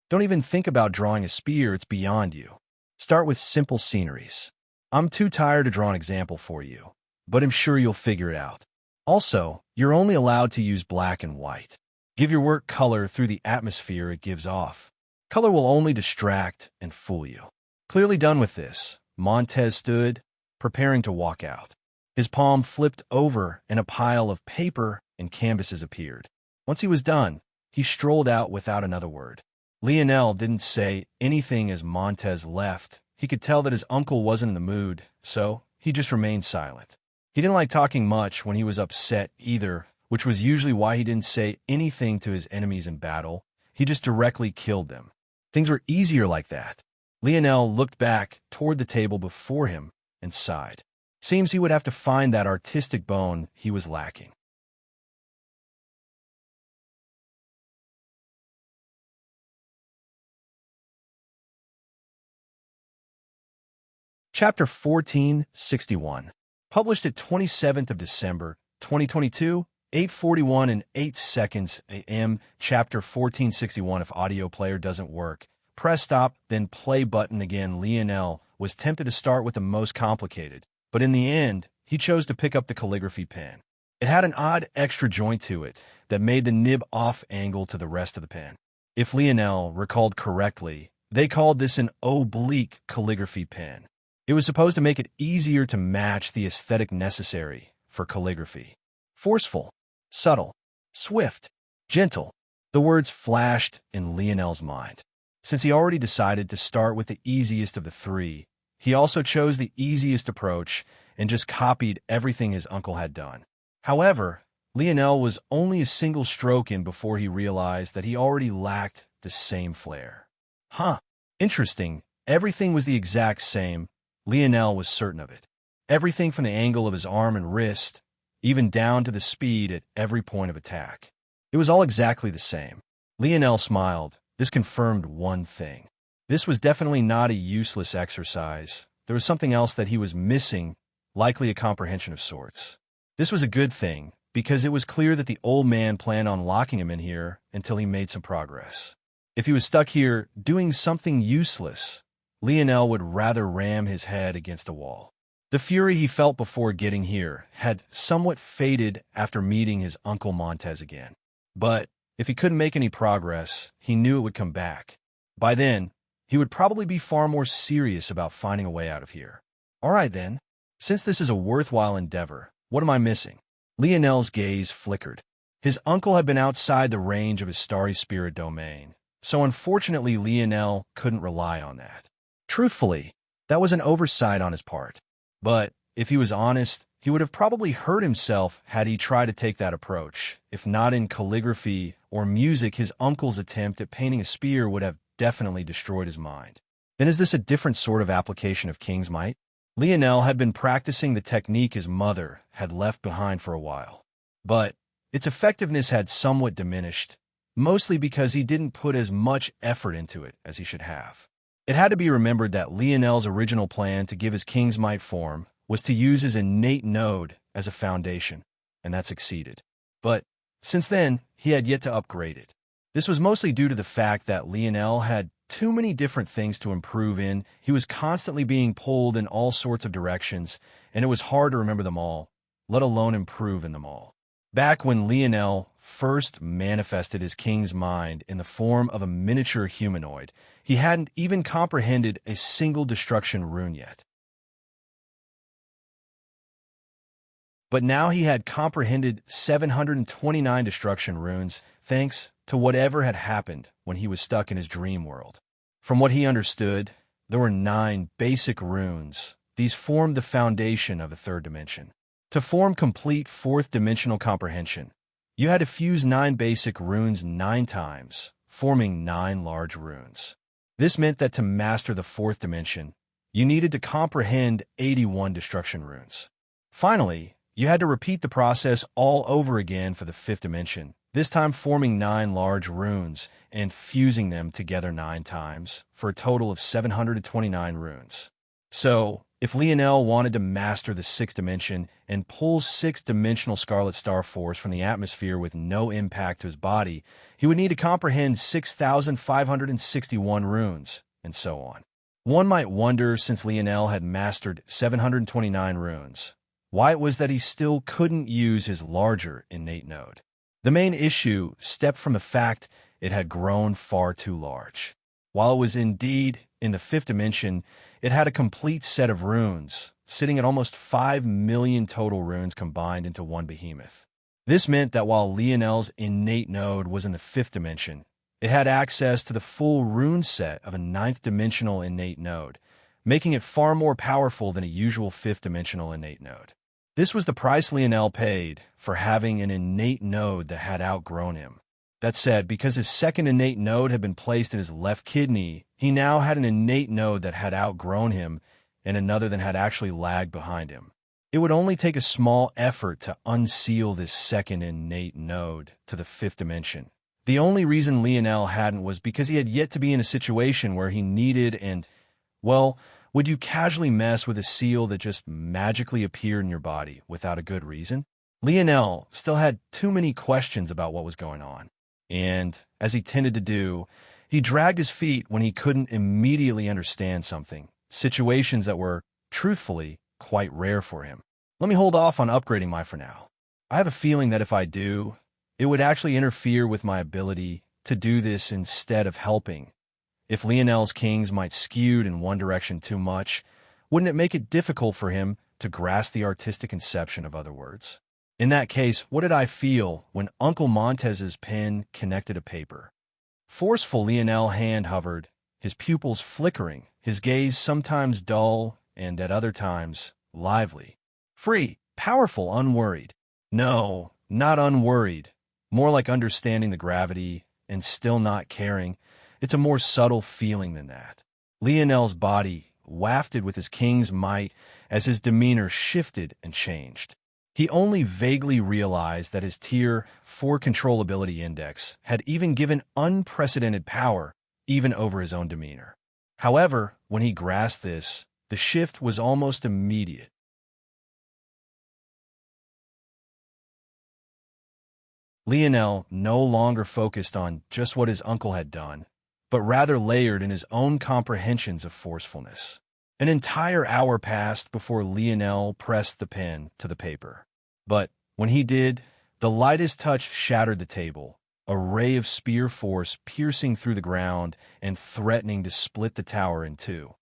Don't even think about drawing a spear, it's beyond you. Start with simple sceneries. I'm too tired to draw an example for you, but I'm sure you'll figure it out. Also, you're only allowed to use black and white. Give your work color through the atmosphere it gives off. Color will only distract and fool you. Clearly done with this, Montez stood, preparing to walk out. His palm flipped over and a pile of paper and canvases appeared. Once he was done, he strolled out without another word. Lionel didn't say anything as Montez left. He could tell that his uncle wasn't in the mood, so he just remained silent. He didn't like talking much when he was upset either, which was usually why he didn't say anything to his enemies in battle. He just directly killed them. Things were easier like that. Lionel looked back toward the table before him and sighed. Seems he would have to find that artistic bone he was lacking. Chapter 1461. Published at 27th of December, 2022, 8:41 and 8 seconds a.m. Chapter 1461. If audio player doesn't work, press stop, then play button again. Lionel was tempted to start with the most complicated, but in the end, he chose to pick up the calligraphy pen. It had an odd extra joint to it that made the nib off angle to the rest of the pen. If Lionel recalled correctly, they called this an oblique calligraphy pen. It was supposed to make it easier to match the aesthetic necessary for calligraphy. Forceful, subtle, swift, gentle. The words flashed in Lionel's mind. Since he already decided to start with the easiest of the three, he also chose the easiest approach and just copied everything his uncle had done. However, Lionel was only a single stroke in before he realized that he already lacked the same flair. Interesting. Everything was the exact same. Lionel was certain of it. Everything from the angle of his arm and wrist, even down to the speed at every point of attack. It was all exactly the same. Lionel smiled. This confirmed one thing. This was definitely not a useless exercise. There was something else that he was missing, likely a comprehension of sorts. This was a good thing, because it was clear that the old man planned on locking him in here until he made some progress. If he was stuck here doing something useless, Lionel would rather ram his head against a wall. The fury he felt before getting here had somewhat faded after meeting his Uncle Montez again. But if he couldn't make any progress, he knew it would come back. By then, he would probably be far more serious about finding a way out of here. All right then, since this is a worthwhile endeavor, what am I missing? Lionel's gaze flickered. His uncle had been outside the range of his starry spirit domain, so unfortunately Lionel couldn't rely on that. Truthfully, that was an oversight on his part. But if he was honest, he would have probably hurt himself had he tried to take that approach. If not in calligraphy or music, his uncle's attempt at painting a spear would have definitely destroyed his mind. Then is this a different sort of application of King's Might? Lionel had been practicing the technique his mother had left behind for a while. But its effectiveness had somewhat diminished, mostly because he didn't put as much effort into it as he should have. It had to be remembered that Lionel's original plan to give his King's Might form was to use his innate node as a foundation, and that succeeded. But since then, he had yet to upgrade it. This was mostly due to the fact that Lionel had too many different things to improve in. He was constantly being pulled in all sorts of directions, and it was hard to remember them all, let alone improve in them all. Back when Lionel first manifested his king's mind in the form of a miniature humanoid, he hadn't even comprehended a single destruction rune yet. But now he had comprehended 729 destruction runes, thanks to whatever had happened when he was stuck in his dream world. From what he understood, there were 9 basic runes. These formed the foundation of the third dimension. To form complete fourth-dimensional comprehension, you had to fuse 9 basic runes 9 times, forming 9 large runes. This meant that to master the fourth dimension, you needed to comprehend 81 destruction runes. Finally, you had to repeat the process all over again for the fifth dimension, this time forming 9 large runes and fusing them together 9 times, for a total of 729 runes. So, if Lionel wanted to master the sixth dimension and pull sixth-dimensional Scarlet Star Force from the atmosphere with no impact to his body, he would need to comprehend 6,561 runes, and so on. One might wonder, since Lionel had mastered 729 runes, why it was that he still couldn't use his larger innate node. The main issue stemmed from the fact it had grown far too large. While it was indeed in the fifth dimension, it had a complete set of runes, sitting at almost 5 million total runes combined into one behemoth. This meant that while Lionel's innate node was in the fifth dimension, it had access to the full rune set of a ninth-dimensional innate node, making it far more powerful than a usual fifth-dimensional innate node. This was the price Lionel paid for having an innate node that had outgrown him. That said, because his second innate node had been placed in his left kidney, he now had an innate node that had outgrown him and another that had actually lagged behind him. It would only take a small effort to unseal this second innate node to the fifth dimension. The only reason Lionel hadn't was because he had yet to be in a situation where he needed and, well, would you casually mess with a seal that just magically appeared in your body without a good reason? Lionel still had too many questions about what was going on. And, as he tended to do, he dragged his feet when he couldn't immediately understand something, situations that were, truthfully, quite rare for him. Let me hold off on upgrading my for now. I have a feeling that if I do, it would actually interfere with my ability to do this instead of helping. If Lionel's kings might skewed in one direction too much, wouldn't it make it difficult for him to grasp the artistic conception of other words? In that case, what did I feel when Uncle Montez's pen connected a paper? Forceful, Lionel hand hovered, his pupils flickering, his gaze sometimes dull and at other times lively. Free, powerful, unworried. No, not unworried. More like understanding the gravity and still not caring. It's a more subtle feeling than that. Lionel's body wafted with his king's might as his demeanor shifted and changed. He only vaguely realized that his Tier 4 controllability index had even given unprecedented power even over his own demeanor. However, when he grasped this, the shift was almost immediate. Lionel no longer focused on just what his uncle had done, but rather layered in his own comprehensions of forcefulness. An entire hour passed before Lionel pressed the pen to the paper. But when he did, the lightest touch shattered the table, a ray of spear force piercing through the ground and threatening to split the tower in two.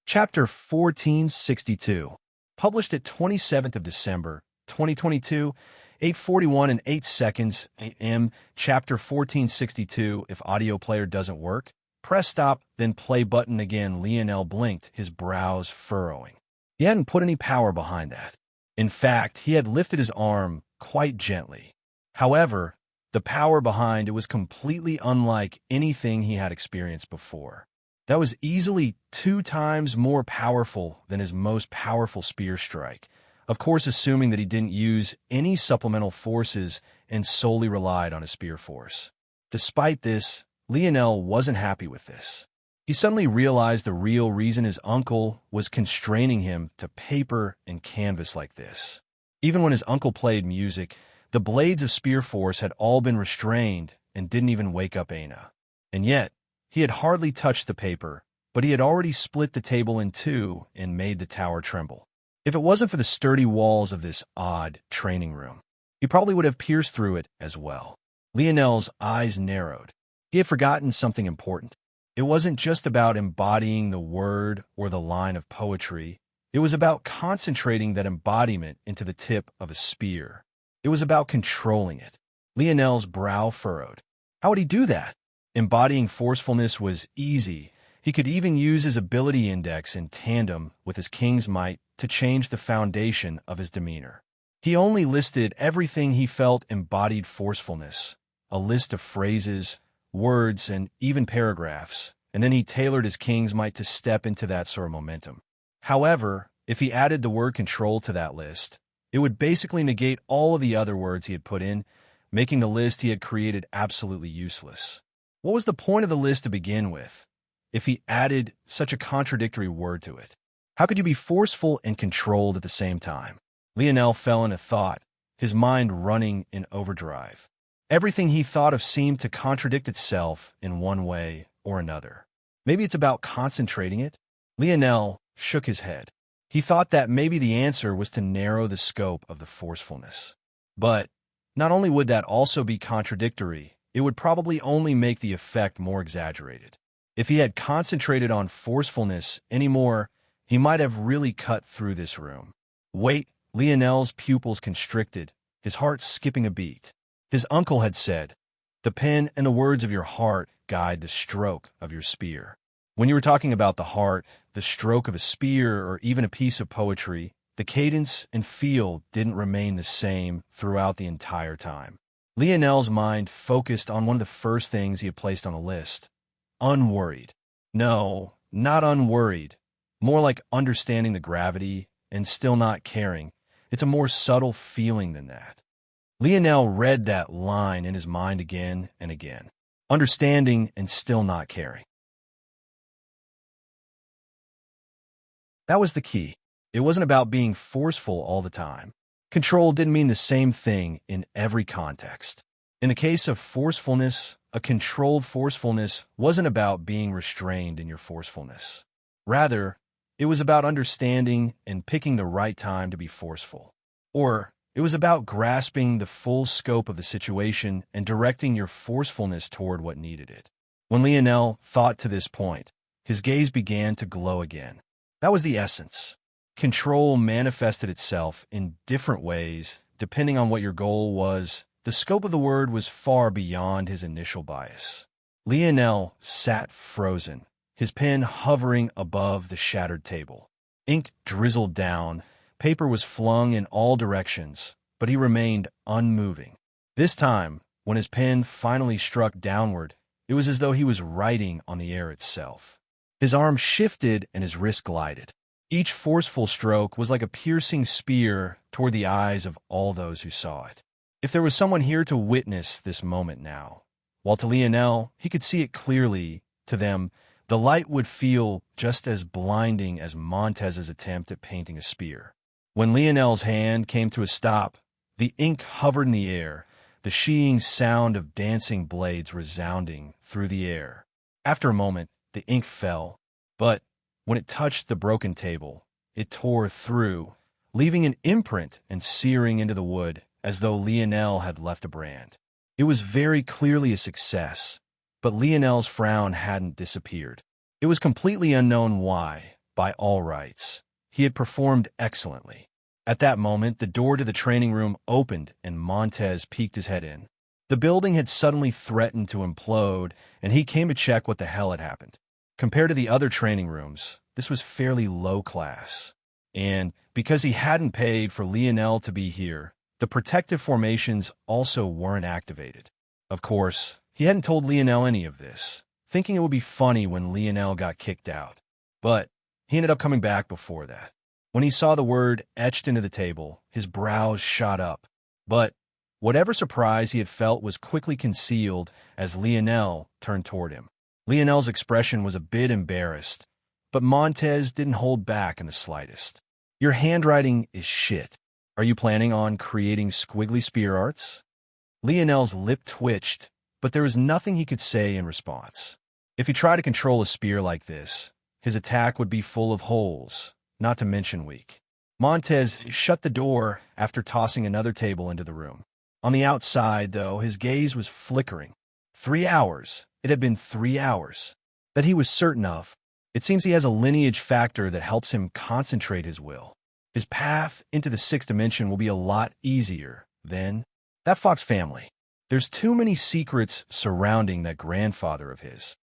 Chapter 1462. Published at 27th of December, 2022, 8:41 and 8 seconds a.m. Chapter 1462. If audio player doesn't work, press stop, then play button again. Lionel blinked, his brows furrowing. He hadn't put any power behind that. In fact, he had lifted his arm quite gently. However, the power behind it was completely unlike anything he had experienced before. That was easily 2 times more powerful than his most powerful spear strike, of course assuming that he didn't use any supplemental forces and solely relied on his spear force. Despite this, Lionel wasn't happy with this. He suddenly realized the real reason his uncle was constraining him to paper and canvas like this. Even when his uncle played music, the blades of spear force had all been restrained and didn't even wake up Aina. And yet, he had hardly touched the paper, but he had already split the table in 2 and made the tower tremble. If it wasn't for the sturdy walls of this odd training room, he probably would have pierced through it as well. Lionel's eyes narrowed. He had forgotten something important. It wasn't just about embodying the word or the line of poetry. It was about concentrating that embodiment into the tip of a spear. It was about controlling it. Lionel's brow furrowed. How would he do that? Embodying forcefulness was easy. He could even use his ability index in tandem with his king's might to change the foundation of his demeanor. He only listed everything he felt embodied forcefulness, a list of phrases, words, and even paragraphs, and then he tailored his king's might to step into that sort of momentum. However, if he added the word control to that list, it would basically negate all of the other words he had put in, making the list he had created absolutely useless. What was the point of the list to begin with, if he added such a contradictory word to it? How could you be forceful and controlled at the same time? Lionel fell into thought, his mind running in overdrive. Everything he thought of seemed to contradict itself in one way or another. Maybe it's about concentrating it? Lionel shook his head. He thought that maybe the answer was to narrow the scope of the forcefulness. But not only would that also be contradictory, it would probably only make the effect more exaggerated. If he had concentrated on forcefulness anymore, he might have really cut through this room. Wait, Lionel's pupils constricted, his heart skipping a beat. His uncle had said, "The pen and the words of your heart guide the stroke of your spear." When you were talking about the heart, the stroke of a spear, or even a piece of poetry, the cadence and feel didn't remain the same throughout the entire time. Lionel's mind focused on one of the first things he had placed on the list. Unworried. No, not unworried. More like understanding the gravity and still not caring. It's a more subtle feeling than that. Lionel read that line in his mind again and again. Understanding and still not caring. That was the key. It wasn't about being forceful all the time. Control didn't mean the same thing in every context. In the case of forcefulness, a controlled forcefulness wasn't about being restrained in your forcefulness. Rather, it was about understanding and picking the right time to be forceful. Or, it was about grasping the full scope of the situation and directing your forcefulness toward what needed it. When Lionel thought to this point, his gaze began to glow again. That was the essence. Control manifested itself in different ways, depending on what your goal was. The scope of the word was far beyond his initial bias. Lionel sat frozen, his pen hovering above the shattered table. Ink drizzled down, paper was flung in all directions, but he remained unmoving. This time, when his pen finally struck downward, it was as though he was writing on the air itself. His arm shifted and his wrist glided. Each forceful stroke was like a piercing spear toward the eyes of all those who saw it. If there was someone here to witness this moment now, while to Lionel, he could see it clearly, to them, the light would feel just as blinding as Montez's attempt at painting a spear. When Lionel's hand came to a stop, the ink hovered in the air, the sheeing sound of dancing blades resounding through the air. After a moment, the ink fell, but when it touched the broken table, it tore through, leaving an imprint and searing into the wood as though Lionel had left a brand. It was very clearly a success, but Lionel's frown hadn't disappeared. It was completely unknown why, by all rights. He had performed excellently. At that moment, the door to the training room opened and Montez peeked his head in. The building had suddenly threatened to implode, and he came to check what the hell had happened. Compared to the other training rooms, this was fairly low class. And because he hadn't paid for Lionel to be here, the protective formations also weren't activated. Of course, he hadn't told Lionel any of this, thinking it would be funny when Lionel got kicked out. But he ended up coming back before that. When he saw the word etched into the table, his brows shot up. But whatever surprise he had felt was quickly concealed as Lionel turned toward him. Lionel's expression was a bit embarrassed, but Montez didn't hold back in the slightest. "Your handwriting is shit. Are you planning on creating squiggly spear arts?" Lionel's lip twitched, but there was nothing he could say in response. If he tried to control a spear like this, his attack would be full of holes, not to mention weak. Montez shut the door after tossing another table into the room. On the outside, though, his gaze was flickering. 3 hours. It had been 3 hours. That he was certain of. It seems he has a lineage factor that helps him concentrate his will. His path into the sixth dimension will be a lot easier then. That Fox family. There's too many secrets surrounding that grandfather of his.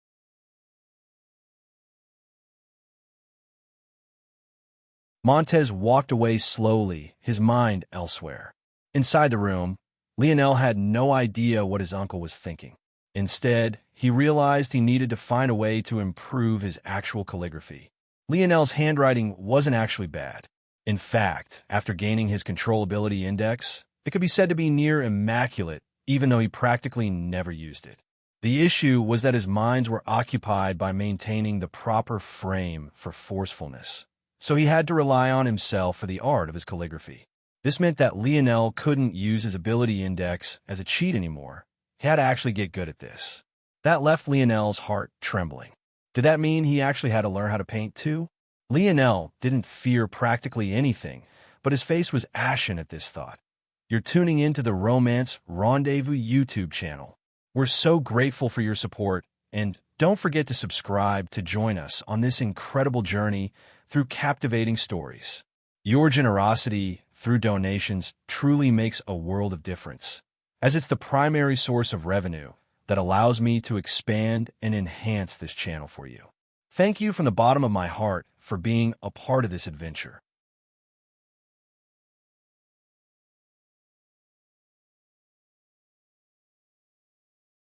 Montez walked away slowly, his mind elsewhere. Inside the room, Lionel had no idea what his uncle was thinking. Instead, he realized he needed to find a way to improve his actual calligraphy. Lionel's handwriting wasn't actually bad. In fact, after gaining his controllability index, it could be said to be near immaculate, even though he practically never used it. The issue was that his minds were occupied by maintaining the proper frame for forcefulness, so he had to rely on himself for the art of his calligraphy. This meant that Lionel couldn't use his ability index as a cheat anymore. He had to actually get good at this. That left Lionel's heart trembling. Did that mean he actually had to learn how to paint too? Lionel didn't fear practically anything, but his face was ashen at this thought. You're tuning into the Romance Rendezvous YouTube channel. We're so grateful for your support, and don't forget to subscribe to join us on this incredible journey through captivating stories. Your generosity through donations truly makes a world of difference, as it's the primary source of revenue that allows me to expand and enhance this channel for you. Thank you from the bottom of my heart for being a part of this adventure.